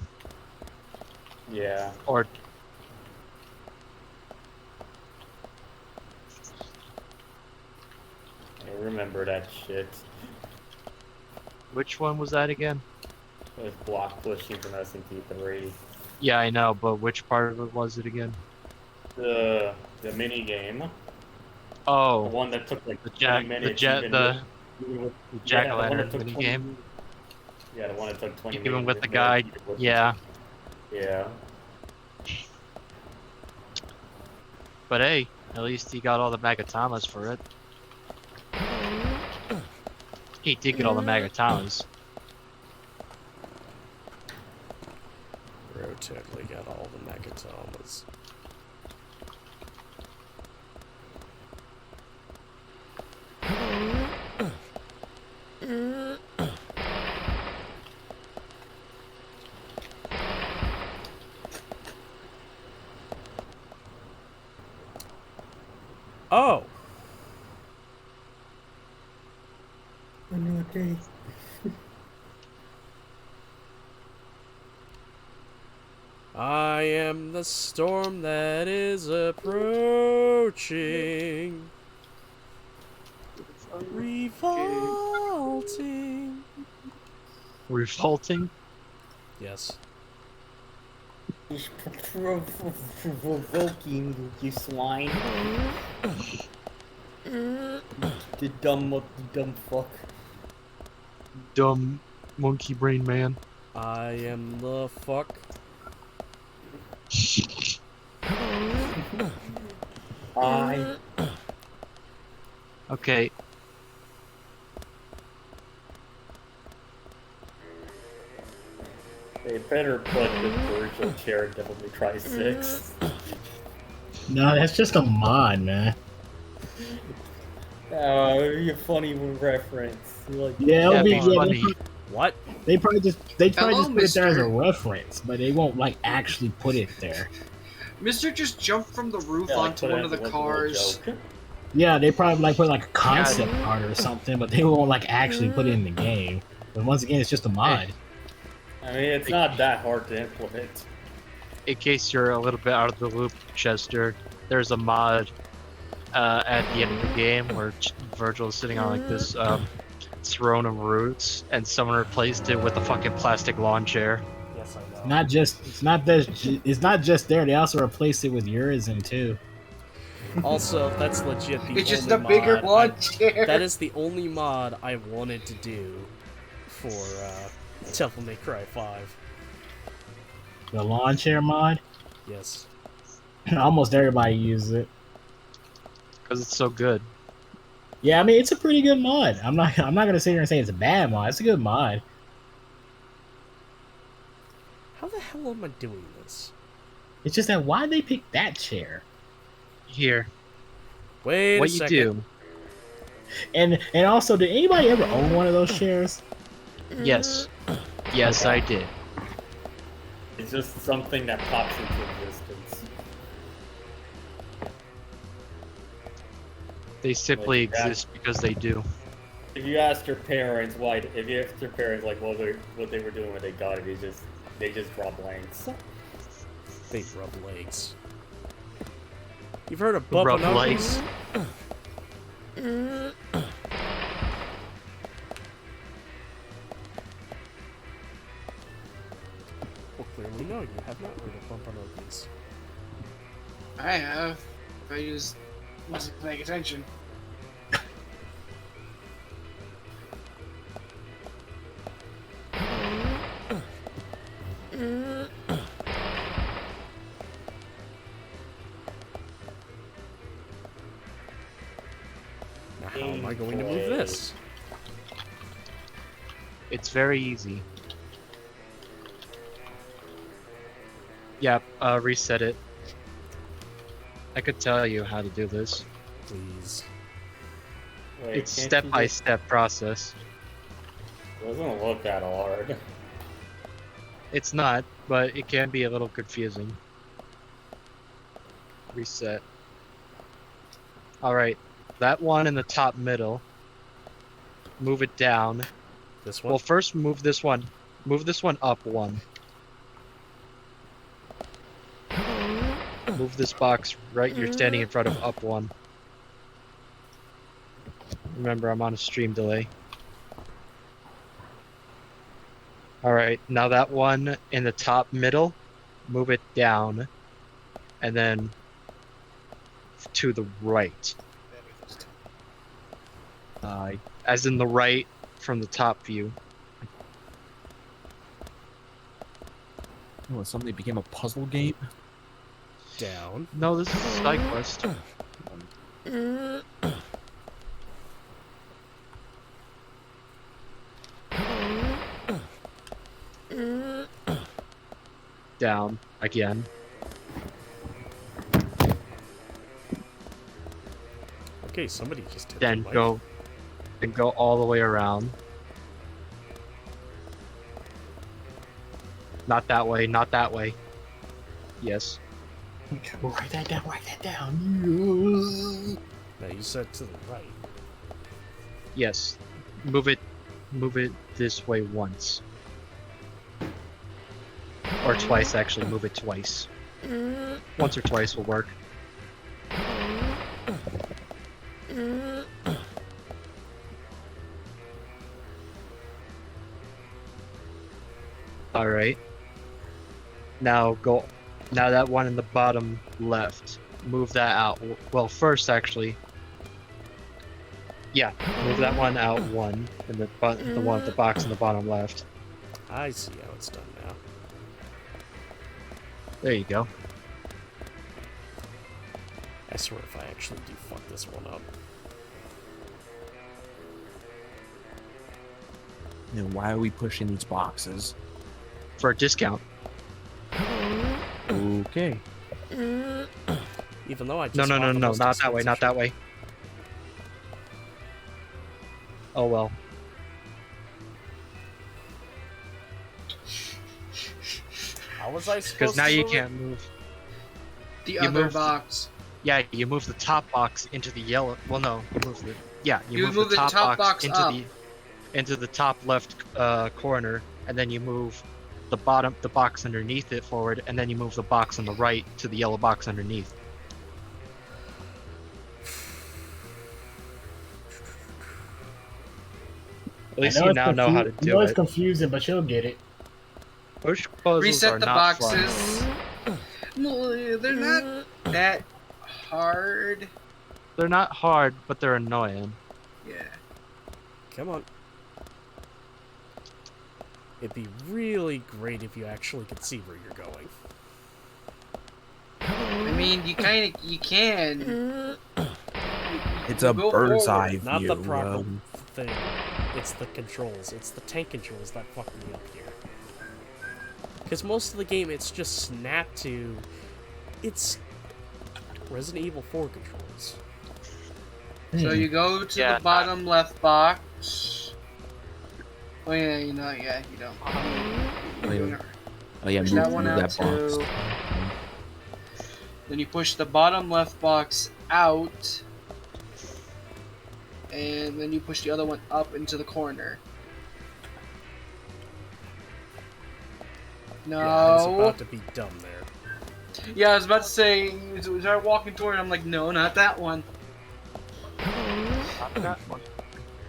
Yeah. Or I remember that shit. which one was that again? It was block pushing from SMT 3. Yeah, I know, but which part of it was it again? The mini game. Oh, The one that took like the 20 minutes. the jack-o'-lantern the mini game. Yeah, the one that took 20 minutes. Even with the guy, yeah. Yeah. But hey, at least he got all the Magatamas for it. He did get all the Magatamas. Bro totally got all the Megatomas. Oh! Okay. I am the storm that is approaching. Revolting. Revolting? Yes. Provoking, you swine. The dumb fuck. Dumb monkey brain man. I am the fuck. Okay. Hey, better put the virtual chair in Devil May Cry 6. No, that's just a mod, man. It'd be a funny reference. Like, Yeah, it'll be funny. What? They probably just put it there as a mister. reference, but they won't like actually put it there. Mister just jumped from the roof Yeah, like, onto put it one as of the a little cars. joke. Yeah, they probably like put like a concept art or something, but they won't like actually put it in the game. But once again, it's just a mod. I mean, it's not that hard to implement. In case you're a little bit out of the loop, Chester, there's a mod at the end of the game where Virgil is sitting on like this throne of roots, and someone replaced it with a fucking plastic lawn chair. Yes, I know. It's not just there. They also replaced it with Urizen too. Also, that's legit the It's just only a bigger mod lawn chair. That is the only mod I wanted to do for Devil May Cry 5. The lawn chair mod. Yes. Almost everybody uses it. Because it's so good. Yeah, I mean it's a pretty good mod. I'm not gonna sit here and say it's a bad mod. It's a good mod. How the hell am I doing this? It's just that why'd they pick that chair? Here. Wait what a you second. do? And also, did anybody ever own one of those chairs? Yes. Yes, I did. It's just something that pops into existence. They simply Like that. exist because they do. If you ask your parents why, if you ask your parents like what they were doing when they got it, they just draw blanks. They rub legs. You've heard of Rub bumping legs? Well, clearly no, you have not heard of bumping uglies. I have. I just wasn't paying attention. Now, how am I going to move this? It's very easy. Yep, reset it. I could tell you how to do this. Please. Wait, It's can't you step-by-step process. It doesn't look that hard. It's not, but it can be a little confusing. Reset. Alright, that one in the top middle. Move it down. This one? Well, first move this one. Move this one up one. Move this box right. You're standing in front of up one. Remember, I'm on a stream delay. Alright, now that one in the top middle, move it down. And then to the right. As in the right from the top view. Oh, suddenly became a puzzle game? Down. No, this is a side quest. Down again. Okay, somebody just hit Then the mic. go all the way around. Not that way, not that way. Yes. Write that down. Write that down. No, you said to the right. Yes. Move it this way once. Or twice, actually. Move it twice. Once or twice will work. Alright. Now that one in the bottom left, move that out. Well, first actually. Yeah, move that one out one, and the one at the box in the bottom left. I see how it's done now. There you go. I swear if I actually do fuck this one up. Then why are we pushing these boxes? for a discount. Okay. Even though I No, just want the most not that way, expensive not that shit. way. Oh well. How was I supposed Because now to you move can't it? move. The You other move- box. Yeah, you move the top box into the yellow. Well, no, you move the. Yeah, You move the top, box, into up. into the top left corner, and then you move the box underneath it forward, and then you move the box on the right to the yellow box underneath. At least you now know how to I do know it's it. confusing, but you'll get it. Push puzzles Reset are the not boxes. fun. No, they're not that hard. They're not hard, but they're annoying. Yeah. Come on. It'd be really great if you actually could see where you're going. I mean, you can. It's a Go bird's forward. eye view. Not the proper thing. It's the controls. It's the tank controls that fuck me up here. Because most of the game, it's just snap to... It's Resident Evil 4 controls. So you go to the bottom left box. Oh yeah, you know, yeah, you don't. Oh yeah, Push move that one out that box. too. Then you push the bottom left box out. And then you push the other one up into the corner. No. Yeah, I was about to be dumb there. Yeah, I was about to say, we started walking toward it, I'm like, no, not that one. Not that one.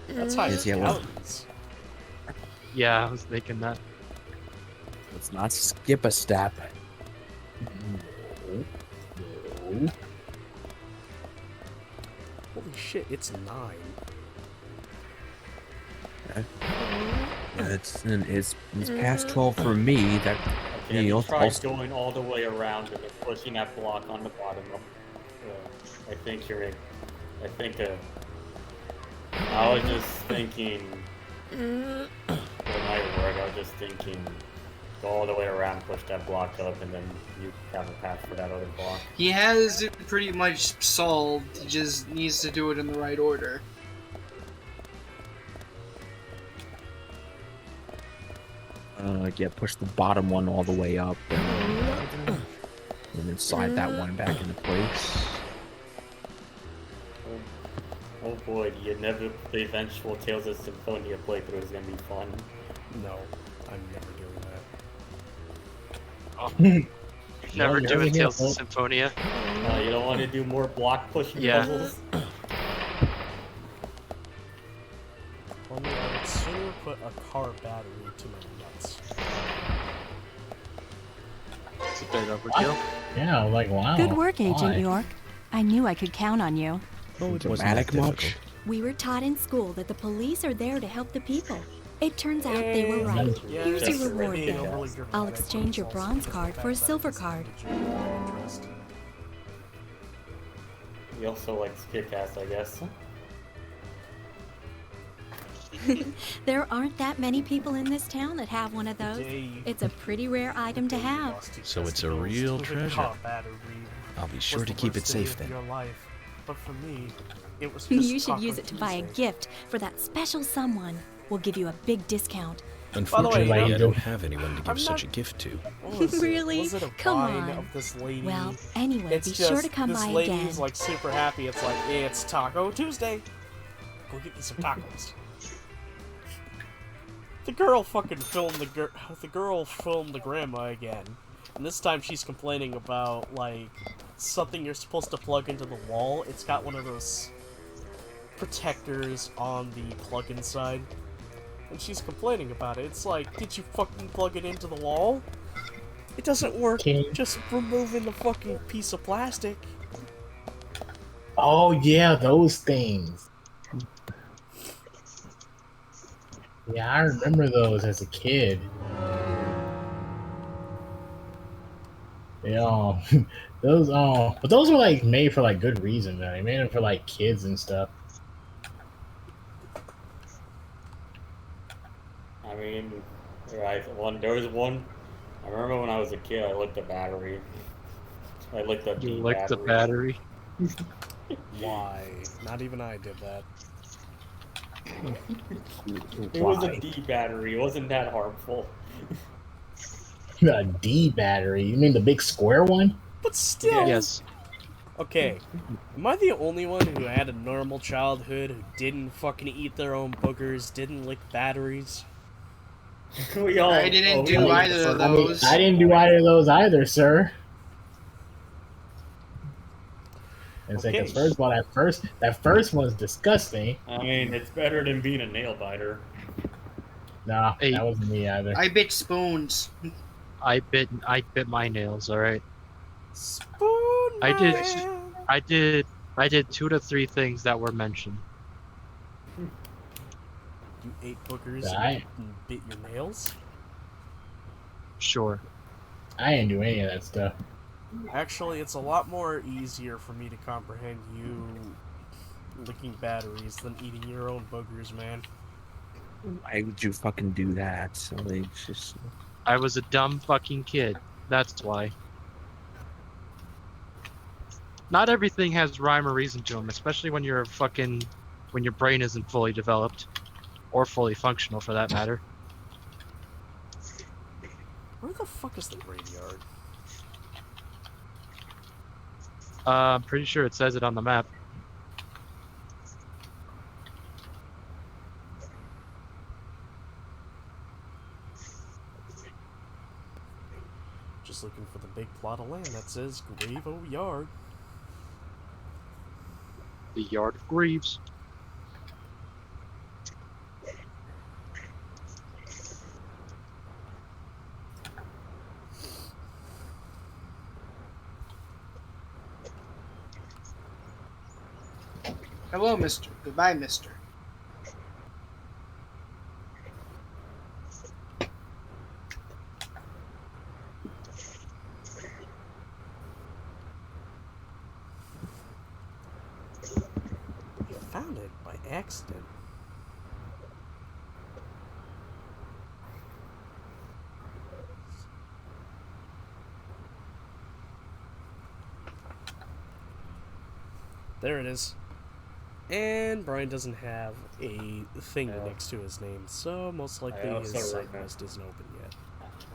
That's how Yes, it yeah, well. counts. Yeah, I was thinking that. Let's not skip a step. No. Holy shit, it's 9. Okay. It's past 12 for me. That Okay, you know, try also- going all the way around and then pushing that block on the bottom. I think you're in. I think. I was just thinking. It might work. I was just thinking. Go all the way around, push that block up, and then you have a path for that other block. He has it pretty much solved, he just needs to do it in the right order. Yeah, push the bottom one all the way up, and then slide that one back into place. Oh boy, the eventual Tales of Symphonia playthrough is gonna be fun. No, I'm never doing that. Never Yeah, doing never Tales of get Symphonia. You don't want to do more block pushing Yeah. puzzles? Only I would sooner put a car battery to my nuts. It's a bit overkill. Yeah, like, wow. Good work, Agent why? York. I knew I could count on you. Oh, it wasn't Dramatic that much? difficult. We were taught in school that the police are there to help the people. It turns out they were right. Yeah, Here's that's your reward being bill. overly I'll dramatic, exchange your but it's bronze also card the for a fact that silver it's card. to generate interest. We also like skip ass, I guess. There aren't that many people in this town that have one of those. It's a pretty rare item to have. So it's a real The treasure. car battery I'll be was sure to the keep it worst day safe of then. your life. But for me, it was just You should Taco use it to buy a Tuesday. gift for that special someone. We'll give you a big discount. Unfortunately, you know- I don't have anyone to I'm give such a not- gift to. What was it? Really? Was it a Come vine on. of this lady? Well, anyway, It's be just, sure to come this by lady again. is like super happy. It's like, hey, it's Taco Tuesday. Go get me some tacos. The girl fucking filmed the girl filmed the grandma again, and this time she's complaining about like something you're supposed to plug into the wall. It's got one of those protectors on the plug-in side, and she's complaining about it. It's like, did you fucking plug it into the wall? It doesn't work. Just removing the fucking piece of plastic. Oh yeah, those things. Yeah, I remember those as a kid. Yeah, those but those were like made for like good reason, man. They made them for like kids and stuff. I mean, right? There was one remember when I was a kid, I licked a battery. I licked a You D licked the battery? Why? Not even I did that. It was a D battery. It wasn't that harmful. A D battery? You mean the big square one? But still. Yes. Okay. Am I the only one who had a normal childhood who didn't fucking eat their own boogers, didn't lick batteries? I didn't do either of those. I didn't do either of those either, sir. And Okay. because first of all, that first one's disgusting. I mean, it's better than being a nail biter. Nah, that wasn't me either. I bit spoons. I bit my nails. All right. Spoon. I did 2 to 3 things that were mentioned. You ate boogers I- and bit your nails? Sure. I didn't do any of that stuff. Actually, it's a lot more easier for me to comprehend you licking batteries than eating your own boogers, man. Why would you fucking do that? So they just... I was a dumb fucking kid. That's why. Not everything has rhyme or reason to them, especially when you're when your brain isn't fully developed. Or fully functional, for that matter. Where the fuck is the graveyard? I'm pretty sure it says it on the map. Just looking for the big plot of land that says Grave-O Yard. The Yard of Greaves. Hello, mister. Goodbye, mister. You found it by accident. There it is. And Brian doesn't have a thing next to his name, so most likely his side quest isn't open yet.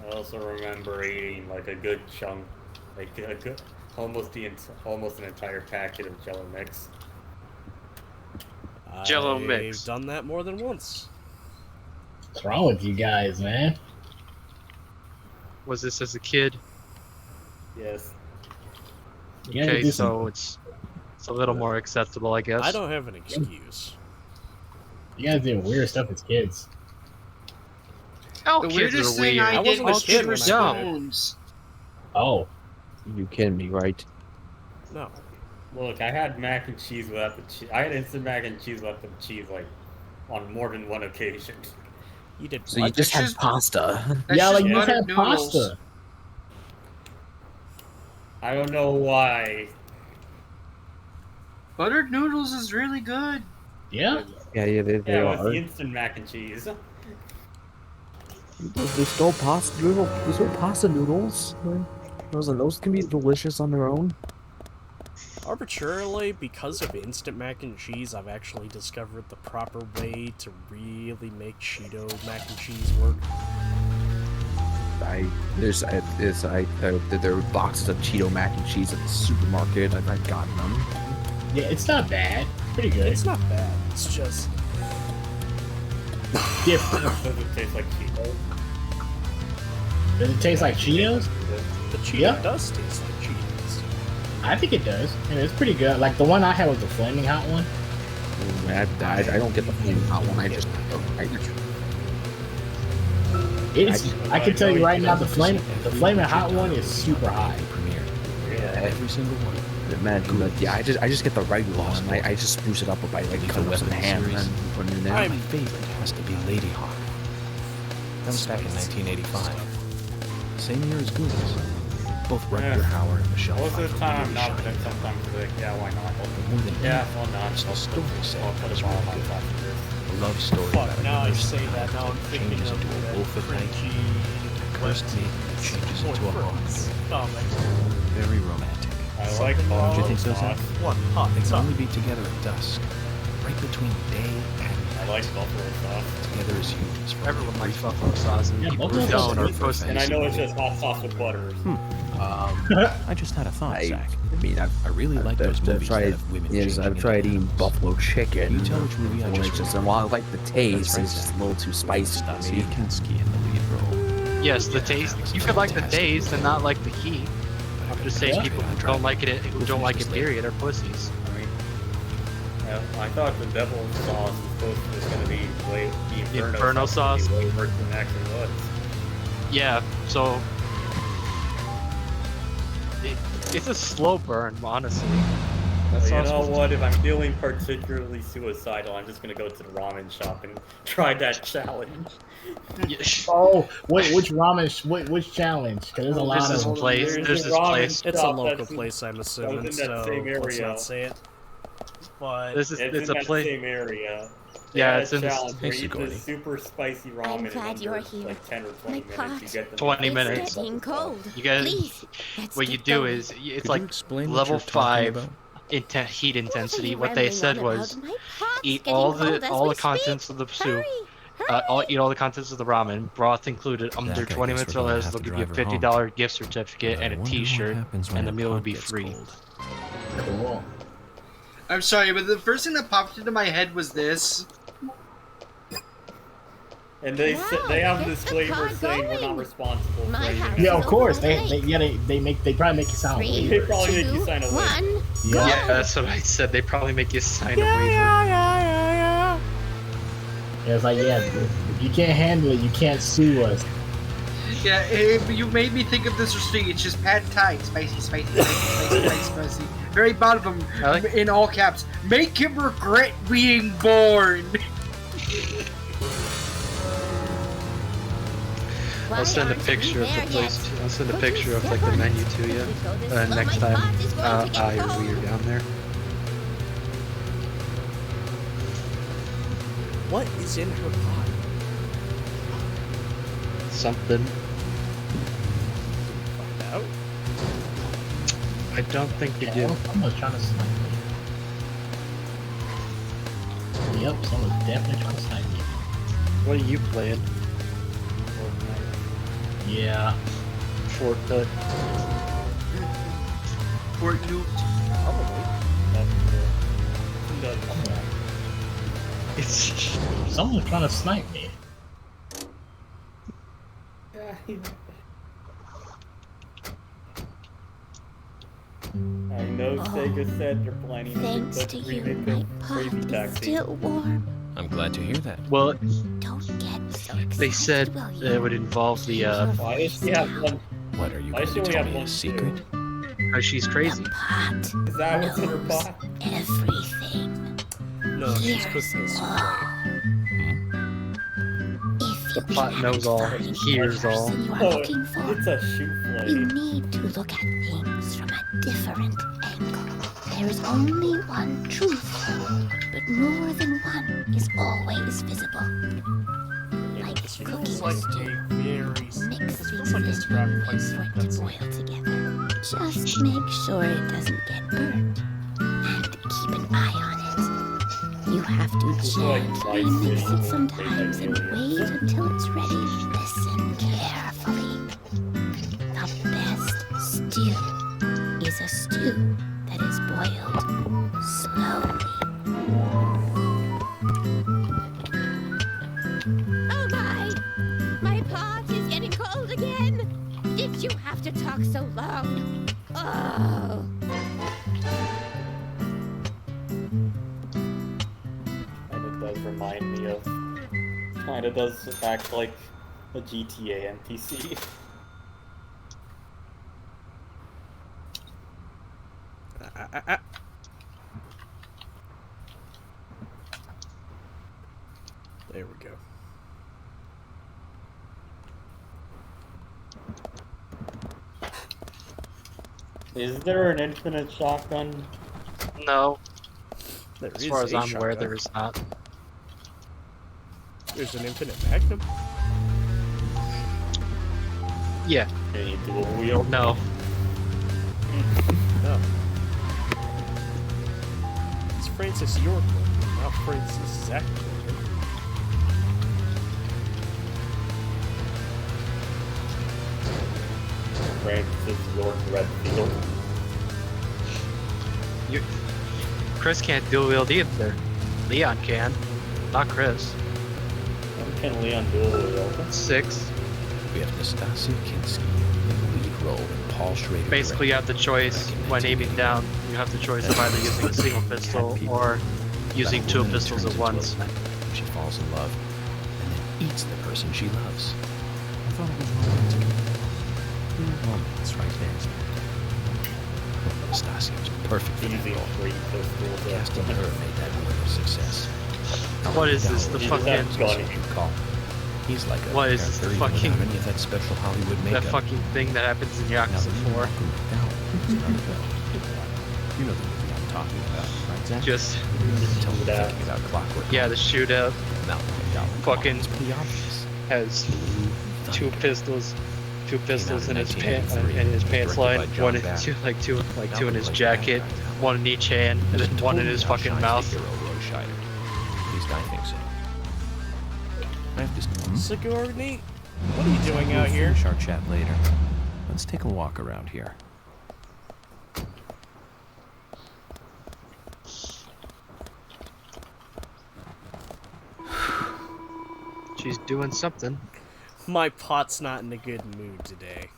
I also remember eating like a good chunk, like a good, almost an entire packet of Jello mix. Jello mix. I've done that more than once. What's wrong with you guys, man? Was this as a kid? Yes. Okay, so it's a little more acceptable, I guess. I don't have an excuse. You guys did weird stuff as kids. All The kids weirdest are thing weird. I did was kid sugar when I did it. spoons. Oh. You kidding me, right? No. Look, I had mac and cheese without the cheese. I had instant mac and cheese without the cheese, like, on more than one occasion. You did So you just had pasta. Yeah, like you just had buttered pasta. noodles. I don't know why. Buttered noodles is really good. Yeah? Yeah, they Yeah, it was are. the instant mac and cheese. There's no pasta noodle. There's no pasta noodles. Those can be delicious on their own. Arbitrarily, because of instant mac and cheese, I've actually discovered the proper way to really make Cheeto mac and cheese work. There are boxes of Cheeto mac and cheese at the supermarket. I've gotten them. Yeah, it's not bad. Pretty good. It's not bad. It's just different. Does it taste like Cheetos? Does it taste like Cheetos? The Cheeto Yeah. does taste like Cheetos. I think it does. And it's pretty good. Like the one I had was the flaming hot one. I don't get the flaming hot one. I I can tell you right now, the flaming hot one is super hot. Every single one. Imagine that. Yeah, I just get the regular one. I just spruce it up by like cutting up some ham and then putting it in there. My favorite has to be Lady Hawk. That was back in 1985. Same year as Goonies. Both Rutger Hauer and Michelle Most of the Pfeiffer time, really not, shine. but then sometimes it's like, yeah, why not? More than Yeah, anything, well, not. it's the story set I'll that put is a ball really on good. top of this. A love story Fuck, about a now I nurse say that, now I'm thinking changes of into a that wolf at night. cringy cursed maiden that changes into a hawk. Oh, Very romantic. I like Don't you buffalo think so, sauce. Zach? What? Hot They can sauce? only be together at dusk, right between day and I like buffalo sauce. together as humans. For Everyone likes buffalo sauce, and Yeah, people buffalo who sauce don't is are good. pussies. And I know it's just hot sauce with butter. I just had a thought, Zach. I mean, I really like those movies that have women yes, I've changing tried into eating animals. buffalo chicken. Can you tell which movie I Which just is, while I like the taste, right, it's just Zach. a little too spicy. Stasi Kinski in the lead role. Yes, the taste. You could like the taste and not like the heat. I'm just saying people who don't like it, who don't like it, period, are pussies. I thought the devil's sauce was going to be way the Inferno sauce? Way worse than it actually was. Yeah, so it's a slow burn, honestly. Well, you know what? If I'm feeling particularly suicidal, I'm just going to go to the ramen shop and try that challenge. Oh, wait, which ramen? Which challenge? Because there's a lot There's of this place. There's this place. It's a local place, I'm assuming, in that so same let's area. not say it. But It's in a that place. same area. Yeah, They it's had in a challenge where this. you eat this super spicy ramen in glad under you're here. like 10 or 20 minutes. pot You get them 20 in minutes. It's getting cold. You guys, Please, let's what you get do going. is it's Could like you explain what level you're talking 5 about? heat intensity. you What they rambling said on was about? My pot's eat getting all cold the as all we the contents of the soup. Eat all the contents of the ramen, broth included, under Zach, I 20 guess minutes we're or gonna less. have They'll to give you a drive her home. $50 gift certificate But I and a wonder what T-shirt, happens when and the that meal will pot be gets free. cold. cool. I'm sorry, but the first thing that popped into my head was this. And they they have get this the flavor car saying we're not going. responsible for My anything. house Yeah, is of course. over They probably make you sign a 3, They waiver. probably make you 2, sign a 1. waiver. Yeah. Yeah, that's what I said. They probably make you sign a waiver. Yeah, it's like, yeah, if you can't handle it, you can't sue us. Yeah, you made me think of this receipt. It's just pad thai, spicy, spicy, spicy, spicy, spicy, spicy. Very bottom, in all caps. Make him regret being born. I'll send a picture of the place. I'll send a picture of like the menu to you next time you're down there. what is in her pot? Something. Find out. I don't think you do. Someone's trying to snipe me. Yep, someone's definitely trying to snipe me. What are you playing? Yeah. Fortnite. Fortnite. It's Someone's trying to snipe me. I know Sega said they're planning Thanks to to put you, remake my of pot Crazy is Taxi. still warm. I'm glad to hear that. well, Don't get so excited, they said will you? it would involve the Why does she have one? What, are you Why going does to she only tell have me one a secret? she's crazy. Pot Is that what's in her knows pot? everything. No, she's Here's cooking some all. If you The pot knows all, find hears the all. person you are Oh, looking for, it's a shoe you flame. need to look at things from a different angle. There is only one truth, but more than one is always visible. Like cooking Like stew. a very. Mix It things feels like a in scrap and place for it to boil together. Just make sure it doesn't get burnt. And keep an eye on it. You have to gently mix it sometimes and wait until it's ready. Listen carefully. The best stew is a stew that is boiled slowly. Oh my! My pot is getting cold again! Did you have to talk so long? Oh! And it does remind me of. Kinda does act like a GTA NPC. There we go. Is there an infinite shotgun? No. There As is far as a I'm aware, shotgun. there is not. There's an infinite magnum. Yeah. Can you dual wield? No. No. It's Francis York Morgan, not Francis Zach Morgan. Francis York Redfield. Chris can't dual wield either. Leon can. Not Chris. When can Leon dual wield? 6. We have Nastasia Kinski in the lead role and Paul Schrader. Basically, you have the choice when aiming down. You have the choice of either using a single pistol or using 2 pistols at once. She falls in love and then eats the person she loves. I thought it was romantic. Well, it's right there. Nastasia was perfect for the role. 3 pistols. Casting her made that movie a success. What is this? The fucking. He's like a What is this? The fucking. Any of that special Hollywood makeup. That fucking thing that happens in Yakuza 4. You know the movie I'm talking about, right, Zach? Just. Tell me thinking about Clockwork. Yeah, the shootout. No, fucking. It's pretty obvious. Has 2 pistols. 2 pistols in his pants line. One in two in his jacket. One in each hand, and then one in his fucking mouth. At least I think so. I have to. Sigourney, what are you doing out here? Finish our chat later. Let's take a walk around here. She's doing something. My pot's not in a good mood today.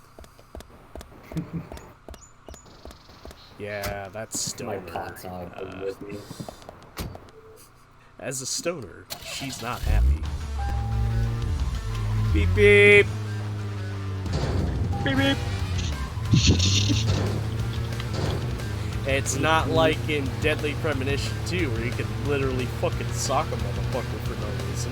Yeah, that's stoner. My pot's not good with me. As a stoner, she's not happy. Beep beep. Beep beep. It's not like in Deadly Premonition 2 where you can literally fucking sock a motherfucker for no reason.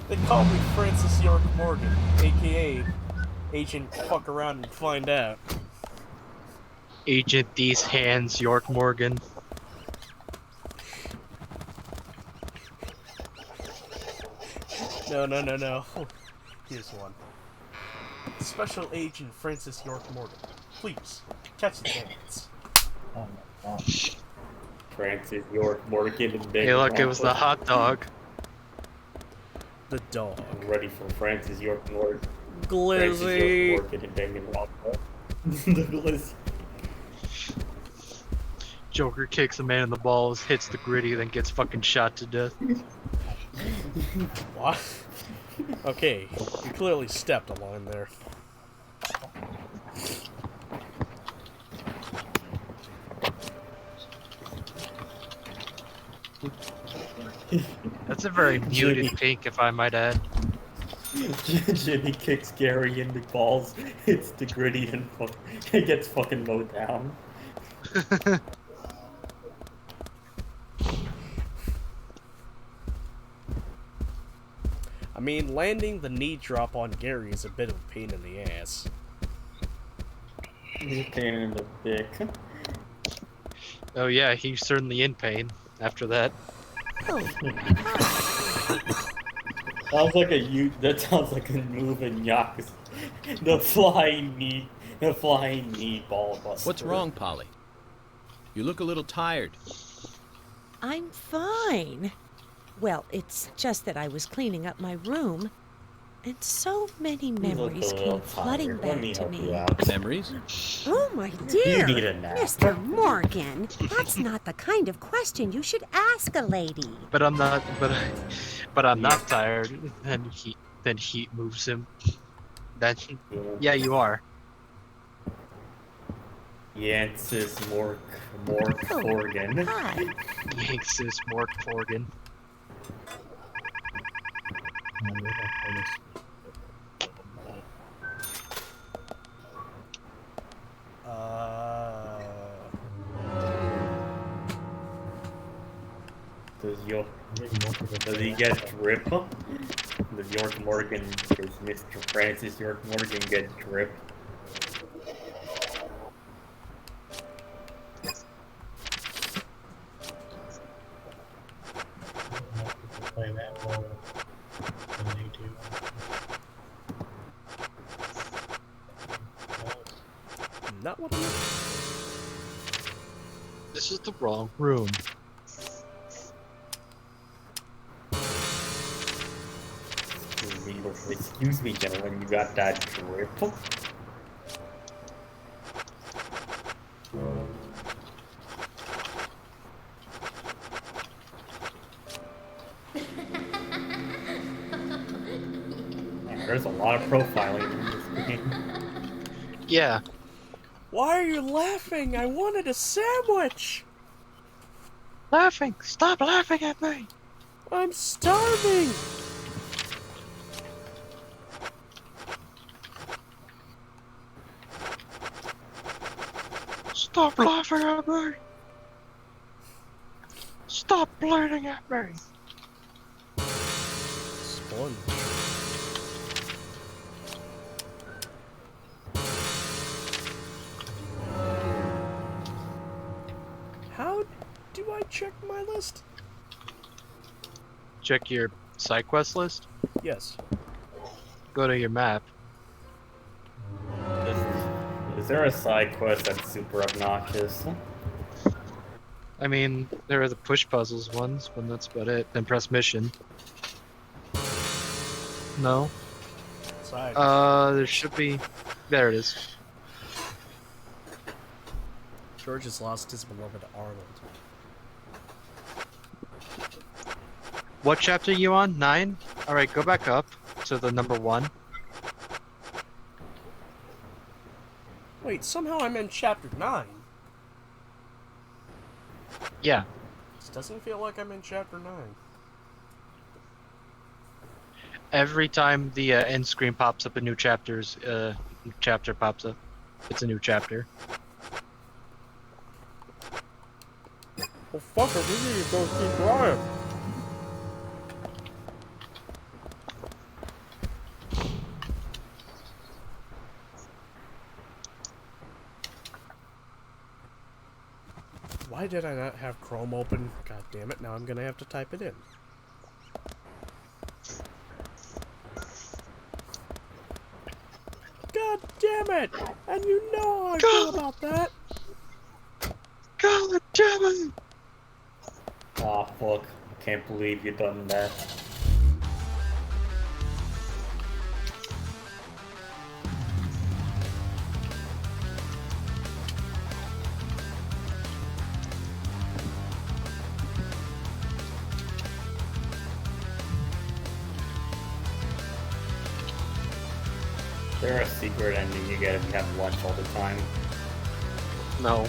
They call me Francis York Morgan, aka Agent Fuck Around and Find Out. Agent These Hands York Morgan. No. Here's one. Special Agent Francis York Morgan. Please, catch the hands. Oh my gosh. Francis York Morgan and Hey, look, it was the hot dog. The dog. I'm ready for Francis York Morgan. Glizzy. Francis York Morgan and Danganronpa. The Glizzy. Joker kicks a man in the balls, hits the gritty, then gets fucking shot to death. What? Okay, you clearly stepped along there. That's a very muted pink, if I might add. Jimmy kicks Gary in the balls, hits the gritty, and gets fucking mowed down. I mean, landing the knee drop on Gary is a bit of a pain in the ass. Pain in the dick. Oh yeah, he's certainly in pain after that. That sounds like a move in Yakuza. The flying knee ball buster. What's wrong, Polly? You look a little tired. I'm fine. Well, it's just that I was cleaning up my room, and so many memories came flooding back to me. Memories? Oh, my dear! You need a nap. Mr. Morgan, that's not the kind of question you should ask a lady. But I'm not. But I'm not tired. Then heat moves him. Yeah, you are. Yansis Mork Morgan. Hi. Yansis Mork Morgan. Does he get drip? Does York Morgan, does Mr. Francis York Morgan get drip? Play that that what it is? This is the wrong room. Excuse me, gentlemen, you got that drip? Man, there's a lot of profiling in this game. Yeah. Why are you laughing? I wanted a sandwich! Laughing! Stop laughing at me! I'm starving! Stop laughing at me! Stop blurting at me! Sponge. How do I check my list? Check your side quest list. Yes. Go to your map. Is there a side quest that's super obnoxious? I mean, there are the push puzzles ones, but that's about it. Then press mission. No. Side. There should be. There it is. George has lost his beloved Arnold. What chapter are you on? 9? Alright, go back up to the number 1. Wait, somehow I'm in chapter 9. Yeah. This doesn't feel like I'm in chapter 9. Every time the end screen pops up, a new chapter pops up. It's a new chapter. Well, fuck it, we need to go keep Brian. Why did I not have Chrome open? God damn it, now I'm gonna have to type it in. God damn it! And you know how I feel about that! God damn it! Aw, fuck. I can't believe you done that. Is there a secret ending you get if you have lunch all the time? No.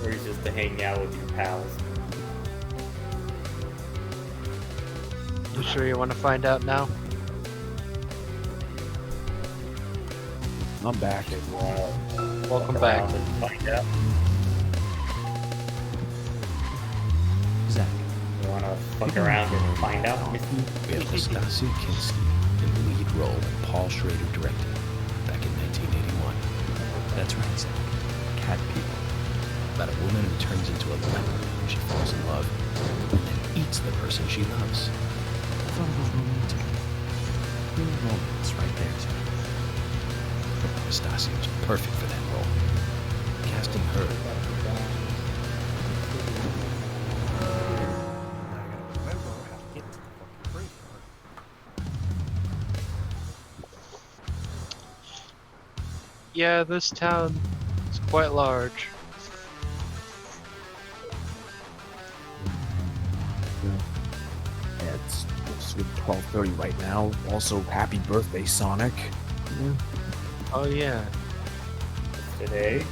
Or is just to hang out with your pals? You sure you want to find out now? I'm back. Welcome back. Find out. Zach. You wanna fuck around and find out? We have Nastasia Kinski in the lead role and Paul Schrader directed back in 1981. That's right, Zach. Cat People. About a woman who turns into a leopard when she falls in love and then eats the person she loves. I thought it was romantic. Real romance right there, Zach. Nastasia was perfect for that role. Casting her. Yeah, this town is quite large. Yeah, it's 12:30 right now. Also, happy birthday, Sonic. Yeah. Oh yeah. Today?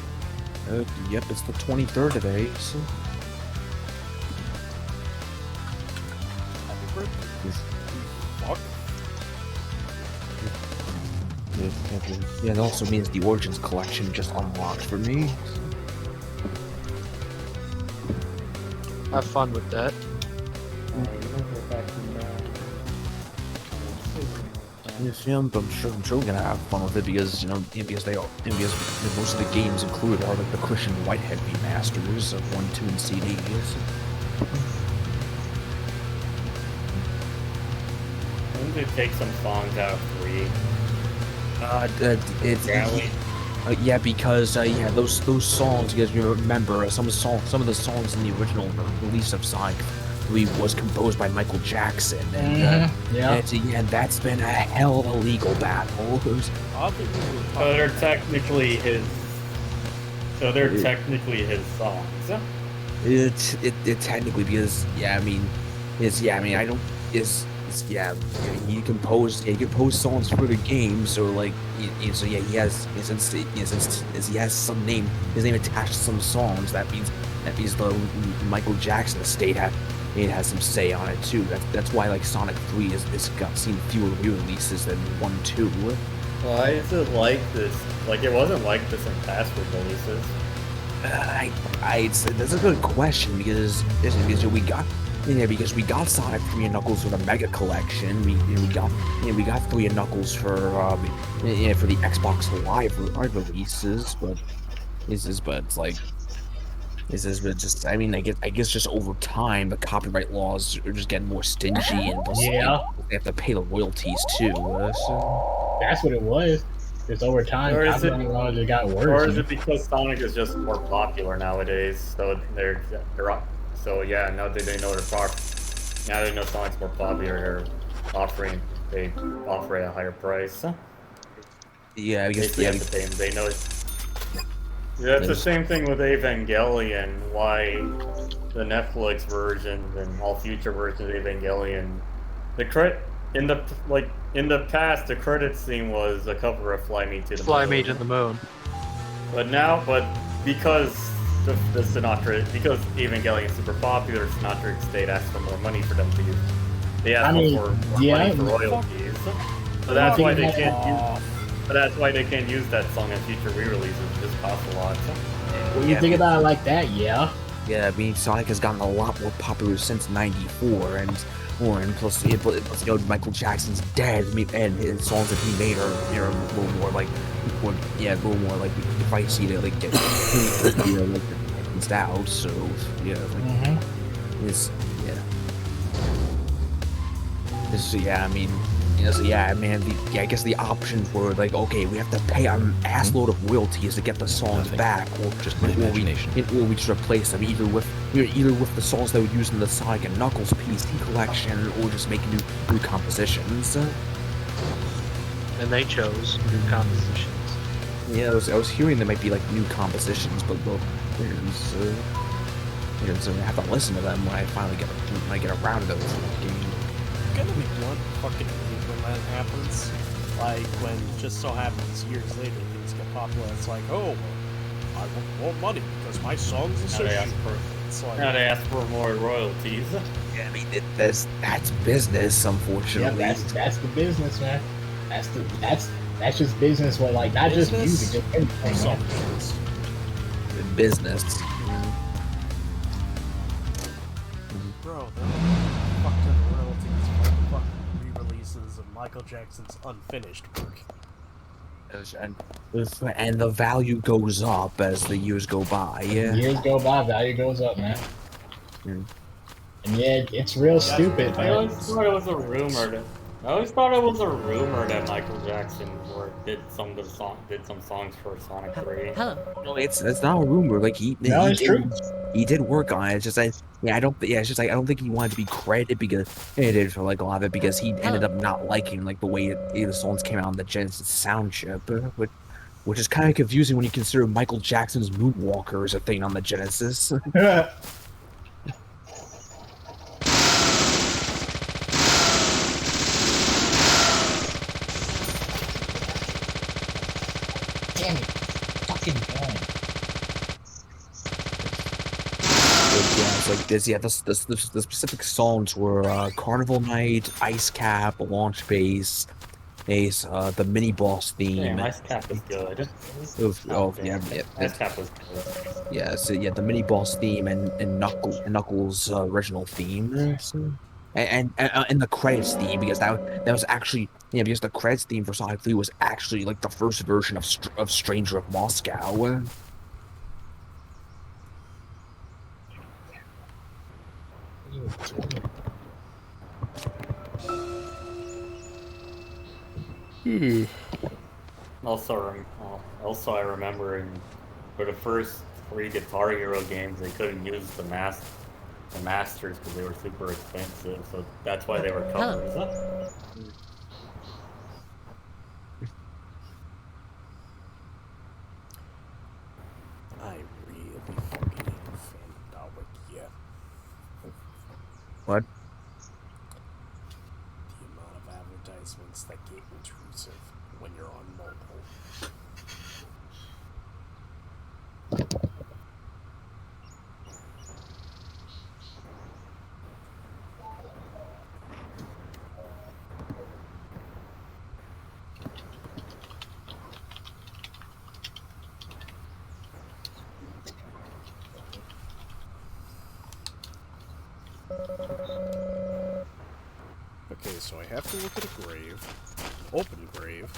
Yep, it's the 23rd today. So. Happy birthday. Fuck. Yeah, it also means the Origins collection just unlocked for me. Have fun with that. Yes, yeah, I'm sure we're gonna have fun with it because because most of the games included are like the Christian Whitehead remasters of 1, 2, and CDs. I think they take some songs out of 3. It's Rally. Yeah, because yeah, those songs. You guys remember some of the songs in the original release of Sonic 3 was composed by Michael Jackson, and and that's been a hell of a legal battle. So they're technically his. So they're technically his songs. It technically because I mean I don't he composed songs for the game, so like so yeah he has he has some name, his name attached to some songs. That means the Michael Jackson estate has some say on it too. That's why like Sonic 3 is got seen fewer re-releases than 1, 2. Why is it like this? Like it wasn't like this in past releases. That's a good question because we got Sonic 3 and Knuckles for the Mega Collection. We got 3 and Knuckles for the Xbox Live releases, but I guess just over time the copyright laws are just getting more stingy, and plus, they have to pay the royalties too. So. That's what it was. It's over time. Copyright laws just got worse. Or is it because Sonic is just more popular nowadays? So they're so yeah. Now that they know now they know Sonic's more popular. They offer a higher price. Yeah, I guess they know it. Yeah, it's the same thing with Evangelion. Why the Netflix version and all future versions of Evangelion, in the past, the credits scene was a cover of "Fly Me to the Moon." Fly Me to the Moon. But because because Evangelion is super popular, Sinatra State asked for more money for them to use. They asked for more money for royalties. So that's why they can't use. But that's why they can't use that song in future re-releases. It just costs a lot. When you think about it like that, yeah. Yeah, I mean, Sonic has gotten a lot more popular since '94, and plus, Michael Jackson's dead, and his songs that he made are a little more like, pricey to like get licensed out. So I guess the options were like, okay, we have to pay an assload of royalties to get the songs back, or just or we just replace them either with the songs that were used in the Sonic and Knuckles PC collection, or just make new compositions. And they chose new compositions. Yeah, I was hearing there might be like new compositions, but so I have to listen to them when I finally get around to those games. Gonna be blunt, fucking hate when that happens. Like when just so happens years later things get popular. It's like, oh, I want more money because my song's a social. Now they ask for more royalties. Yeah, I mean that's business, unfortunately. Yeah, that's the business, man. That's just business. Well, like not just music, just everything. Business. Bro, they're fucking royalties for fucking re-releases of Michael Jackson's unfinished work. And the value goes up as the years go by. Yeah. Years go by, value goes up, man. And yeah, it's real stupid. I always thought it was a rumor. I always thought it was a rumor that Michael Jackson did some songs for Sonic 3. Hello. No, it's not a rumor. Like he did work on it. It's just I don't think he wanted to be credited for like a lot of it because he ended up not liking like the way the songs came out on the Genesis sound chip, which is kind of confusing when you consider Michael Jackson's Moonwalker as a thing on the Genesis. Damn it. Fucking gun. Yeah, it's like this. Yeah, the specific songs were Carnival Night, Ice Cap, Launch Base, the mini boss theme. Damn, Ice Cap is good. Ice Cap was good. Yeah, so yeah, the mini boss theme and Knuckles' original theme. And the credits theme, because that was actually because the credits theme for Sonic 3 was actually like the first version of Stranger of Moscow. Also, I remember for the first 3 Guitar Hero games, they couldn't use the masters because they were super expensive. So that's why they were covers. I really fucking hate Fandawick, yeah. What? The amount of advertisements that get intrusive when you're on mobile. Okay, so I have to look at a grave, open grave,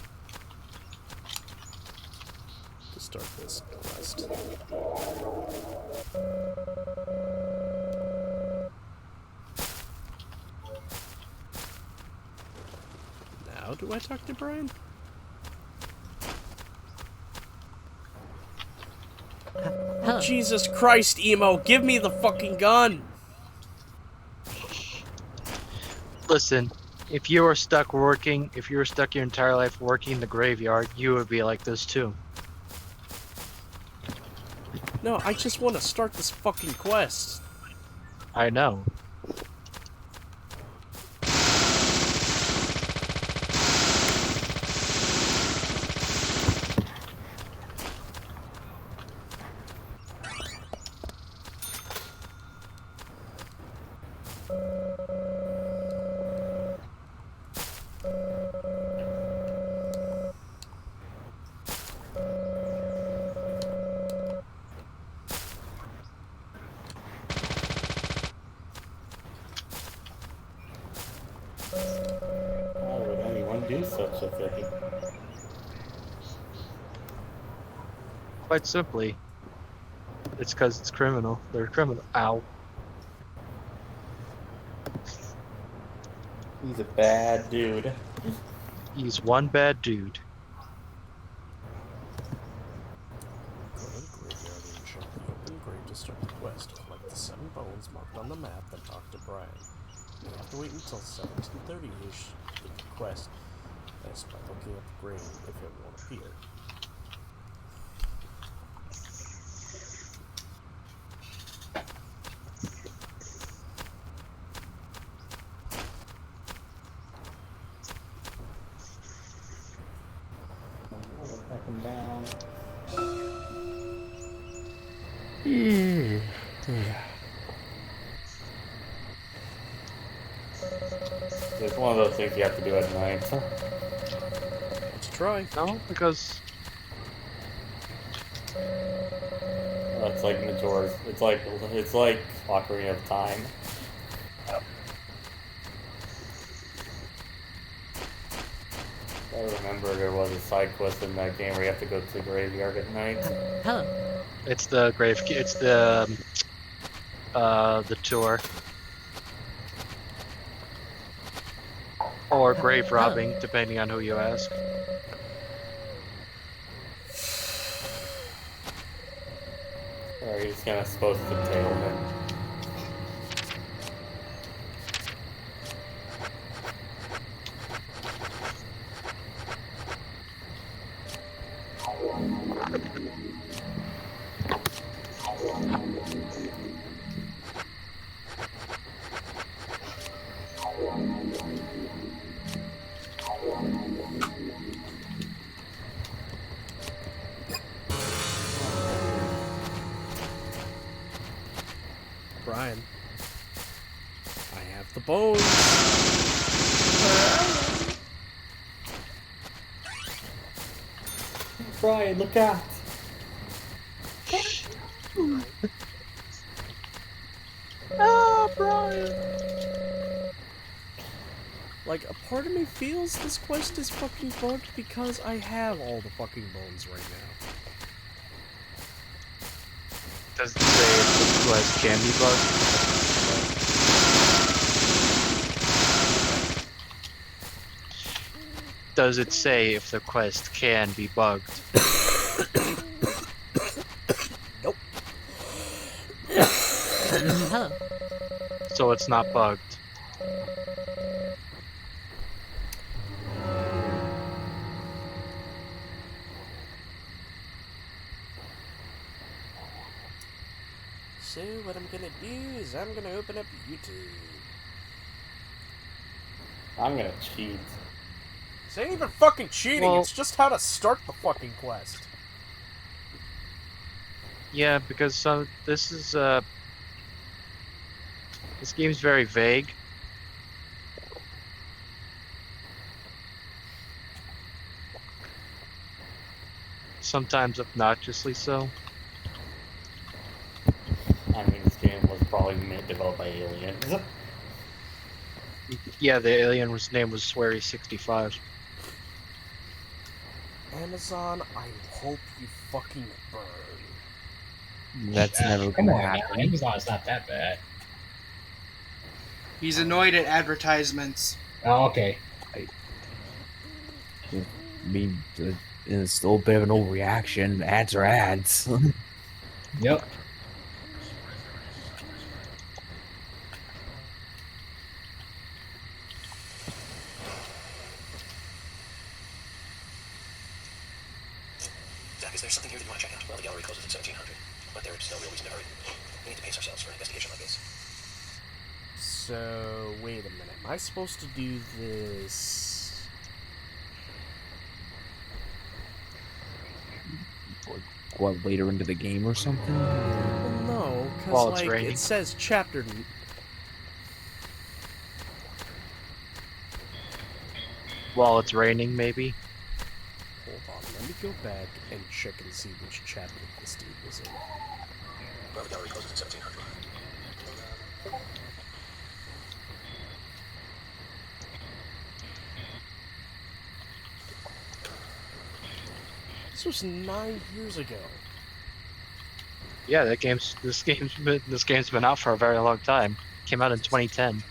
to start this quest. Now do I talk to Brian? Oh, Jesus Christ, Emo, give me the fucking gun! Listen, if you were stuck your entire life working in the graveyard, you would be like this too. No, I just want to start this fucking quest. I know. Why would anyone do such a thing? Quite simply, it's because it's criminal. They're a criminal. Ow. He's a bad dude. He's one bad dude. Go to the graveyard and check the open grave to start the quest. Collect the 7 bones marked on the map, then talk to Brian. You have to wait until 1730-ish to get the quest. That's by looking at the grave if it won't appear. Down. It's one of those things you have to do at night. Let's try. No, because That's like Majora's. It's like Ocarina of Time. I remember there was a side quest in that game where you have to go to the graveyard at night. Hello. it's the grave. It's the tour. Or grave robbing, depending on who you ask. Or he's kind of supposed to tail him. Brian, I have the bones. Brian, look out! Oh, Brian! Like, a part of me feels this quest is fucking bugged because I have all the fucking bones right now. Does it say if the quest can be bugged? does it say if the quest can be bugged? Nope. Hello. So it's not bugged. So what I'm gonna do is I'm gonna open up YouTube. I'm gonna cheat. This ain't even fucking cheating, Well- it's just how to start the fucking quest. Yeah, because this is this game's very vague. Sometimes obnoxiously so. I mean, this game was probably developed by aliens. Yeah, the alien name was Swery65. Amazon, I hope you fucking burn. That's never Come gonna on, now. happen. Amazon's not that bad. He's annoyed at advertisements. Oh, okay. I mean, it's still a bit of an overreaction. Ads are ads. Yep. Zach, is there something here that you want to check out? Well, the gallery closes at 1700, but there is no real reason to hurry. We need to pace ourselves for an investigation like this. So, wait a minute. Am I supposed to do this? What, later into the game or something? Well, no, because, While it's like, raining. it says chapter... While it's raining, maybe. Hold on, let me go back and check and see which chapter this dude was in. Well, the gallery closes at 1700. This was 9 years ago. Yeah, this game's been out for a very long time. Came out in 2010.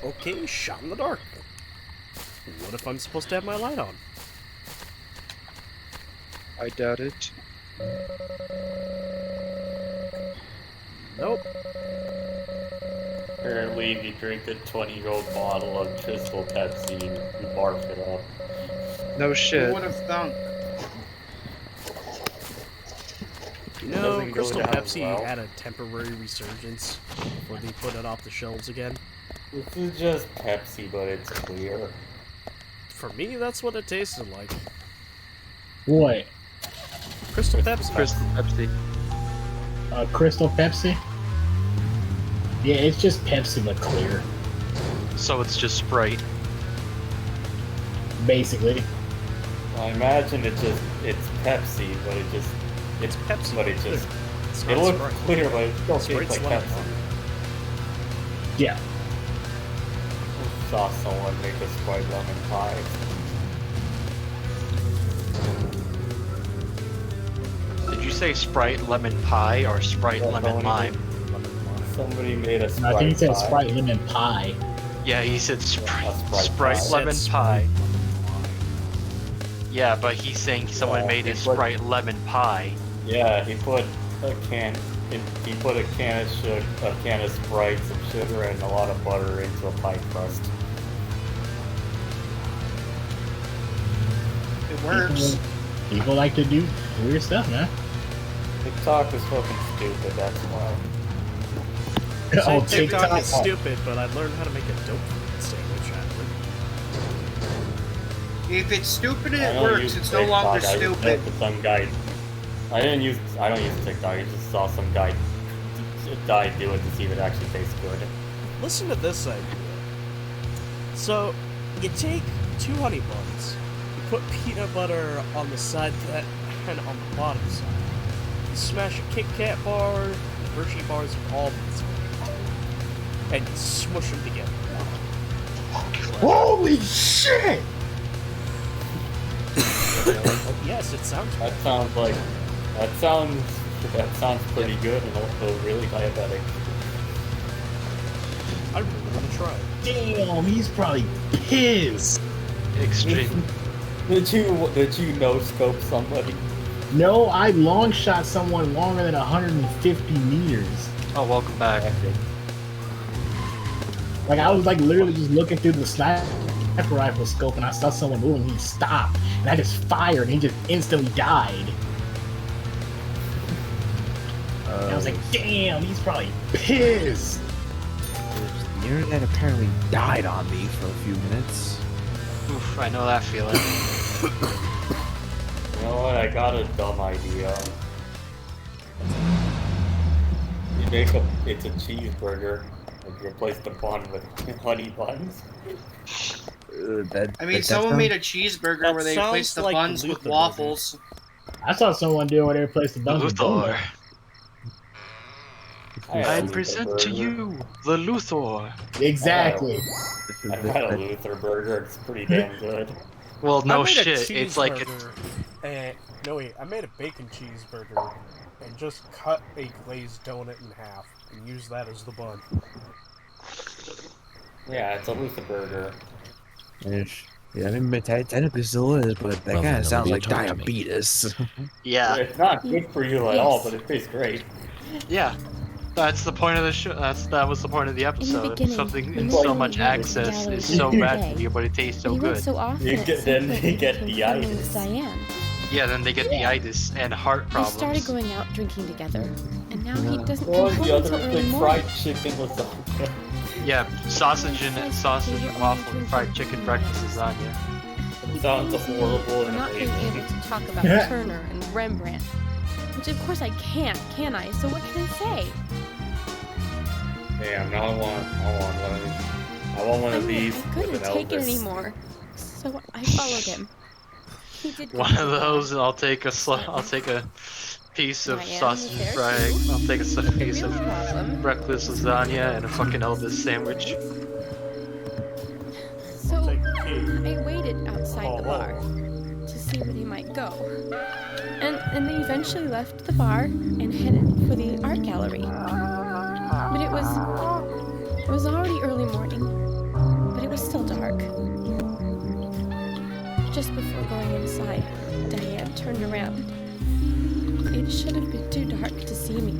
Okay, shot in the dark. What if I'm supposed to have my light on? I doubt it. Nope. Apparently, if you drink a 20-year-old bottle of Crystal Pepsi, you barf it up. No Who shit. would have thunk? You know, Doesn't go Crystal down Pepsi well. had a temporary resurgence before they put it off the shelves again. This is just Pepsi, but it's clear. For me, that's what it tasted like. What? Crystal Pepsi. Crystal Pepsi. Crystal Pepsi? Yeah, it's just Pepsi but clear, So it's just Sprite. basically. I imagine it's Pepsi, but it's Pepsi, but it just It's it not looks Sprite. clear, but it still tastes Sprite's like lemon. Pepsi. Yeah. Saw someone make a Sprite lemon pie. Did you say Sprite lemon pie or Sprite lemon lime? Somebody made a Sprite I think it said pie. Sprite lemon pie. Yeah, he said Sprite Sprite pie. lemon Said pie. Yeah, but he's saying someone Yeah, made he a put- Sprite lemon pie. Yeah, he put a can of Sprite, some sugar, and a lot of butter into a pie crust. It works. People like to do weird stuff, man. TikTok is fucking stupid, that's why. Oh, TikTok is Oh. stupid, but I learned how to make a dope sandwich out of If it's stupid and I it don't works, use it's no TikTok, longer I just stupid. looked at some guy. I don't use TikTok. I just saw some guy do it to see if it actually tastes good. it. Listen to this idea. So, you take 2 honey buns, you put peanut butter on the side that and on the bottom side. You smash a Kit Kat bar, Hershey bars, and almonds, and you smush them together. Holy shit! Yes, it sounds. That sounds pretty good and also really diabetic. I really want to try. Damn, he's probably pissed. Extreme. Did you no scope somebody? No, I long shot someone longer than 150 meters. Oh, welcome back. Like I was like literally just looking through the sniper rifle scope and I saw someone moving. He stopped and I just fired and he just instantly died. And I was like, damn, he's probably pissed. The internet apparently died on me for a few minutes. Oof, I know that feeling. You know what? I got a dumb idea. It's a cheeseburger. And replace the bun with honey buns. I mean, someone made a cheeseburger where they replaced the buns with waffles. I saw someone do it where they replaced the buns with Luthor. donuts. I present to you the Luthor. Exactly. I've had a Luthor burger. It's pretty damn good. Well, no I made a shit. It's like no wait, I made a bacon cheeseburger and just cut a glazed donut in half and used that as the bun. Yeah, it's a Luthor burger. Yeah, I mean, technically still is, but that kind of sounds like diabetes. Yeah. It's not good for you at all, but it tastes great. Yeah. That's the point of the show. That was the point of the episode. beginning, Something when in they so were much in the access gallery is so every bad day, for you, but it tastes so He went good. so often. You it get- seemed then like they he get became the friendly itis. with Diane. Yeah, then they get the itis and heart They problems. started going out drinking together, and now he doesn't Or come the home other until early thing, morning. fried chicken lasagna. Yeah, sausage and waffle and fried chicken breakfast lasagna. It sounds horrible and Not being amazing. able to talk about Turner and Rembrandt, which of course I can't, can I? So what can I say? Damn, now I want one of these I with couldn't an take it Elvis. anymore, so I followed him. He did One of those, and I'll take a piece of Diane sausage was and there fry. too. I'll take a piece of problem. breakfast lasagna and a fucking Elvis sandwich. So I waited outside the bar to see where they might go. And they eventually left the bar and headed for the art gallery. But it was already early morning, but it was still dark. Just before going inside, Diane turned around. It should have been too dark to see me,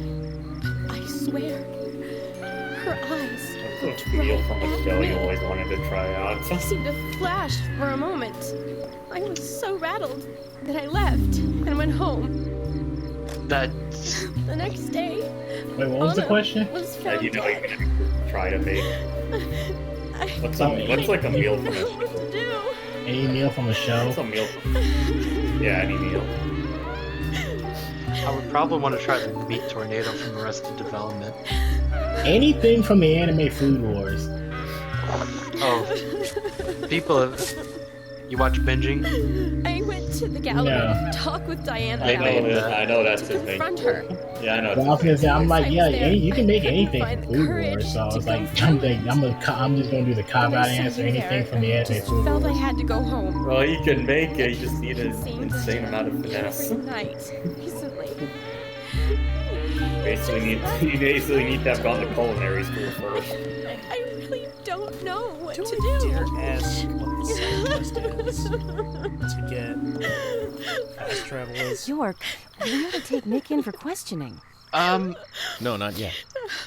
but I swear, her eyes That's a feel from a show you always wanted to try out. They seemed to flash for a moment. I was so rattled that I left and went home. That The next day, Wait, what was the Anna question? was Yeah, found you know dead. you can try to make. What's like a meal from a What to do? Any meal from a show? What's a meal from Yeah, any meal. I would probably want to try the meat tornado from Arrested Development. Anything from the anime Food Wars. Oh, people, you watch binging? I went to the gallery No. to talk with Diane I about know it. that. I know that's his thing. Confront her. Yeah, I know. Well, I was gonna say, I'm like, yeah, you can make anything find from the Food courage Wars. So I to was go like, I'm just gonna do the cop out answer. Anything from the anime Food Felt I Wars. had to go home. Well, you can make it. You just need an Seemed insane amount of finesse. every night recently. You basically need to have gone to culinary school first. I really don't know what to do. Dare ask what the side quest is to get fast travel is. York, we ought to take Nick in for questioning. No, not yet.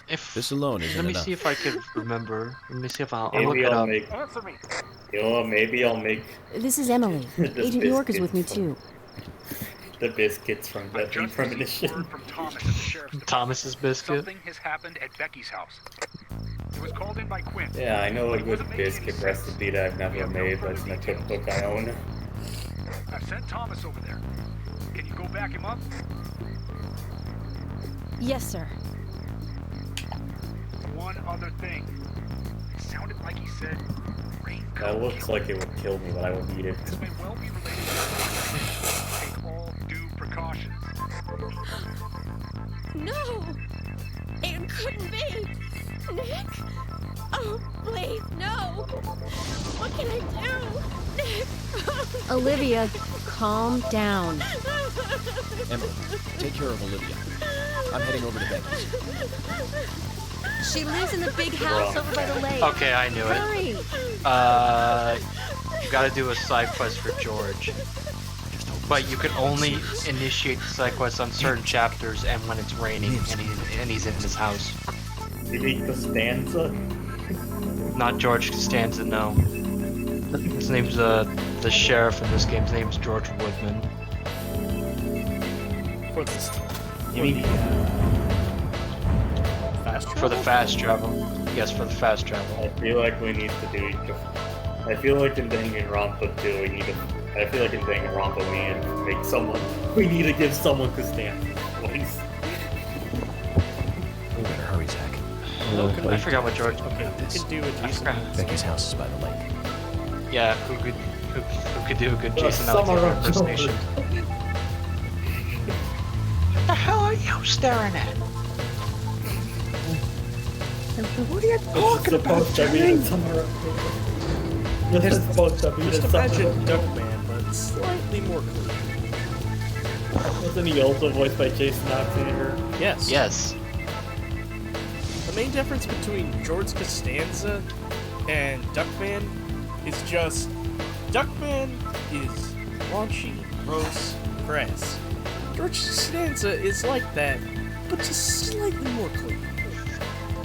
If This alone isn't let me enough. see if I could remember. Let me see if I'll look Maybe it I'll up. make. You know, maybe I'll make This is Emily. This Agent York is biscuit with me from- too. the biscuits from the Premonition. From Thomas at the sheriff's department. Thomas's biscuit. Something has happened at Becky's house. It was called in by Quinn. Yeah, I know a good biscuit recipe that I've never made. That's in a cookbook I own. I've sent Thomas over there. Can you go back him up? Yes, sir. One other thing. It sounded like he said rain That looks like it would kill me, but I will eat it. may well be related to take all due precautions. No! It couldn't be! Nick? Oh, please, no! Olivia, calm down. Emily, take care of Olivia. I'm heading over to Becky's. She lives in the big house over by the lake. Okay, I knew Hurry. You gotta do a side quest for George. But you can only initiate the side quest on certain chapters and when it's raining and he's in his house. You mean Costanza? Not George Costanza, no. His name's the sheriff in this game. His name's George Woodman. For this, You mean fast travel? For the fast travel. Yes, for the fast travel. I feel like we need to do. I feel like in Danganronpa 2, we need to. I feel like in Danganronpa we need to make someone. We need to give someone Costanza voice. We better hurry, Zach. I forgot what George. Okay, who could do a Jason? Becky's house is by the lake. Yeah, who could do a good Jason Alexander impersonation? What the hell are you staring at? What are you talking about, Jimmy? This is supposed to be Just the imagine Duckman, but slightly more clean. Wasn't he also voiced by Jason Alexander? Yes. Yes. The main difference between George Costanza and Duckman is just Duckman is raunchy, gross, crass. George Costanza is like that, but just slightly more clean.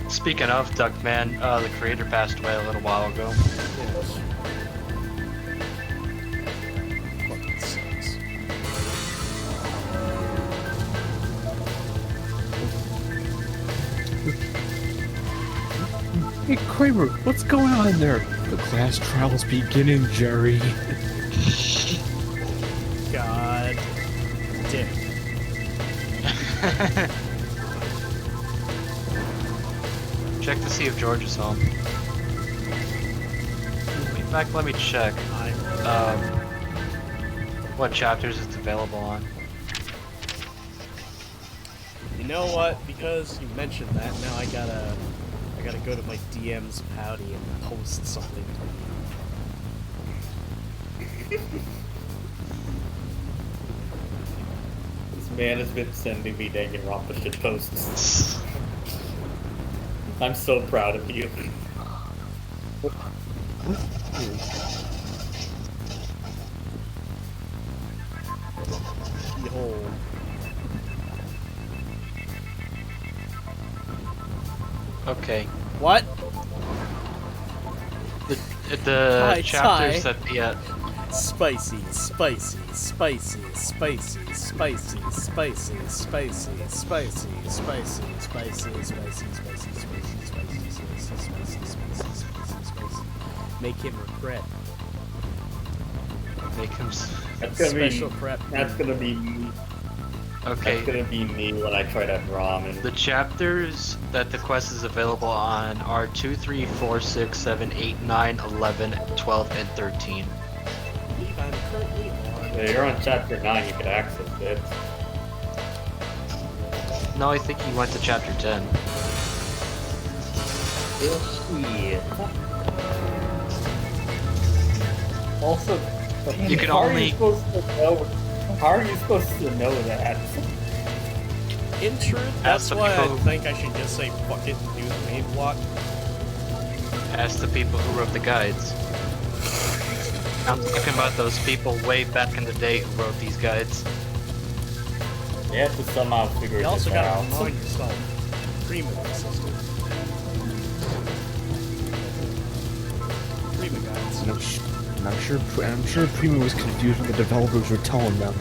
Speaking of Duckman, the creator passed away a little while ago. Yes. Fucking sucks. Hey Kramer, what's going on in there? The class trial's beginning, Jerry. God damn. Check to see if George is home. In fact, let me check. What chapters it's available on. You know what? Because you mentioned that, now I gotta go to my DM's Pouty and post something to you. This man has been sending me Danganronpa shit posts. I'm so proud of you. Behold. Okay. What? The Hi, chapters Ty. that the Spicy, spicy, spicy, spicy, spicy, spicy, spicy, spicy, spicy, spicy, spicy, spicy, spicy, spicy, spicy. Make him regret. Make him That's gonna special be. prep. That's gonna be me. Okay. That's gonna be me when I try that ramen. The chapters that the quest is available on are 2, 3, 4, 6, 7, 8, 9, 11, 12, and 13. I'm currently on. Yeah, you're on chapter 9. You can access it. No, I think he went to chapter 10. Yeah. Also, You can how are only- you supposed to know? How are you supposed to know that? In truth, Ask that's the why I people- think I should just say fuck it and do the main plot. Ask the people who wrote the guides. I'm talking about those people way back in the day who wrote these guides. You have to somehow figure You this also gotta out. remind yourself, Prima system. Prima guides. And I'm sure Primo was confused when the developers were telling them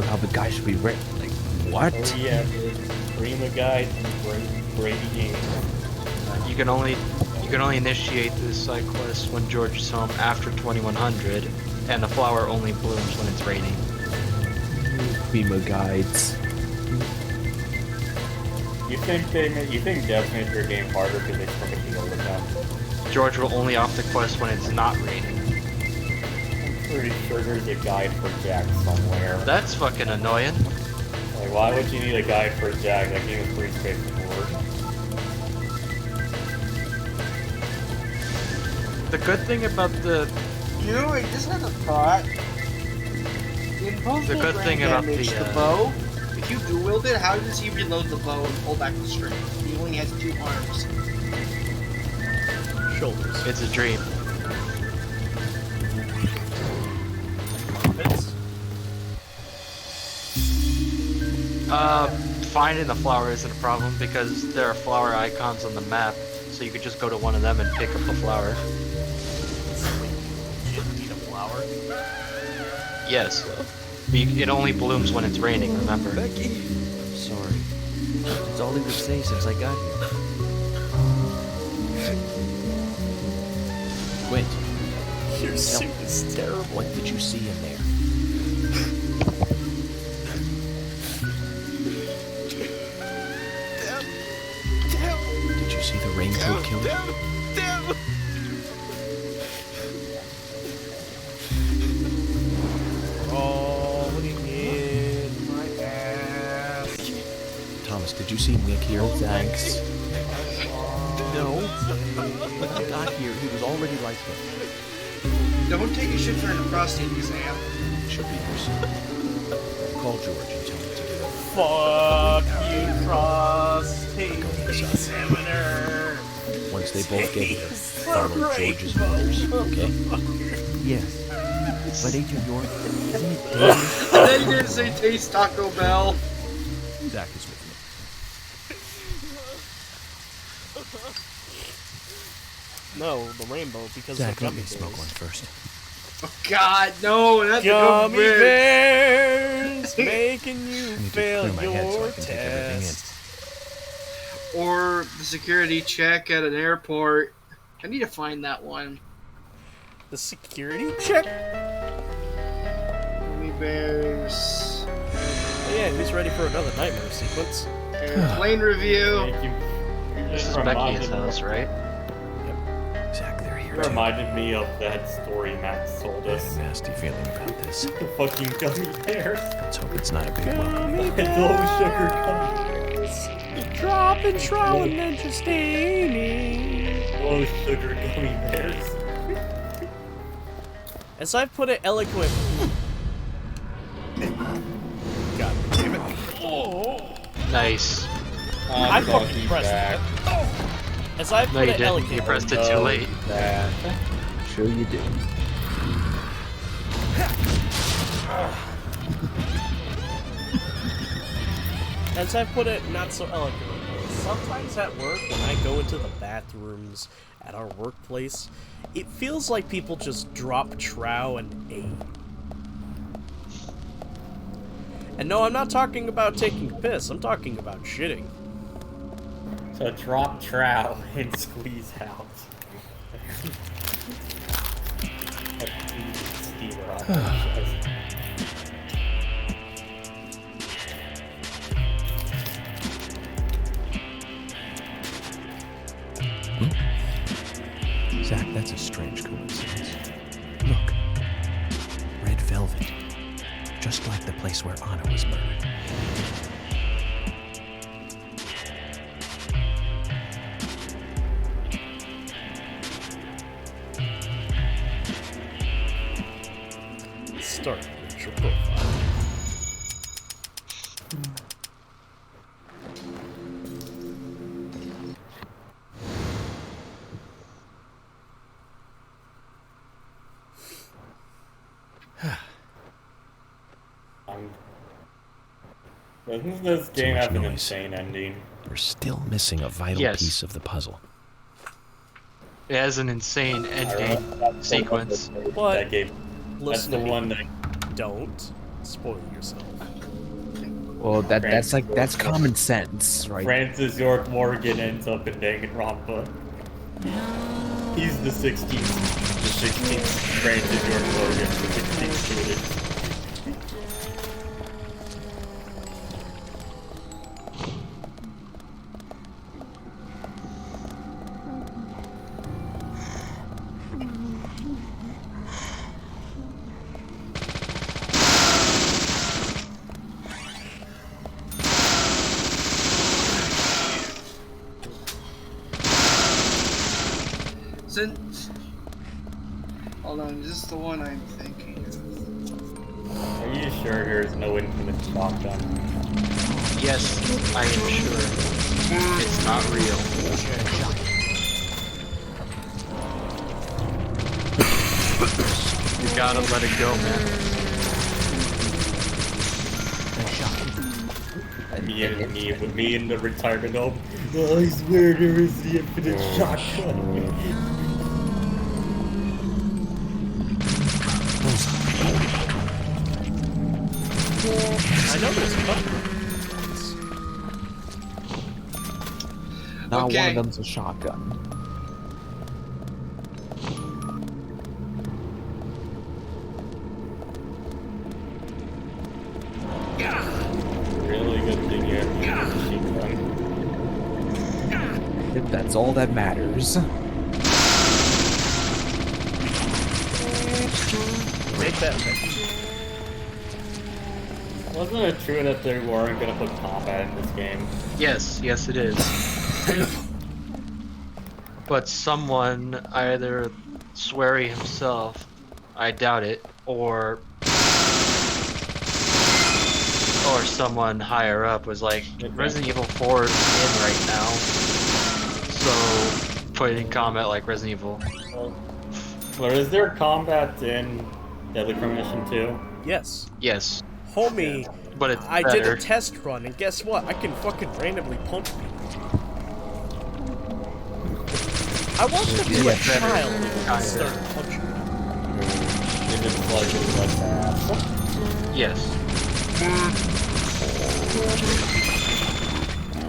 how the guy should be written. Like, what? Oh yeah, dude. Prima Guide and Brady Games. You can only initiate this side quest when George is home after 2100, and the flower only blooms when it's raining. Primo guides. You think devs made their game harder because they took it the overtime? George will only off the quest when it's not raining. I'm pretty sure there's a guide for Jack somewhere. That's fucking annoying. Like, why would you need a guide for Jack? That game is pretty straightforward. The good thing about the... You know, I just had a thought. In both The good thing about damage, the, the bow, if you dual wield it, how does he reload the bow and pull back the string? He only has 2 arms. Shoulders. It's a dream. Finding the flower isn't a problem because there are flower icons on the map, so you could just go to one of them and pick up the flower. You need a flower? Yes. It only blooms when it's raining, remember? Becky! I'm sorry. It's all he would say since I got here. Quint. Your suit is terrible. What did you see in there? Did you see the raincoat killer? Rolling in my ass. Thomas, did you see Nick here? Thanks. No. When I got here, he was already like this. Don't take a shit during a prostate exam. Should be here soon. Call George and tell him to get over. Fuck you, prostate examiner. Once they both get here, follow George's orders, okay? Yes. But Agent York, isn't it And then he didn't say taste Taco Bell. Zach is with me. No, the rainbow, because Zach, of the let gummy me smoke bears. one first. Oh God, no! Not the Gummy bears. bears making you I need to fail clear my head so I your can take everything in. test. Or the security check at an airport. I need to find that one. The security check? Gummy bears. Oh yeah, who's ready for another nightmare sequence? Airplane review. This is Becky's house, right? Zach, they're here. It reminded me of that story Max told us. Nasty feeling about this. The fucking gummy bears. Let's hope it's not a big one. It's low sugar gummy bears. Dropping trow and then just staining. Low sugar gummy bears. As I've put it eloquent. God damn it. Oh. Nice. I fucking pressed it. As I've No, put you it didn't. eloquently. You pressed it too late. Sure you did. As I put it not so eloquently, sometimes at work when I go into the bathrooms at our workplace, it feels like people just drop trow and aim. And no, I'm not talking about taking a piss, I'm talking about shitting. So drop trow and squeeze out. Zach, that's a strange coincidence. Look. Red velvet. Just like the place where Anna was murdered. Start with your profile. Doesn't this game have an insane ending? We're still missing a vital Yes. piece of the puzzle. It has an insane ending sequence. But That game. That's listen the to me. one that. Don't spoil yourself. Well, that's common sense, right? Francis York Morgan ends up in Danganronpa. He's the 16th Francis York Morgan, the 16th student. Hold on, is this the one I'm thinking of? Are you sure there's no infinite shotgun? Yes, I am sure. It's not real. You gotta let it go, man. Me in the retirement home. Oh, I swear there is the infinite shotgun. I know there's a couple. Not one Okay. of them's a shotgun. Really good thing you have the machine gun. If that's all that matters. Take that. Wasn't it true that they weren't gonna put combat in this game? Yes, yes it is. But someone, either Swery himself, I doubt it, or someone higher up was like, Resident Evil 4 is in right now, so put it in combat like Resident Evil. Well, is there combat in Deadly Premonition 2? Yes. Yes. Homie, but it's I did better. a test run, and guess what? I can fucking randomly punch people. I watched a Yeah, child better. start punching. Is it slightly less ass? Yes.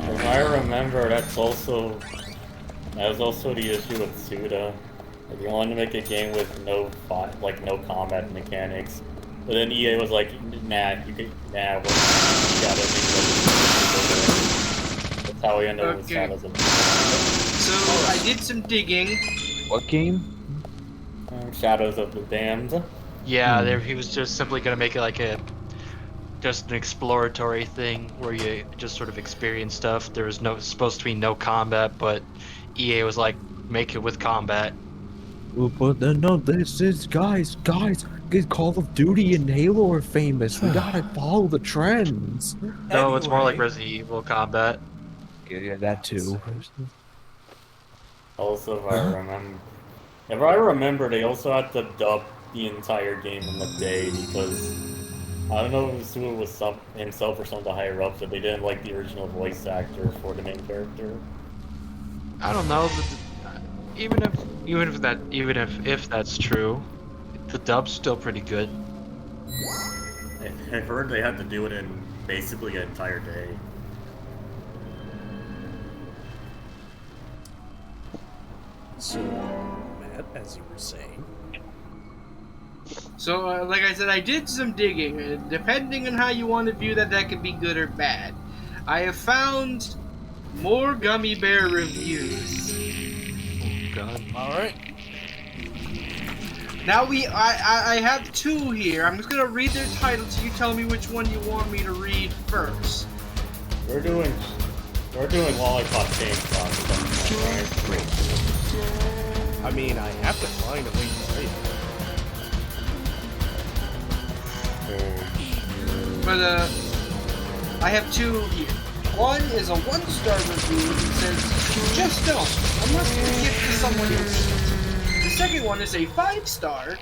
If I remember, that was also the issue with Suda. Like, they wanted to make a game with no combat mechanics, but then EA was like, nah, we gotta make That's how we ended up with Shadows of the Damned. So I did some digging. What game? Shadows of the Damned. Yeah, he was just simply gonna make it like just an exploratory thing where you just sort of experience stuff. There was supposed to be no combat, but EA was like, make it with combat. But no, this is guys. Call of Duty and Halo are famous. We gotta follow the trends. No, it's more like Resident Evil combat. Yeah, that too. Also, if I remember, they also had to dub the entire game in the day because I don't know if Sue was himself or some of the higher ups, but they didn't like the original voice actor for the main character. I don't know, but even if that's true, the dub's still pretty good. I heard they had to do it in basically an entire day. So, Matt, as you were saying. So, like I said, I did some digging. Depending on how you want to view that, that could be good or bad. I have found more gummy bear reviews. Oh God! All right. Now I have two here. I'm just gonna read their titles. You tell me which one you want me to read first. We're doing Lollipop Chainsaw stuff, right? I mean, I have to find a way to play it. But I have two here. One is a 1-star review that says, just don't, unless you give to someone else. The second one is a 5-star,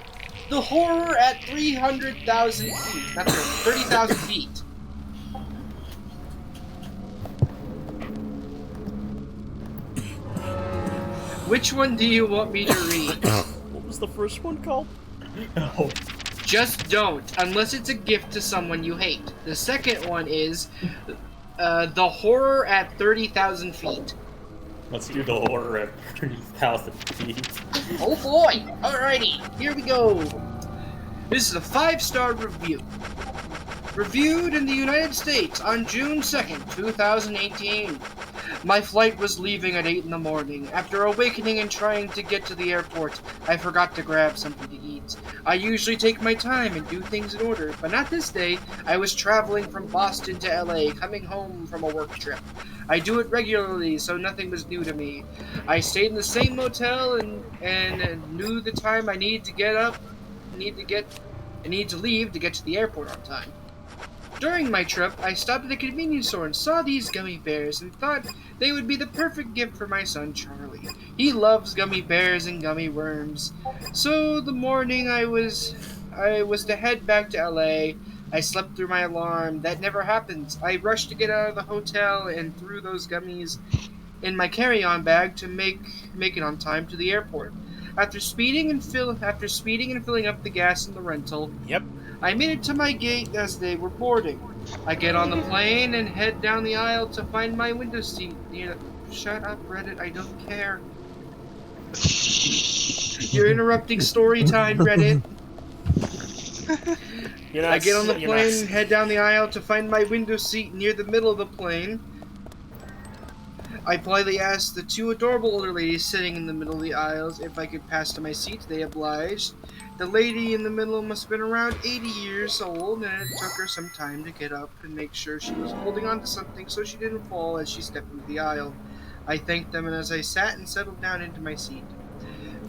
the horror at 300,000 feet. That's 30,000 feet. Which one do you want me to read? What was the first one called? Oh. Just don't, unless it's a gift to someone you hate. The second one is the horror at 30,000 feet. Let's do the horror at 30,000 feet. Oh boy! Alrighty, here we go. This is a 5-star review. Reviewed in the United States on June 2nd, 2018. My flight was leaving at 8 in the morning. After awakening and trying to get to the airport, I forgot to grab something to eat. I usually take my time and do things in order, but not this day. I was traveling from Boston to LA, coming home from a work trip. I do it regularly, so nothing was new to me. I stayed in the same motel and knew the time I need to get I needed to leave to get to the airport on time. During my trip, I stopped at a convenience store and saw these gummy bears and thought they would be the perfect gift for my son Charlie. He loves gummy bears and gummy worms. So the morning I was to head back to LA. I slept through my alarm. That never happened. I rushed to get out of the hotel and threw those gummies in my carry-on bag to make it on time to the airport. After speeding and filling up the gas in the rental, I made it to my gate as they were boarding. I get on the plane and head down the aisle to find my window seat near the... Shut up, Reddit, I don't care. You're interrupting story time, Reddit. I get on the plane and head down the aisle to find my window seat near the middle of the plane. I politely asked the two adorable older ladies sitting in the middle of the aisles if I could pass to my seat. They obliged. The lady in the middle must have been around 80 years old, and it took her some time to get up and make sure she was holding on to something so she didn't fall as she stepped into the aisle. I thanked them, and as I sat and settled down into my seat.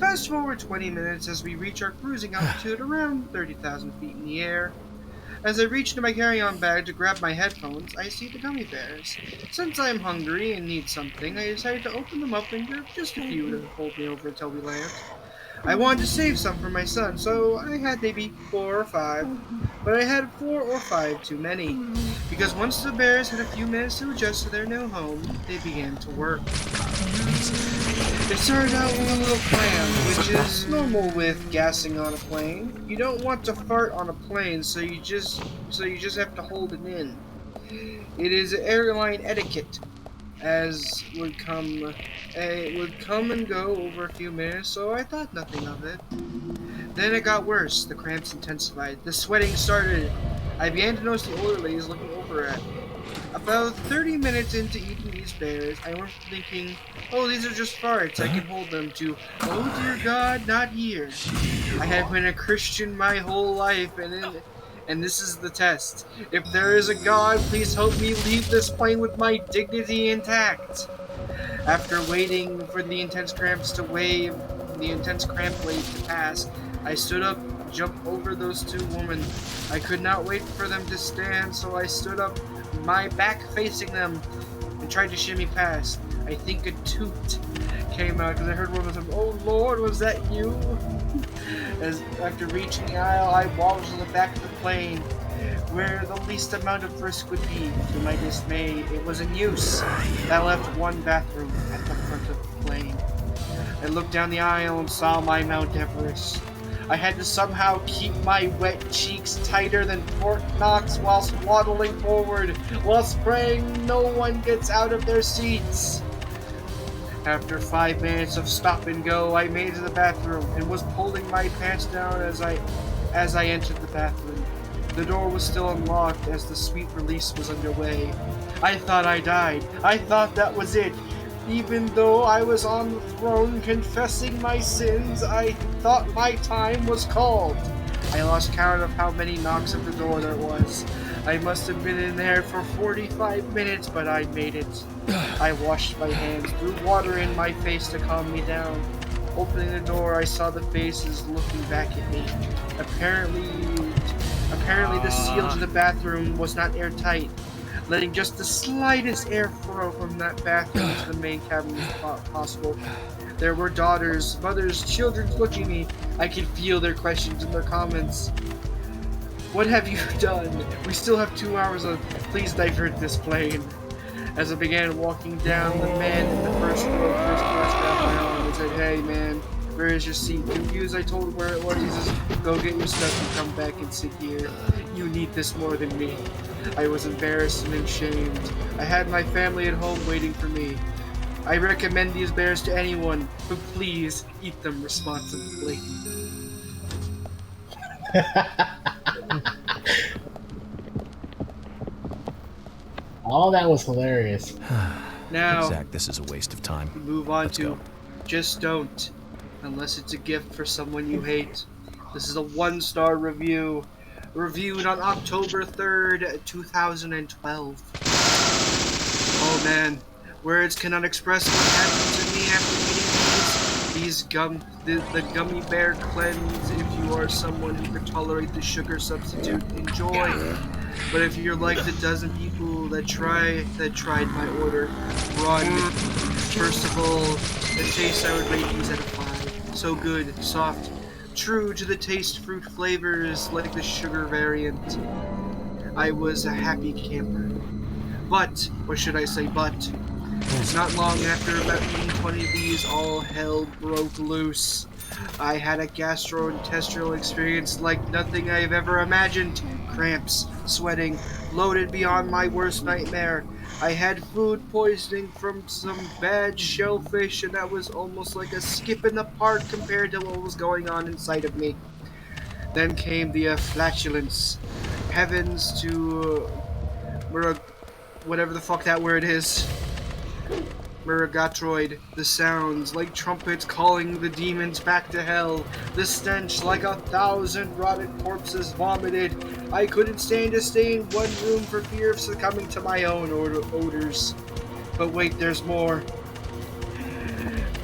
Fast forward 20 minutes as we reach our cruising altitude around 30,000 feet in the air. As I reach into my carry-on bag to grab my headphones, I see the gummy bears. Since I am hungry and need something, I decided to open them up and grab just a few to hold me over until we land. I wanted to save some for my son, so I had maybe 4 or 5, but I had 4 or 5 too many, because once the bears had a few minutes to adjust to their new home, they began to work. It started out with a little clam, which is normal with gassing on a plane. You don't want to fart on a plane, so you just have to hold it in. It is airline etiquette, as it would come and go over a few minutes, so I thought nothing of it. Then it got worse. The cramps intensified. The sweating started. I began to notice the older ladies looking over at me. About 30 minutes into eating these bears, I went from thinking, oh, these are just farts, I can hold them, to, oh dear God, not here. I have been a Christian my whole life, and this is the test. If there is a God, please help me leave this plane with my dignity intact. After waiting for the intense cramp wave to pass, I stood up, jumped over those two women. I could not wait for them to stand, so I stood up, my back facing them, and tried to shimmy past. I think a toot came out because I heard one of them, oh Lord, was that you? As after reaching the aisle, I waddled to the back of the plane, where the least amount of risk would be. To my dismay, it was in use. That left one bathroom at the front of the plane. I looked down the aisle and saw my Mount Everest. I had to somehow keep my wet cheeks tighter than Fort Knox whilst waddling forward, whilst praying no one gets out of their seats. After 5 minutes of stop and go, I made it to the bathroom and was pulling my pants down as I entered the bathroom. The door was still unlocked as the sweet release was underway. I thought I died. I thought that was it. Even though I was on the throne confessing my sins, I thought my time was called. I lost count of how many knocks at the door there was. I must have been in there for 45 minutes, but I made it. I washed my hands, threw water in my face to calm me down. Opening the door, I saw the faces looking back at me. Apparently the seal to the bathroom was not airtight, letting just the slightest airflow from that bathroom to the main cabin was possible. There were daughters, mothers, children looking at me. I could feel their questions and their comments. What have you done? We still have 2 hours left. Please divert this plane. As I began walking down, the man in the first class grabbed my arm and said, hey man, where is your seat? Confused, I told him where it was. He says, go get your stuff and come back and sit here. You need this more than me. I was embarrassed and ashamed. I had my family at home waiting for me. I recommend these bears to anyone, but please eat them responsibly. All that was hilarious. Now, Zach, this is a waste of time. Move on Let's to go. Just Don't, unless it's a gift for someone you hate. This is a 1-star review, reviewed on October 3rd, 2012. Oh man, words cannot express what happened to me after eating these the gummy bear cleanse if you are someone who can tolerate the sugar substitute. Enjoy. But if you're like the dozen people that tried my order, run. First of all, the taste, I would rate these at a 5. So good, soft, true to the taste fruit flavors like the sugar variant. I was a happy camper. But, what should I say but? Not long after about eating 20 of these, all hell broke loose. I had a gastrointestinal experience like nothing I've ever imagined. Cramps, sweating, loaded beyond my worst nightmare. I had food poisoning from some bad shellfish, and that was almost like a skip in the park compared to what was going on inside of me. Then came the flatulence. Heavens to whatever the fuck that word is. Murgatroyd, the sounds like trumpets calling the demons back to hell, the stench like 1,000 rotted corpses vomited. I couldn't stand to stay in one room for fear of succumbing to my own odors. But wait, there's more.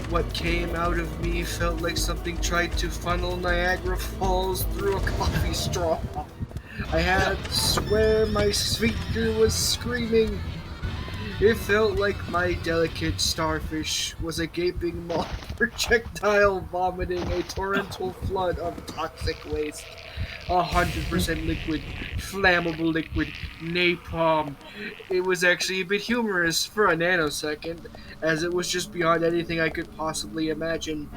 What came out of me felt like something tried to funnel Niagara Falls through a coffee straw. I had to swear my sphincter was screaming. It felt like my delicate starfish was a gaping maw projectile vomiting a torrential flood of toxic waste. 100% liquid, flammable liquid, napalm. It was actually a bit humorous for a nanosecond, as it was just beyond anything I could possibly imagine.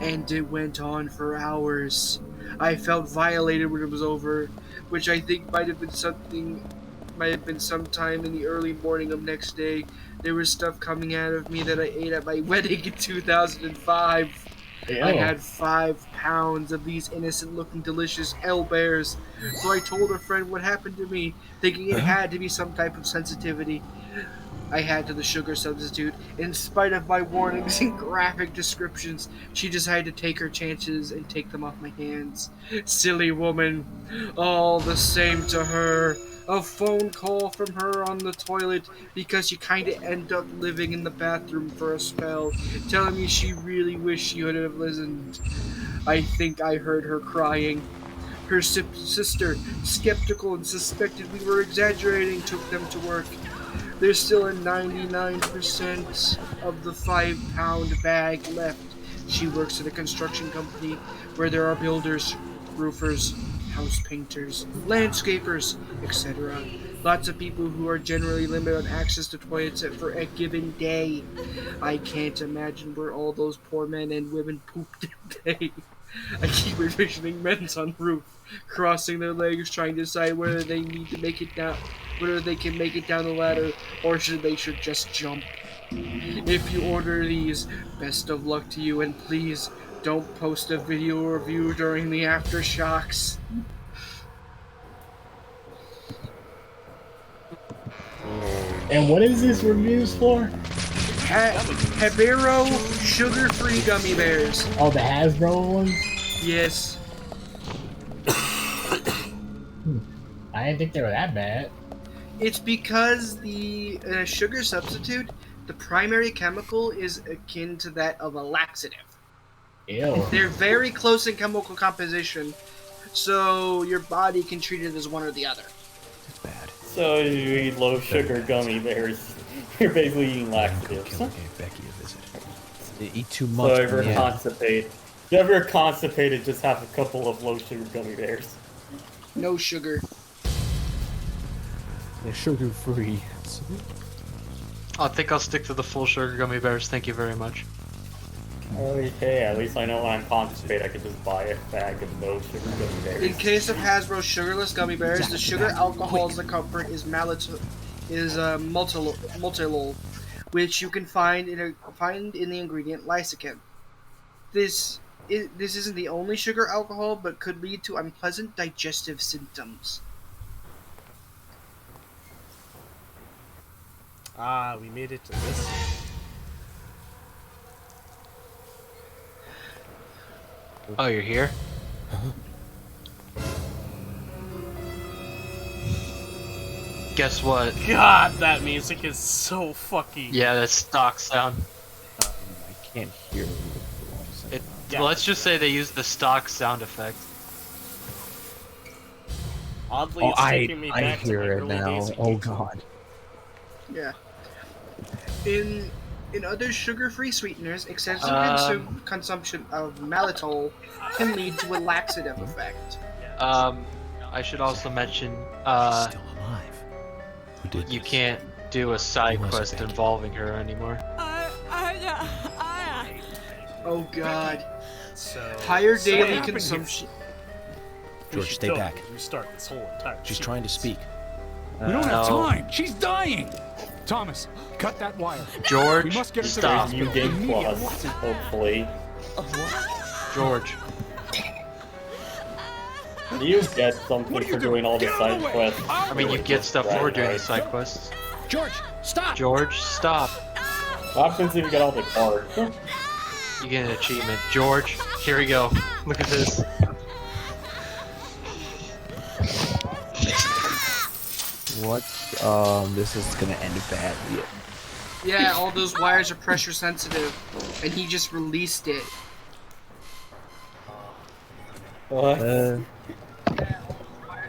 And it went on for hours. I felt violated when it was over, which I think might have been sometime in the early morning of next day. There was stuff coming out of me that I ate at my wedding in 2005. Ew. I had 5 pounds of these innocent-looking delicious owlbears, so I told a friend what happened to me, thinking it had to be some type of sensitivity I had to the sugar substitute. In spite of my warnings and graphic descriptions, she decided to take her chances and take them off my hands. Silly woman. All the same to her. A phone call from her on the toilet because she kinda ended up living in the bathroom for a spell, telling me she really wished she would have listened. I think I heard her crying. Her sister, skeptical and suspected we were exaggerating, took them to work. There's still a 99% of the 5-pound bag left. She works at a construction company where there are builders, roofers, house painters, landscapers, etc. Lots of people who are generally limited on access to toilets for a given day. I can't imagine where all those poor men and women pooped today. I keep envisioning men on roof, crossing their legs, trying to decide whether they need to make it down, whether they can make it down the ladder, or they should just jump. If you order these, best of luck to you, and please don't post a video review during the aftershocks. And what is this reviews for? Habero sugar-free gummy bears. Oh, the Hasbro ones? Yes. I didn't think they were that bad. It's because the sugar substitute, the primary chemical is akin to that of a laxative. Ew. They're very close in chemical composition, so your body can treat it as one or the other. So you eat low sugar gummy bears. You're basically eating laxatives. Becky a visit. They eat too So much. if you're constipated, if you're ever constipated, just have a couple of low sugar gummy bears. No sugar. They're sugar free. I think I'll stick to the full sugar gummy bears. Thank you very much. Okay, at least I know when I'm constipated, I can just buy a bag of no sugar gummy bears. In case of Hasbro sugarless gummy bears, the sugar alcohols the comfort is maltolol, which you can find in the ingredient lysicin. This isn't the only sugar alcohol, but could lead to unpleasant digestive symptoms. Ah, we made it to this. Oh, you're here? Guess what? God, that music is so fucking... Yeah, that stock sound. I can't hear who it belongs Let's just say they used the stock sound effect. Oddly, Oh, it's taking me I back to my hear it early now. days of Oh YouTube. god. Yeah. In other sugar-free sweeteners, excessive consumption of maltitol can lead to a laxative effect. I should also mention, Still alive. Who did you this? can't do a side was quest it, Becky? involving her anymore. Oh god. So Higher so daily what happened here? consumption. We George, should stay totally back. Restart this whole entire. She's sequence. trying to speak. We don't have No. time. She's dying. Thomas, cut that wire. George, we must get her to the stop. hospital You did immediately. plus, hopefully. George. You get something for doing all the side quests. I mean, you get stuff for doing the side quests. George, stop! George, stop. What happens if you get all the cards? You get an achievement. George, here we go. Look at this. What? This is gonna end badly. Yeah, all those wires are pressure sensitive, and he just released it. What?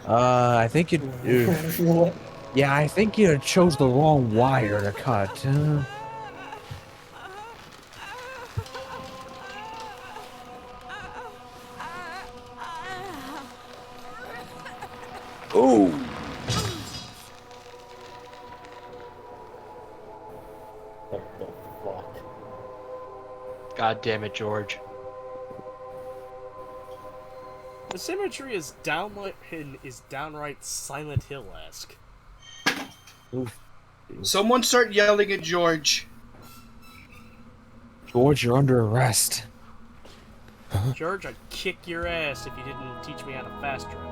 I think yeah, I think you chose the wrong wire to cut. Ooh. What the fuck? God damn it, George. This imagery is downright Silent Hill-esque. Someone start yelling at George. George, you're under arrest. George, I'd kick your ass if you didn't teach me how to fast travel.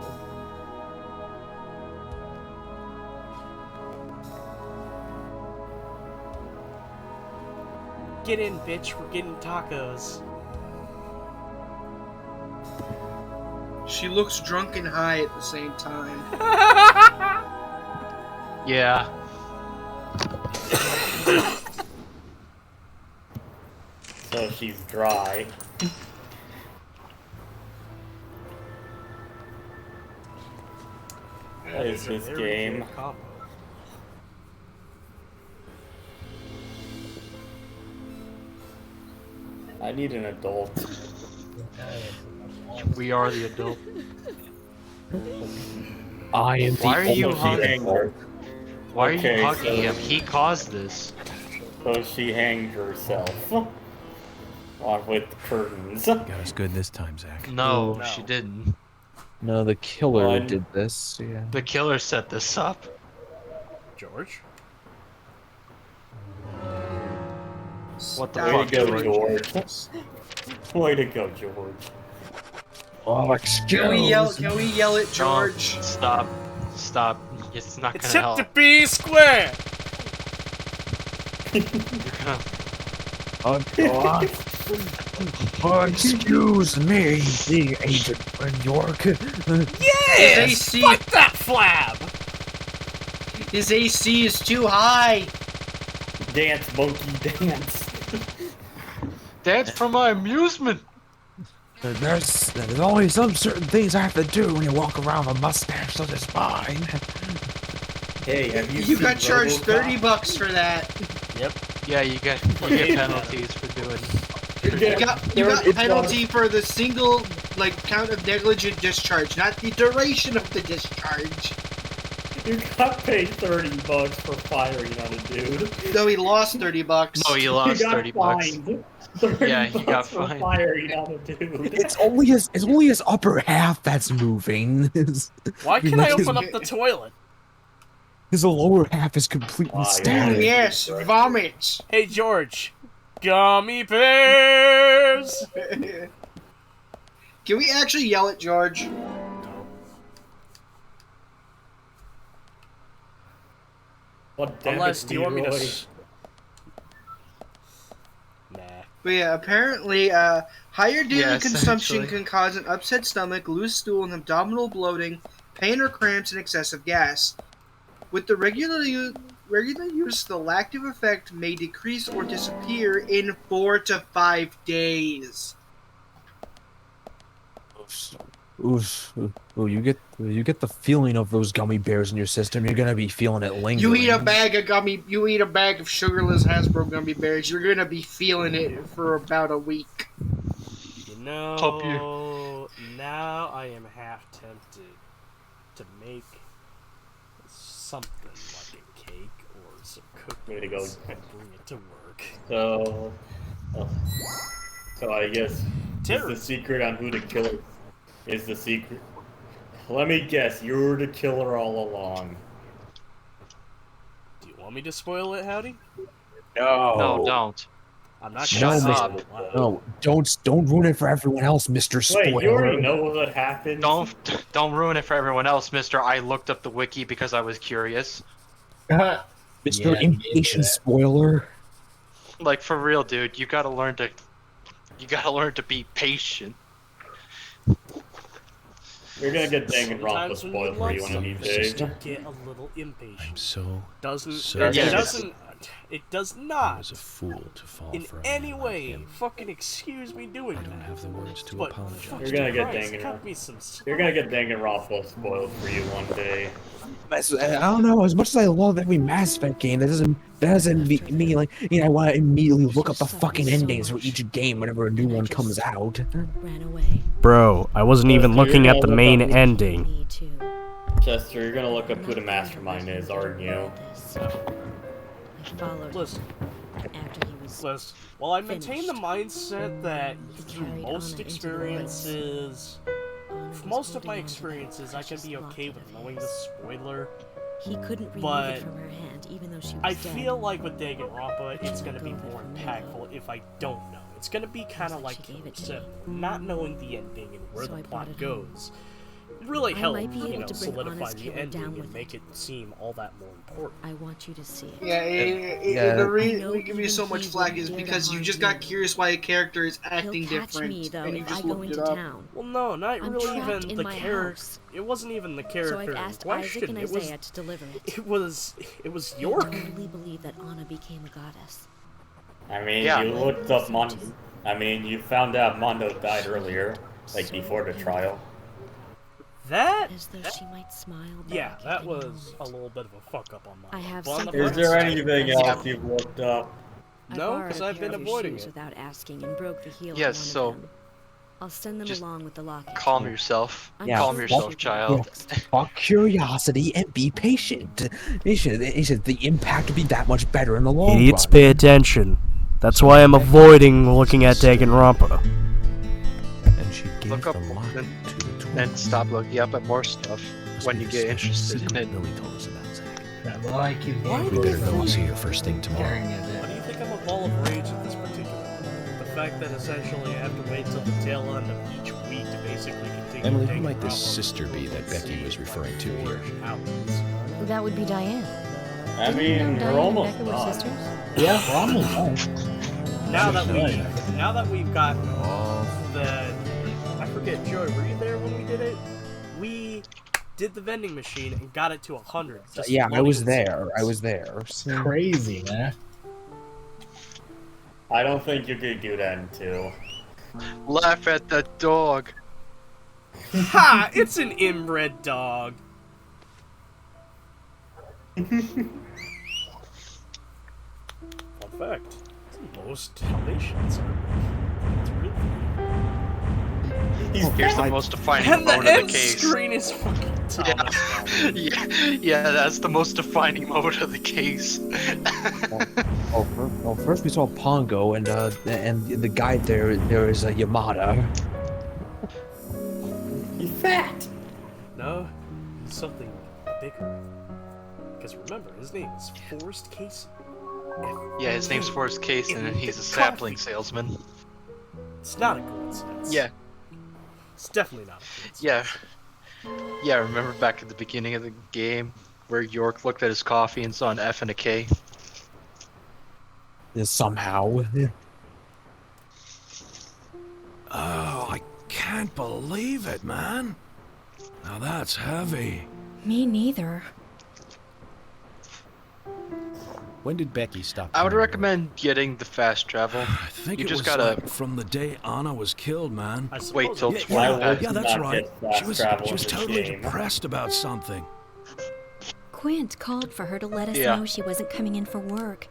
Get in, bitch. We're getting tacos. She looks drunk and high at the same time. Yeah. So she's dry. What is this game? I need an adult. We are the adult. I am Why are you hugging? her? Why are Okay, you hugging so- him? He caused this. So she hanged herself. On with curtains. Got us good this time, Zach. No, she didn't. No, the killer One. did this. Yeah. The killer set this up. George? What the Way fuck, to go, George? George. Way to go, George. Oh, excuse Can we yell at George? Don't. Stop. Stop. It's not It's gonna hit help. the B square! You're gonna... Oh, God. Oh, excuse me, the agent from York. Yes! AC. Fuck that flab! His AC is too high. Dance, monkey, dance. Dance for my amusement! There's only some certain things I have to do when you walk around with a mustache such as mine. Hey, have you You seen got charged RoboCop? $30 for that. Yep. Yeah, you get penalties for doing. You got penalty for the single count of negligent discharge, not the duration of the discharge. You got paid $30 for firing on a dude. No, he lost $30. No, you lost You got $30. fined. 30 Yeah, he got bucks for fined. firing on a dude. It's only his upper half that's moving. Why can't I open up the toilet? His lower half is completely static. Yes, vomit. Hey, George. Gummy bears! Can we actually yell at George? What Unless, do you want me to... Nah. But yeah, apparently, higher daily Yeah, consumption essentially. can cause an upset stomach, loose stool, and abdominal bloating, pain or cramps, and excessive gas. With the regular use, the lactive effect may decrease or disappear in 4 to 5 days. you get the feeling of those gummy bears in your system. You're gonna be feeling it lingering. You eat a bag of sugarless Hasbro gummy bears. You're gonna be feeling it for about a week. You know, now I am half tempted to make something like a cake or some cookies Way to go. and bring it to work. So I guess is the secret on who the killer is the secret. Let me guess, you're the killer all along. Do you want me to spoil it, Howdy? No, don't. I'm not Shut gonna up. say it out loud. No, don't ruin it for everyone else, Mr. Spoiler. Wait, you already know what happened? Don't ruin it for everyone else, Mister. I looked up the wiki because I was curious. Mr. Impatient Spoiler. Like for real, dude. You gotta learn to be patient. You're gonna get Danganronpa Sometimes when spoiled you for love you one of these something, days. you get a little impatient. I'm so It does not. I was a fool to fall in for a any man way like him. fucking excuse me doing that. I don't have the words to But apologize. You're gonna get Christ, cut me some You're gonna get Danganronpa spoiled for you one day. I don't know. As much as I love every Mass Effect game, that doesn't mean like I want to immediately look up the fucking endings for each game whenever a new one comes out. Ran away. Bro, I wasn't even looking at the main ending. Chester, you're gonna look up who the mastermind is, aren't you? Listen. While I maintain the mindset that through most experiences, for most of my experiences, I can be okay with knowing the spoiler. He couldn't remove But it from her hand, even though she was I dead. feel like with Danganronpa, it's gonna be more impactful if I don't know. It's gonna be kind of like Killer 7, not knowing the ending and where the plot goes. Really I help, might be able to bring solidify Honest the Killer ending down and with make it seem all that more important. I want you to see it. Yeah, the reason we give you so much flack is because you just got curious why a character is acting different, and you just looked it up. Well, no, not I'm really trapped even in the my character. house. It wasn't even the character So I've asked in question. Isaac and it Isaiah was, to deliver it. It was York. I totally believe that Anna became a goddess. I mean, Yeah. you looked up Mondo. I mean, you found out Mondo died earlier, like before the trial. That? As though she might smile back. Yeah, that was a little bit of a fuck up on my I have part. something Is there anything else you've looked up? No, because I've been avoiding it. Without asking and broke the heel. Yes, on so one of them. I'll send them just along with the locket. calm yourself. Yeah, Calm yourself, child. Fuck curiosity and be patient. The impact will be that much better in the long Idiots run. pay attention. That's why I'm avoiding looking at Danganronpa. And she gave Look up the locket and stop looking up at more stuff when you get interested in it. Billy told us about Zach. Well, I keep Why We do better you go and think- see her first thing tomorrow. Why do you think I'm a ball of rage at this particular point? The fact that essentially I have to wait till the tail end of each week to basically continue Emily, who taking might this Danganronpa sister be that Becky was referring to here? hours. That would be Diane. I Didn't you know mean, Diane we're and almost Becca were done. sisters? Yeah, we're almost done. Now that we've gotten all the, I forget, Joey, were you there when we did it? We did the vending machine and got it to 100. just Yeah, I loading was in there. seconds. I was there. So. Crazy, man. I don't think you could do that in 2. Laugh at the dog. Ha! It's an inbred dog. Fun fact. Most Dalmatians are. It's really. Here's the most defining And the mode of the end case. screen is fucking Thomas. Yeah, that's the most defining mode of the case. First we saw Pongo, and the guy there is a Yamada. He's fat. No, something bigger. Because remember, his name is Forrest Casey. Yeah, his name's Forrest Case, and he's a sapling salesman. It's not a coincidence. Yeah. It's definitely not a coincidence. Yeah. Yeah, remember back at the beginning of the game where York looked at his coffee and saw an F and a K? Somehow. Oh, I can't believe it, man. Now that's heavy. Me neither. When did Becky stop? I would recommend getting the fast travel. I think You it just was gotta like from the day Anna was killed, man. wait till yeah, 20 yeah, that's not right. get fast She was travel in this totally game. depressed about something. Quint called for her to let us Yeah. know she wasn't coming in for work.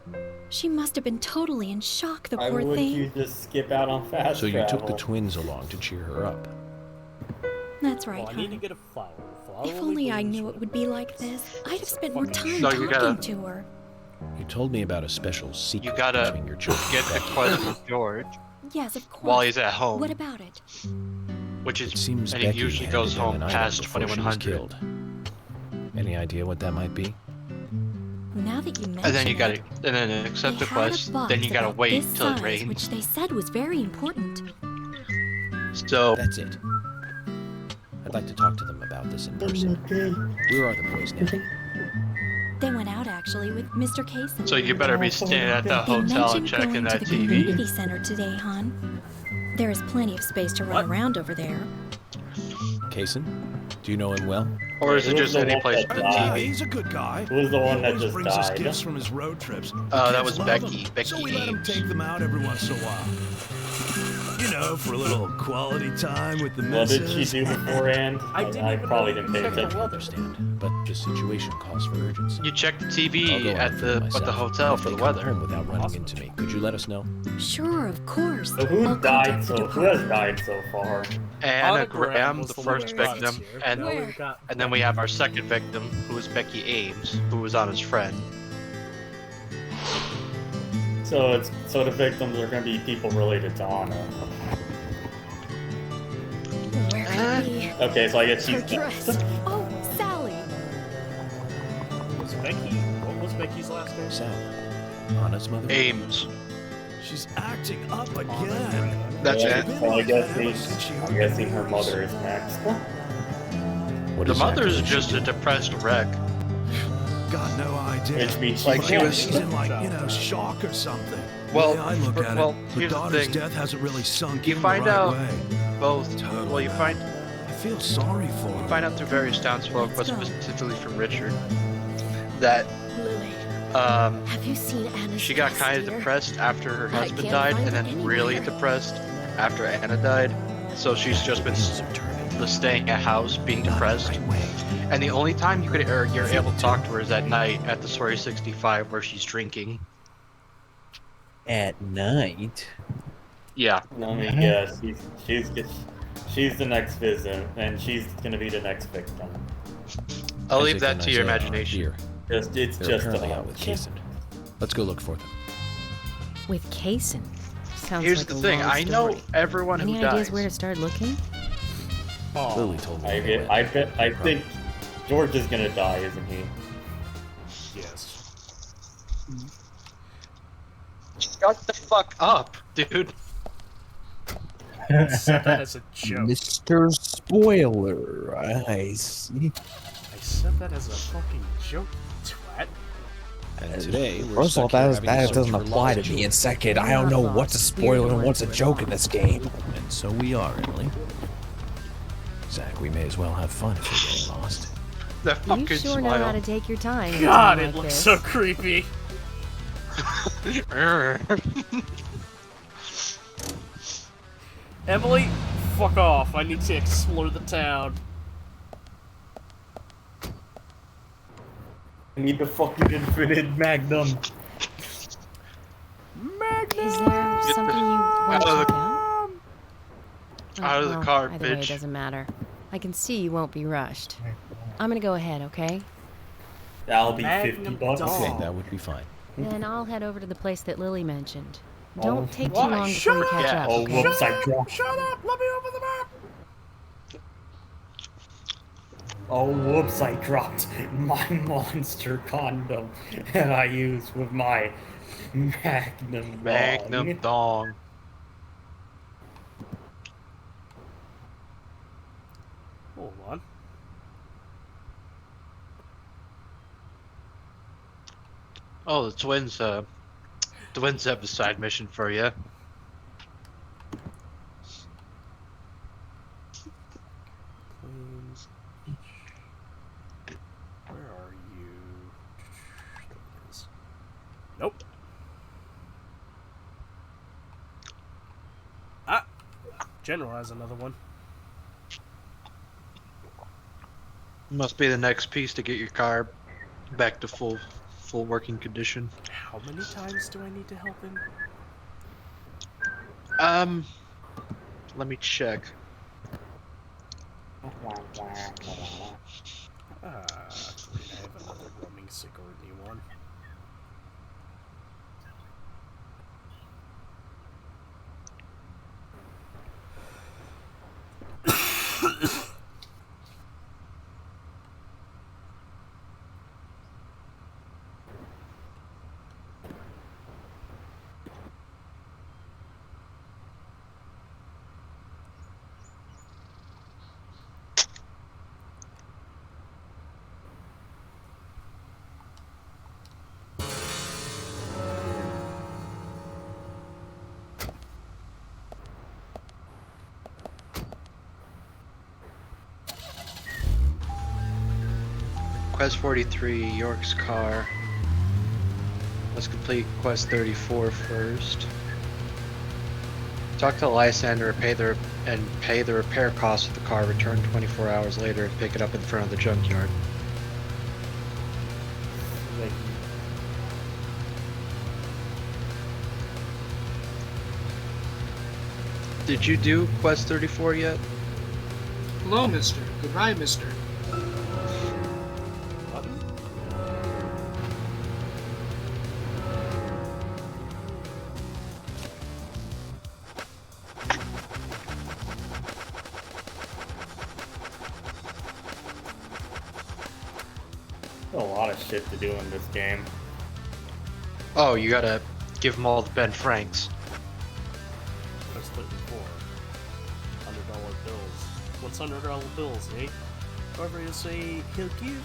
She must have been totally in shock, the Why poor would thing. you just skip out on fast So you travel? took the twins along to cheer her up. That's right, Well, I need to hon. get a flower. Flower If only I knew it would be like this, I'd have spent more time No, you talking gotta- to her. You told me about a special secret You gotta between your children. get the quest with George Yes, of course. while he's at home. What about it? Which is, It seems and Becky he usually handed goes them home an item past before she was 2100. killed. Any idea what that might be? Now that you mention And then you it, gotta, and then accept they the had a quest. box Then you gotta about wait this till it size, rains. which they said was very important. So that's it. I'd like to talk to them about this in person. Where are the boys now? They went out actually with Mr. Kaysen. So you better be staying at the They hotel and mentioned checking going that to the TV. community center today, hon. There is plenty of space to run around over there. Kaysen? Do you know him well? Or is it Who just was the any one place that with a died? TV? He's a good guy. Who was the one He that always just brings us died? gifts from his road trips. The That kids was love Becky. him, Becky so we let him Ames. take them out every once in a while. You know, for a little quality time with the What missus. did she do beforehand? I probably didn't pay attention. Understand, but the situation calls for urgency. You check the I'll TV go at on the myself. hotel If for they the come weather. home without running into me, could you let us know? Sure, of course. So who I'll died contact the so? Who department. has died so far? Anna Anna Graham Graham, was the the first one that got victim, here. and Now we've got and then we have our second victim, who was Becky Ames, who was on his friend. So the victims are going to be people related to Anna. Where could it be? Okay, so I guess Her she's dress. Oh, Sally. Was Becky? What was Becky's last name? Sally. Anna's mother? Ames. She's acting up again. That's Yeah, it. so I'm guessing her mother is next. What The is mother's that? just a depressed wreck. Got no idea. Which means Like, she was- She's in like, shock or something. Well, the way I look at well, it, her here's the daughter's thing. death hasn't really sunk You in find the right out way. both. Totally, Well, you man. find I feel sorry for her. find out through various townsfolk, but specifically from Richard, that Lily, have you seen Anna's she got dress, kind of dear? depressed after her I husband can't died, find and it then really anywhere. depressed after Anna died. So she's just been staying at house, being depressed. And the only time you're able to talk to her is at night at the Swery 65 where she's drinking. At night? Yeah. Let me guess. She's the next victim, and she's gonna be the next victim. I'll I leave think that the to your nice, imagination. Here. It's They're just apparently a out with Kaysen. Let's go look for them. With Kaysen. Sounds Here's like the a thing, long I know story. everyone Any who ideas dies. where to start looking? Lily told me. I think George is gonna die, isn't he? Yes. Shut the fuck up, dude. I said that as a joke. Mr. Spoiler, I see. I said that as a fucking joke, twat. And today, we're First of all, stuck here that having to doesn't search for apply lost to me. And children. second, I don't know what's a spoiler and what's a joke in this game. And so we are, Emily. Zach, we may as well have fun if we're getting lost. That You fucking sure know smile. how to take your time. in a God, time it like looks this. so creepy. Emily, fuck off. I need to explore the town. I need the fucking infinite magnum. Is there something you want to Out of check out? Out of the well, car, either way, it bitch. doesn't matter. I can see you won't be rushed. I'm gonna go ahead, okay? That'll be Magnum 50 bucks. dog. Okay, that would be fine. Then I'll head over to the place that Lily mentioned. Oh, Don't take too why? long Shut before we catch Yeah. up. Oh, okay? whoops! I dropped. Shut up! Let me open the map! Oh, whoops! I dropped my monster condom, and I used with my magnum. Magnum dong. dong. Hold on. Oh, the twins have a side mission for you. Planes. Where are you? There it is. General has another one. Must be the next piece to get your car back to full working condition. How many times do I need to help him? Let me check. Great, I have another roaming Sigourney one. Quest 43, York's car. Let's complete Quest 34 first. Talk to Lysander and pay the repair costs of the car. Return 24 hours later and pick it up in front of the junkyard. Did you do Quest 34 yet? Hello, mister. Goodbye, mister. A lot of shit to do in this game. Oh, you gotta give them all the Ben Franks. Quest 34. $100 bills. What's $100 bills, eh? However, you say he'll give.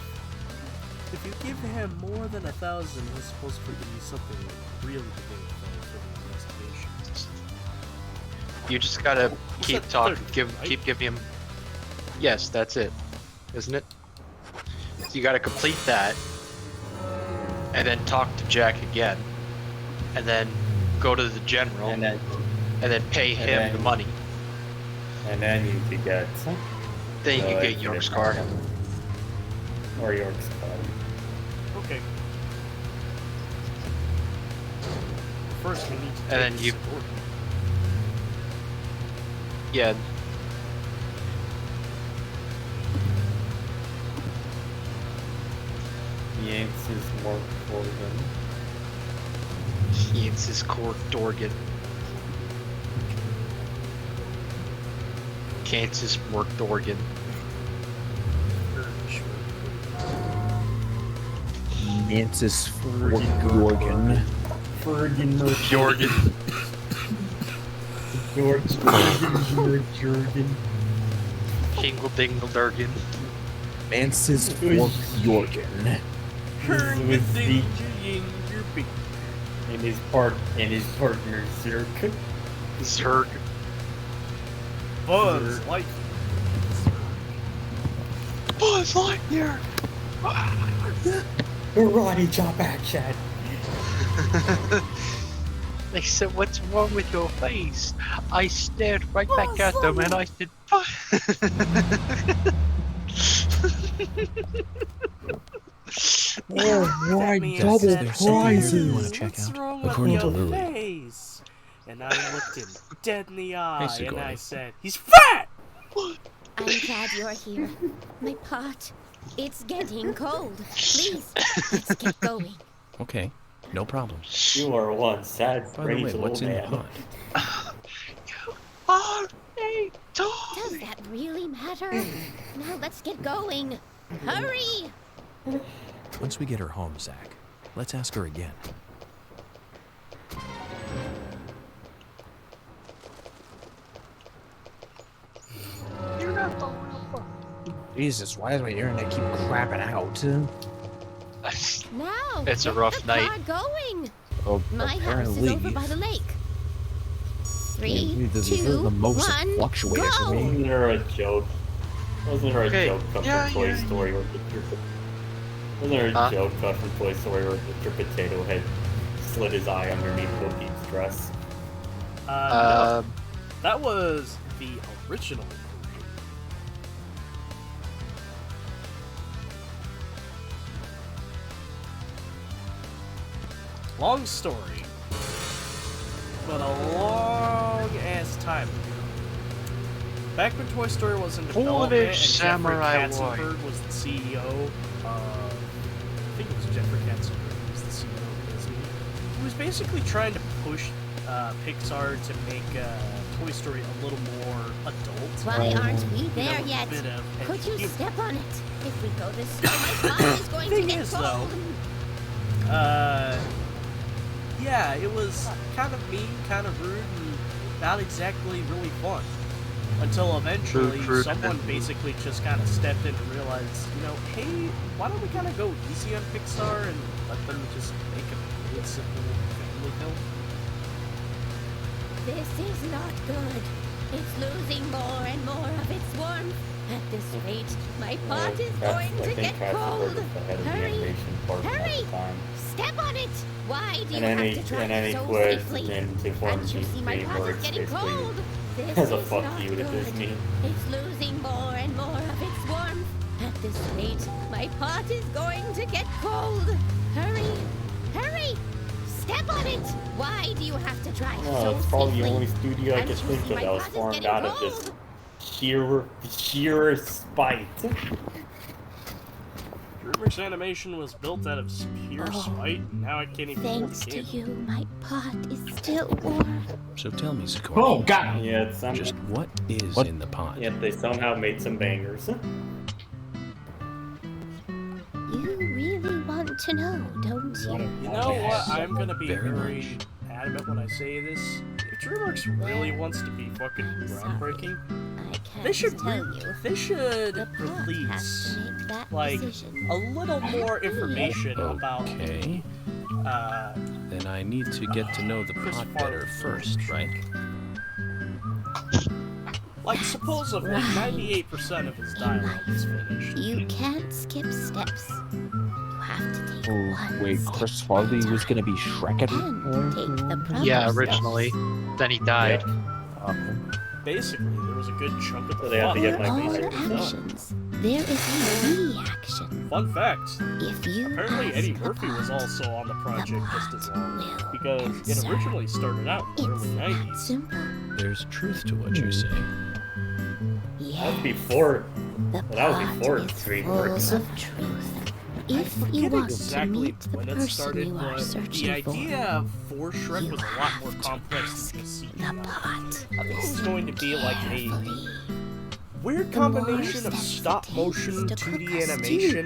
If you give him more than 1,000, he's supposed to give you something really big for the investigation. You just gotta keep said talking, 30, right? keep giving him. Yes, that's it, isn't it? So you gotta complete that, and then talk to Jack again, and then go to the general, and then pay him the money. And then you could get. Then you can get York's car. Or York's car. Okay. First, we need to. And then you. Yeah. Yanks is more Dorgan. Yanks is Dorgan. Kansas Mork Dorgan. Nancis Jorgen. Fergen Jorgen. Jorgen. Hingle Dingle Durgan. Nancis Jorgen. With the and his partner Zerg. Zerg. Buzz Lightyear. Buzz Lightyear. Karate chop action. They said, "What's wrong with your face?" I stared right back at them and I said, "Oh my double prizes!" You want to check What's out? wrong with According to your Lily. face? And I looked him dead in the eye and Sigourney. I said, "He's fat!" I'm glad you're here. My pot. It's getting cold. Please, let's get going. Okay, no problem. You are one sad, By the way, strange what's little in the man. pot? Does that really matter? Now let's get going. Hurry! Once we get her home, Zach, let's ask her again. Jesus, why does my internet keep crapping out? Now, It's a get rough the night. car going. Oh, My house is apparently. over by the lake. Yeah, 3, this is 2, the most 1, fluctuates for go! me. Wasn't there a joke? Wasn't there a Okay, joke cut yeah, from Toy yeah. Story where wasn't there a joke cut from Toy Story where Mr. Potato Head slit his eye underneath Bo Peep's dress? No. That was the original version. Long story, but a long ass time ago. Back when Toy Story was in development and Samurai Jeffrey Katzenberg was the CEO of, I think it was Jeffrey Katzenberg who was the CEO of Disney. He was basically trying to push Pixar to make Toy Story a little more adult. Why aren't we You know, there a yet? bit of Could you humor. step on it? If we go this slow, my spine is going to Thing get is, cold. Yeah, it was kind of mean, kind of rude, and not exactly really fun. Until eventually someone basically just kind of stepped in and realized, you know, hey, why don't we kind of go easy on Pixar and let them just make a really simple family film? This is not good. It's losing more and more of its warmth. At this rate, my pot is going to get cold. Hurry! Hurry! Step on it! Why do you have to try so safely? Can't you see my pot is getting cold? This As a is fuck not you to good. Disney. It's losing more and more of its warmth. At this rate, my pot is going to get cold. Hurry! Hurry! Step on it! Why do you have to try Oh, so it's probably safely? the only studio I Can't could you think see of my that was pot is formed getting out of cold? just sheer spite. DreamWorks Animation was built out of pure spite, and now I can't even hold Thanks the to game. you, my pot is still warm. So tell me, Sigourney. Oh, God! Yeah, it's Just what is in the pot? Yet they somehow made some bangers. You really want to know, don't you? You know what? I'm gonna be Very very adamant when I say this. If DreamWorks really wants to be fucking groundbreaking, Can't they should tell you. release like a little more information about Okay. Then I need to get to know the pot better first, right? like supposedly 98% of his dialogue is finished. You can't skip steps. You have to take one Wait, step Chris Farley was gonna be Shrek at and take the proper Yeah, steps. originally. Then he died. Basically, there was a good chunk of the they had to get For my all basic actions, there is a reaction. Fun fact, If you apparently ask Eddie the Murphy was pot, also on the project just as long, will because it answer. originally started out in the early 90s. Simple. There's truth to what you say. That was before. The That was pot before is DreamWorks. full of truth. If you Forget want exactly to meet the when it person started, you are but searching the idea for Shrek you was a lot more have to complex than the CGI. the pot I thought it was going to be like a carefully. weird The more combination of steps stop it motion takes to 2D cook a animation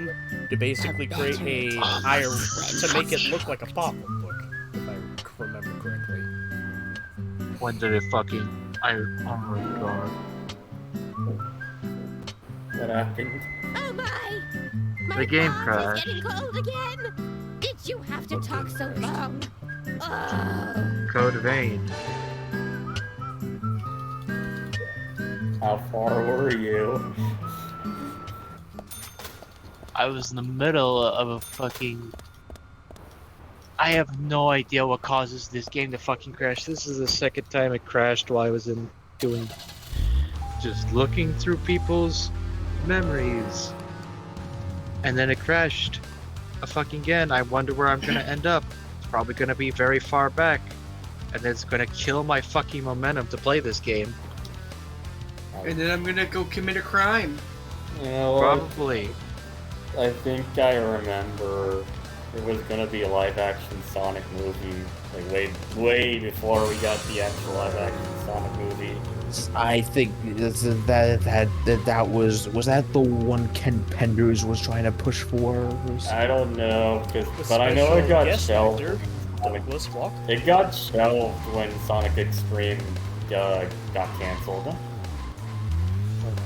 to basically the create better a it higher tastes to when make it it's look like a pop-up book, if I remember correctly. When did it fucking... oh my god. What happened? Oh my! My The game pot crashed. is getting cold again! Did you have to talk so long? Oh! Code Vein. How far were you? I was in the middle of a fucking... I have no idea what causes this game to fucking crash. This is the second time it crashed while I was in doing... just looking through people's memories. And then it crashed. Fucking again. I wonder where I'm gonna end up. It's probably gonna be very far back. And it's gonna kill my fucking momentum to play this game. And then I'm gonna go commit a crime. You know what? Probably. I think I remember there was gonna be a live-action Sonic movie, like way before we got the actual live-action Sonic movie. I think that was that the one Ken Penders was trying to push for? I don't know, but I know it got shelved. It got shelved when Sonic Extreme got canceled.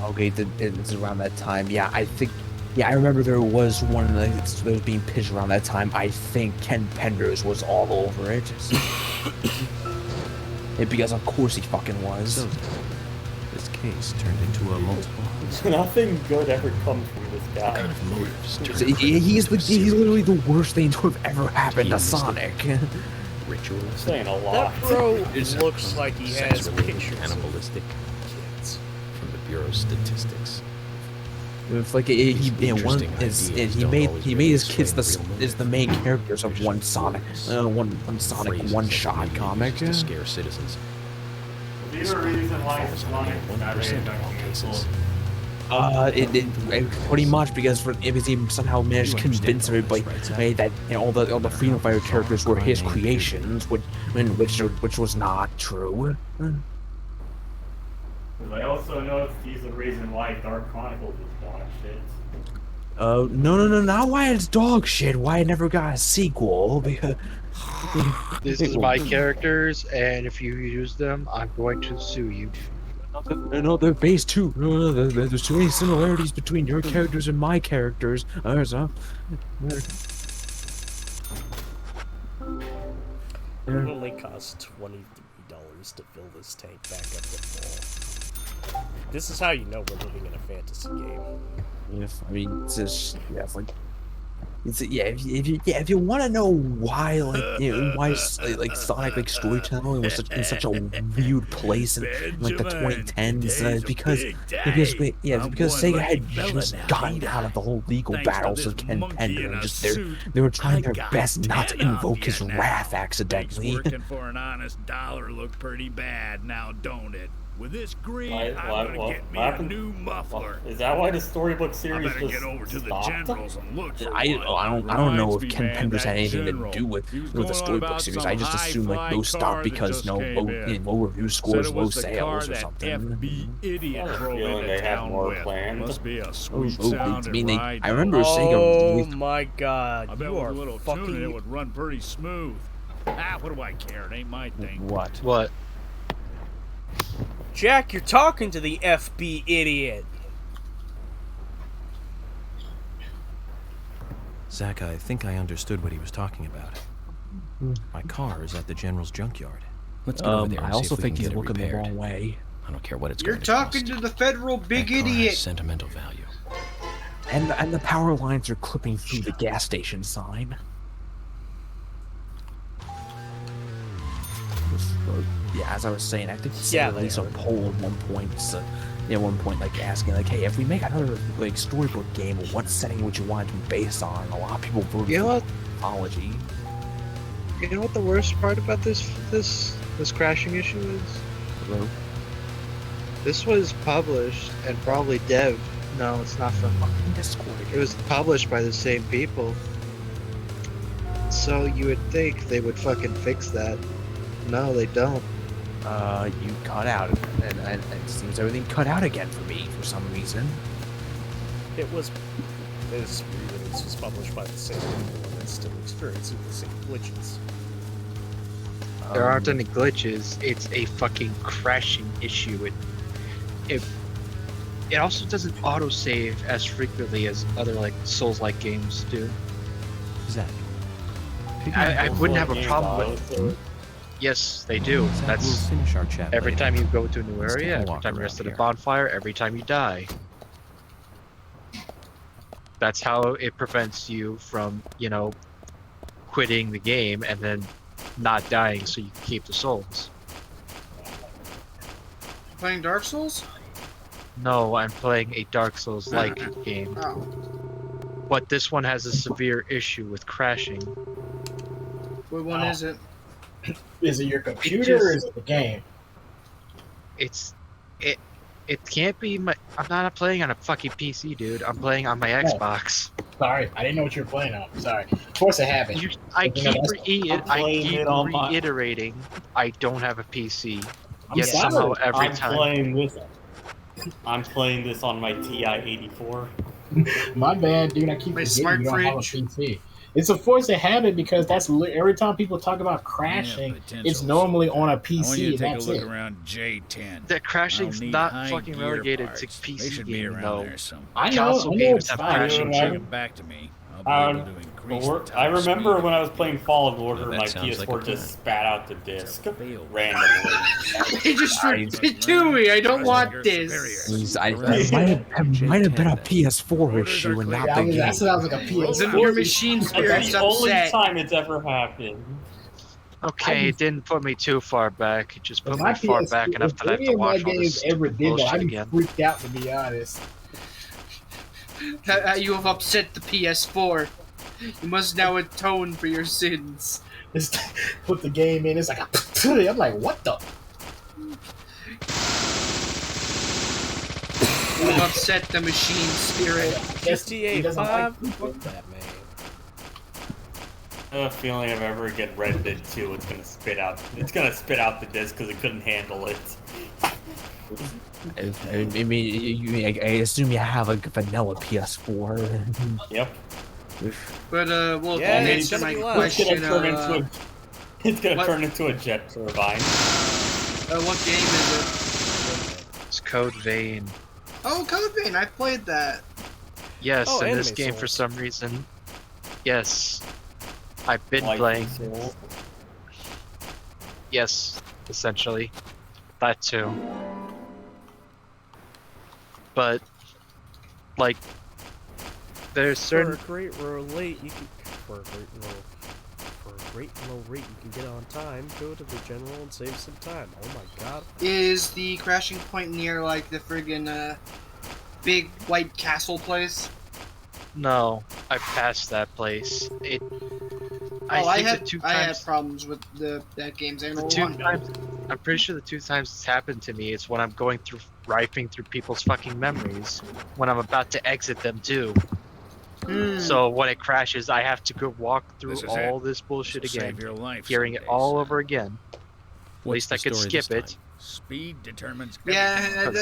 Okay, it's around that time. Yeah, I think. Yeah, I remember there was one that was being pitched around that time. I think Ken Penders was all over it. Because of course he fucking was. So, this case turned into a multiple. Nothing good ever comes from this guy. He's literally the worst thing to have ever happened to Sonic. Saying a lot. That bro looks like he has Sexually pictures. cannibalistic. from the Bureau's statistics. It's like he made his kids the main characters of one Sonic one shot comic. To scare citizens. Is there a reason why it's Sonic not rated on cancels? It pretty much because he somehow managed to convince everybody that all the Freedom Fighter characters were his creations, which was not true. I also know he's the reason why Dark Chronicles is dog shit. No, not why it's dog shit. Why it never got a sequel? Because this is my characters, and if you use them, I'm going to sue you. No, they're based too. There's too many similarities between your characters and my characters. It only costs $23 to fill this tank back up to full. This is how you know we're living in a fantasy game. If I mean, it's just if you want to know why why Sonic storytelling was in such a weird place in the 2010s, because Sega had just gotten out of the whole legal battles of Ken Pender, and just they were trying their best not to invoke his wrath accidentally. Working for an honest dollar look pretty bad now, don't it? With this greed, I'm gonna get me a new muffler. Is that why the storybook series I better get over to the generals and look for I don't know if Ken Pender's had anything to do with the storybook series. I just assume those stopped because low review scores, low sales or something. Idiot they have more planned. Must be a sweet sounding ride. I remember Sega. Oh my god! I bet with a little tuning it would run pretty smooth. What do I care? It ain't my thing. What? Jack, you're talking to the FB idiot. Zach, I think I understood what he was talking about. My car is at the General's junkyard. Let's go over there and I see also if we think can he's get it looking the repaired. wrong way. I don't care what it's You're going to cost. talking to the federal big That car has idiot. sentimental value. And the power lines are clipping through the gas station sign. Yeah, as I was saying, I think Sega released a poll at one point, asking, hey, if we make another storybook game, what setting would you want it to be based on? And a lot of people voted for mythology. You know what the worst part about this crashing issue is? Hello? This was published and probably dev. No, it's not from Discord. It was published by the same people. So you would think they would fucking fix that. No, they don't. You cut out, and it seems everything cut out again for me for some reason. This re-release was published by the same people, and it's still experiencing the same glitches. There aren't any glitches. It's a fucking crashing issue. It also doesn't autosave as frequently as other Souls-like games do. Zach, I wouldn't have a problem with it. Yes, they do. That's we'll finish our chat every later. time you go to a new Let's take area, a every walk time you around rest at a here. bonfire, every time you die. That's how it prevents you from, quitting the game and then not dying so you can keep the souls. Playing Dark Souls? No, I'm playing a Dark Souls-like game. Oh. But this one has a severe issue with crashing. What one is it? Is it your computer or is it the game? It can't be my. I'm not playing on a fucking PC, dude. I'm playing on my Xbox. Sorry, I didn't know what you were playing on. Sorry. Of course it happened. I keep reiterating I don't have a PC. Yet somehow every time. I'm playing this on my TI-84. My bad, dude. I keep My forgetting smart you don't have a fridge. PC. It's a force of habit because that's every time people talk about crashing, it's normally on a I want you PC. to And take a that's look it. around J10. That crashing's I'll need not high fucking gear relegated parts. to They PC should be gaming, around though. there somewhere. I know Console games have fine. crashing Right. too. Back to me. I'll be able to increase the I top remember speed. when I was playing Fallen Order, That my sounds like a PS4 plan. just spat out the disc randomly. He just ripped it to me. I don't want this. I might have been a PS4 issue and not the game. That sounds like a PS4. Your machine spirit's That's the only upset. time it's ever happened. Okay, it didn't put me too far back. It just put My me far PS back enough that I have any to of my watch all games this ever stupid did that, bullshit I'd be again. freaked out, to be honest. You have upset the PS4. You must now atone for your sins. Just put the game in, it's like, I'm like, what the? You have upset the machine spirit. GTA 5? Fuck that, man. I have a feeling if I ever get Red Dead 2, it's gonna spit out the disc because it couldn't handle it. I mean, I assume you have a vanilla PS4. Yep. But well, Yeah, to it's answer gonna my be loud. question, It's gonna what- turn into a jet turbine. what game is it? It's Code Vein. Oh, Code Vein, I played that. Yes, Oh, in this Anime game for Souls. some reason. Yes. I've been Like playing. Souls. Yes, essentially. That too. But, like, there's certain. For a great low rate, you can low rate you can get on time. Go to the general and save some time. Oh my god. Is the crashing point near like the friggin' big white castle place? No, I passed that place. I think had problems with that game's the two times. I'm pretty sure the 2 times it's happened to me is when I'm going through, rifing through people's fucking memories, when I'm about to exit them too. So when it crashes, I have to go walk through This is all it. this bullshit This'll again, save your life hearing it someday, all son. over again. At What's least I the could story skip this it. Speed determines Yeah, everything.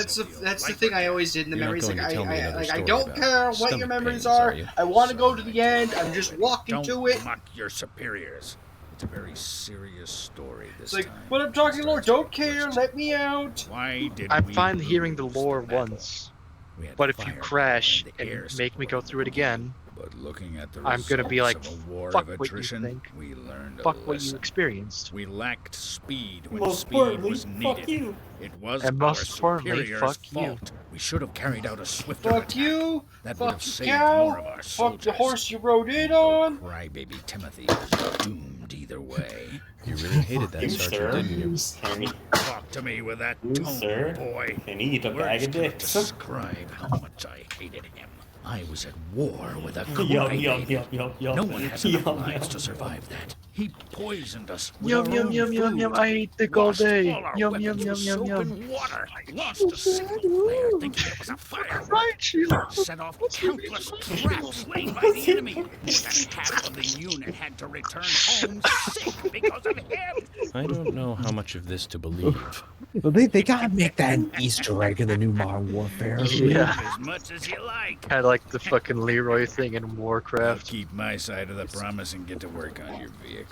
that's the thing I always did in the You're not memories. going Like to tell me another I story don't about care what your stomach memories pains, are. you? I want to go to the end. I'm just walking Don't to it. mock your superiors. It's a very serious story this It's like, time. but I'm talking lore. Don't care. Let me out. Why did I'm we fine hearing the lose lore battle? once, We had but if you fire crash and the and air make me go through it again, But looking at the I'm gonna be results like, of a war fuck of what you attrition, think. we learned a fuck what you lesson. experienced. We lacked speed when Most speed importantly, was fuck needed. you. It was And our most importantly, superiors' fuck you. fault. We should have carried out a swifter Fuck attack. you. That would have Fuck you, saved cow. more of our Fuck soldiers. the horse you rode in on. Crybaby Timothy was doomed either way. You really hated that sergeant, didn't you? Can you, Talk to me with that tone, sir? boy. Can you eat a Words bag of cannot dicks? describe how much I hated him. I was at war with a Yum, crybaby. yum, yum, yum, yum. No one has enough Yum, lives yum. to survive that. He poisoned us with Yum our yum own yum yum food. yum. I eat dick all Washed day. all our Yum weapons yum with yum yum soap yum. and water. Lost a single player thinking it was a fire. Right, Sheila. Set off countless traps laid by the enemy. That half of the unit had to return home sick because of him. I don't know how much of this to believe. Well, they gotta make that an Easter egg in the new Modern Warfare. Yeah. As much as you like. Kind of like the fucking Leroy thing in Warcraft. Keep my side of the promise and get to work on your vehicle.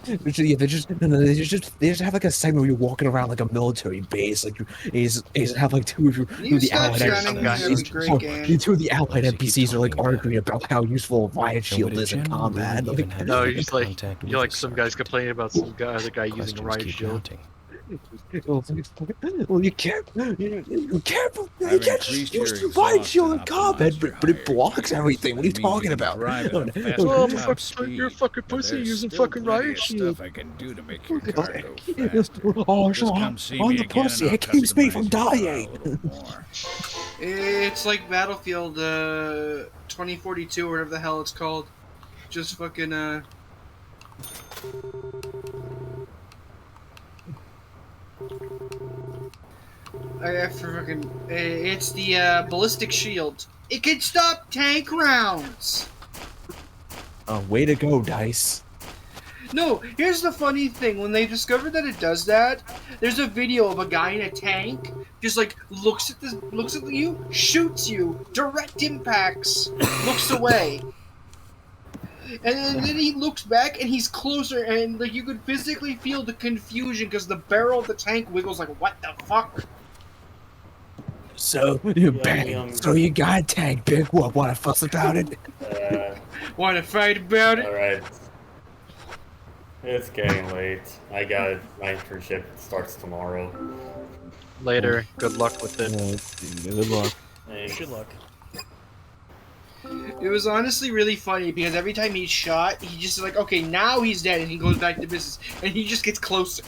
Yeah, they just have like a segment where you're walking around like a military base, like you have like two of the allied NPCs. Two of the allied NPCs are like arguing about how useful a riot shield is in combat. No, you're just like you're like some guys complaining about some guy, other guy using a riot shield. Well, you can't just use the riot shield in combat, but it blocks everything. What are you talking about? Oh, you're a fucking pussy using fucking riot shield. I can do to make your car go fast. Oh, Just so come I'm see me the again pussy. and It I'll keeps me customize from your car dying. It's like Battlefield 2042 or whatever the hell it's called. Just fucking it's the ballistic shield. It can stop tank rounds. Way to go, Dice. No, here's the funny thing. When they discovered that it does that, there's a video of a guy in a tank just like looks at you, shoots you, direct impacts, looks away. And then he looks back and he's closer and like you could physically feel the confusion because the barrel of the tank wiggles like, what the fuck? So you bang. So you got a tank, big. What? Want to fuss about it? Want to fight about it? All right. It's getting late. I got my internship starts tomorrow. Later. Good luck with it. Good luck. Thanks. Good luck. It was honestly really funny because every time he's shot, he just is like, okay, now he's dead, and he goes back to business, and he just gets closer.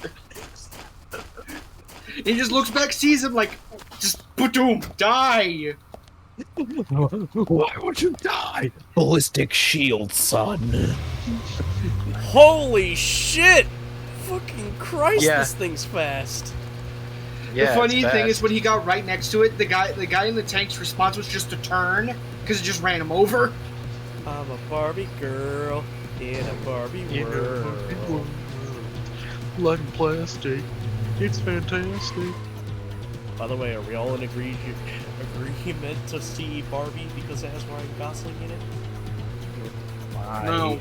He just looks back, sees him, like, just boom, die. Why would you die? Ballistic shield, son. Holy shit! Fucking Christ, Yeah. this thing's fast. The funny thing is when he got right next to it, the guy in the tank's response was just to turn, because it just ran him over. I'm a Barbie girl in a Barbie world. Like plastic. It's fantastic. By the way, are we all in agreement to see Barbie because it has Ryan Gosling in it? No.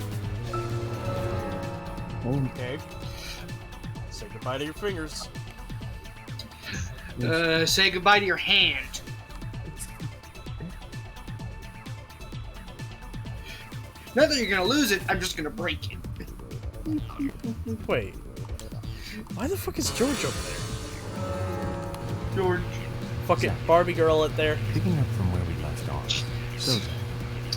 Okay. Say goodbye to your fingers. Say goodbye to your hand. Not that you're gonna lose it, I'm just gonna break it. Wait. Why the fuck is George over there? George. Fucking Barbie girl up there. Picking up from where we left off. So,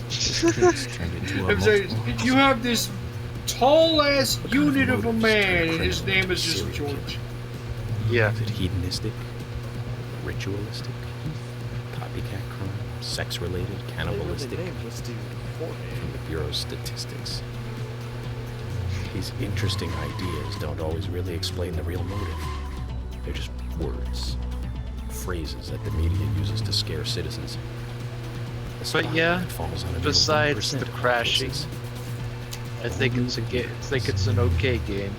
this case turned into a I'm saying, you have this tall-ass unit of a man, and his name is just George. Yeah. Is it hedonistic? Ritualistic? Copycat crime? Sex-related? Cannibalistic? From the Bureau's statistics. These interesting ideas don't always really explain the real motive. They're just words. Phrases that the media uses to scare citizens. But yeah, falls on a besides the crashing, I think it's an okay game.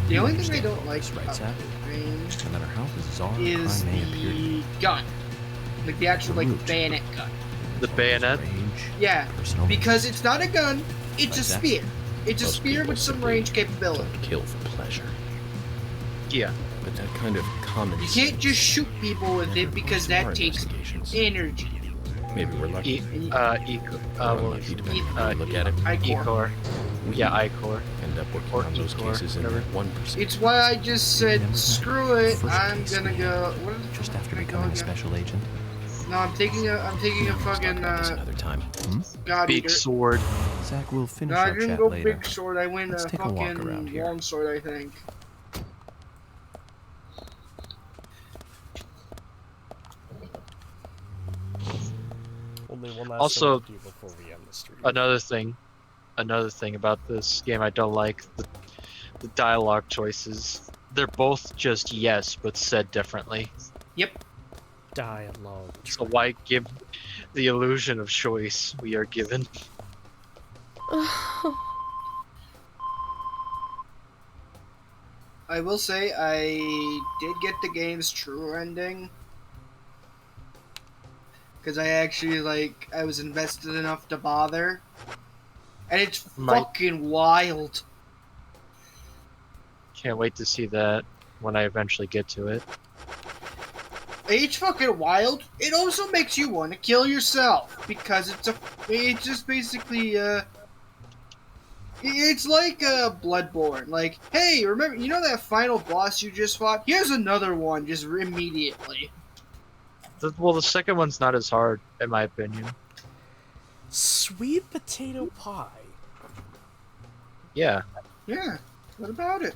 The only thing I don't like about Right, Zach? Range No matter how bizarre a is crime may appear to the you, gun. Like the actual, like, bayonet gun. The bayonet? Yeah, personal because it's not a gun, it's a Right, Zach? spear. It's a Most spear people with some simply range capability. kill for pleasure. Yeah. But that kind of common You can't just shoot people with it because that takes energy. Maybe we're lucky. Lucky depending on how you look at it. Icor. Yeah, Icor. End up working Or on those Icor, cases in whatever. 1%. It's why I just said, screw it, First I'm case gonna go... What is it? just after becoming a special agent. No, I'm taking a fucking, Another time. God Big eater. sword. Zach, we'll finish No, I our didn't chat go later. big sword, I went Let's a take a walk around fucking here. long sword, I think. Only one last Also, thing to do before we end the stream. another thing about this game I don't like, the dialogue choices. They're both just yes, but said differently. Yep. Dialogue. So why give the illusion of choice we are given? I will say I did get the game's true ending. Because I actually, like, I was invested enough to bother. And it's fucking wild. Can't wait to see that when I eventually get to it. It's fucking wild. It also makes you want to kill yourself. Because it's just basically, it's like Bloodborne. Like, hey, remember, you know that final boss you just fought? Here's another one, just immediately. Well, the second one's not as hard, in my opinion. Sweet potato pie. Yeah. Yeah, what about it?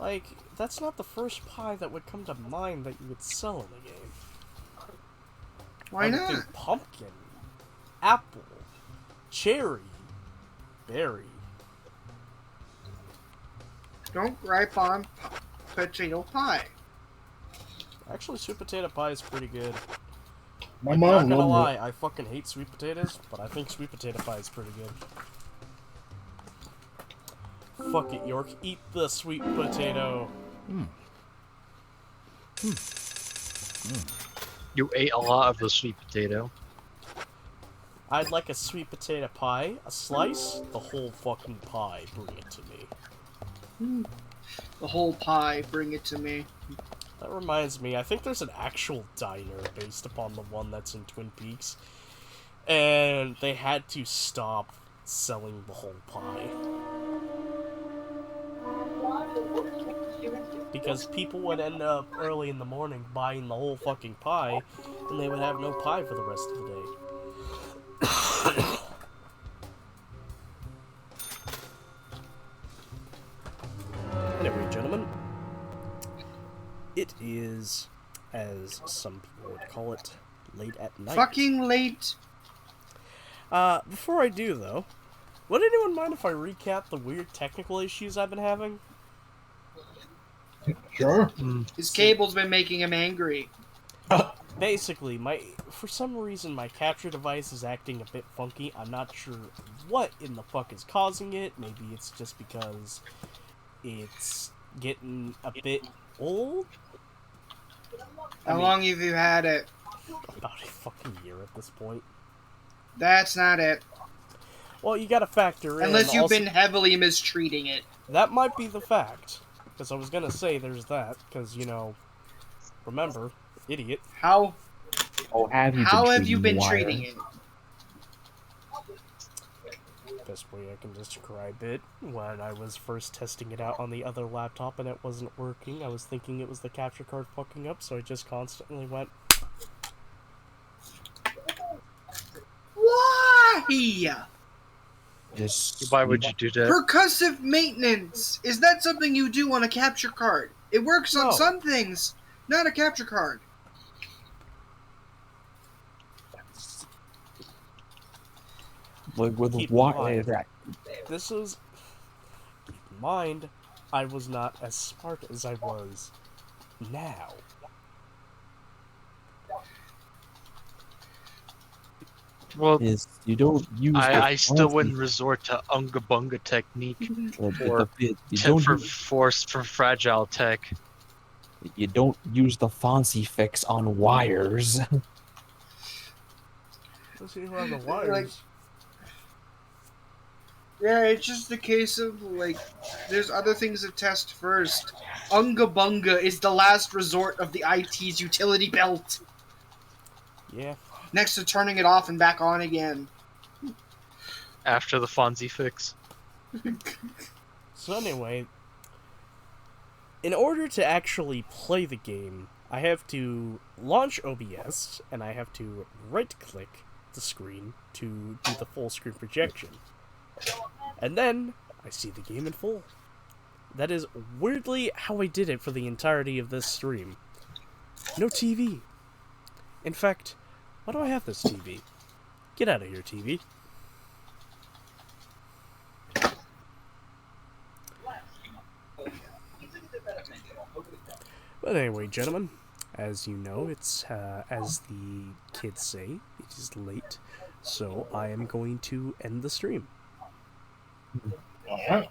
Like, that's not the first pie that would come to mind that you would sell in the game. Why I would not? think pumpkin, apple, cherry, berry. Don't gripe on potato pie. Actually, sweet potato pie is pretty good. My I'm mom not gonna loved lie, it. I fucking hate sweet potatoes, but I think sweet potato pie is pretty good. Fuck it, York. Eat the sweet potato. You ate a lot of the sweet potato. I'd like a sweet potato pie, a slice, the whole fucking pie. Bring it to me. The whole pie, bring it to me. That reminds me, I think there's an actual diner based upon the one that's in Twin Peaks. And they had to stop selling the whole pie. Because people would end up early in the morning buying the whole fucking pie, and they would have no pie for the rest of the day. Anyway, gentlemen, it is, as some people would call it, late at night. Fucking late. Before I do, though, would anyone mind if I recap the weird technical issues I've been having? Sure. His cable's been making him angry. Basically, for some reason, my capture device is acting a bit funky. I'm not sure what in the fuck is causing it. Maybe it's just because it's getting a bit old? How long have you had it? About a fucking year at this point. That's not it. Well, you gotta factor in... Unless you've been heavily mistreating it. That might be the fact. Because I was gonna say there's that. Because, you know, remember, idiot. How have you been treating it? Best way I can describe it, when I was first testing it out on the other laptop and it wasn't working, I was thinking it was the capture card fucking up, so I just constantly went... Why? Why would you do that? Percussive maintenance! Is that something you do on a capture card? It works on some things, not a capture card. Like with Keep what in mind, is that? This is... Keep in mind, I was not as smart as I was now. Well, you don't use. I still wouldn't resort to unga bunga technique or for fragile tech. You don't use the Fonzie fix on wires. Let's see who have the wires. Yeah, it's just a case of, like, there's other things to test first. Unga bunga is the last resort of the IT's utility belt. Yeah. Next to turning it off and back on again. After the Fonzie fix. So anyway, in order to actually play the game, I have to launch OBS, and I have to right-click the screen to do the full screen projection. And then, I see the game in full. That is weirdly how I did it for the entirety of this stream. No TV. In fact, why do I have this TV? Get out of here, TV. But anyway, gentlemen, as you know, it's, as the kids say, it is late, so I am going to end the stream. Alright.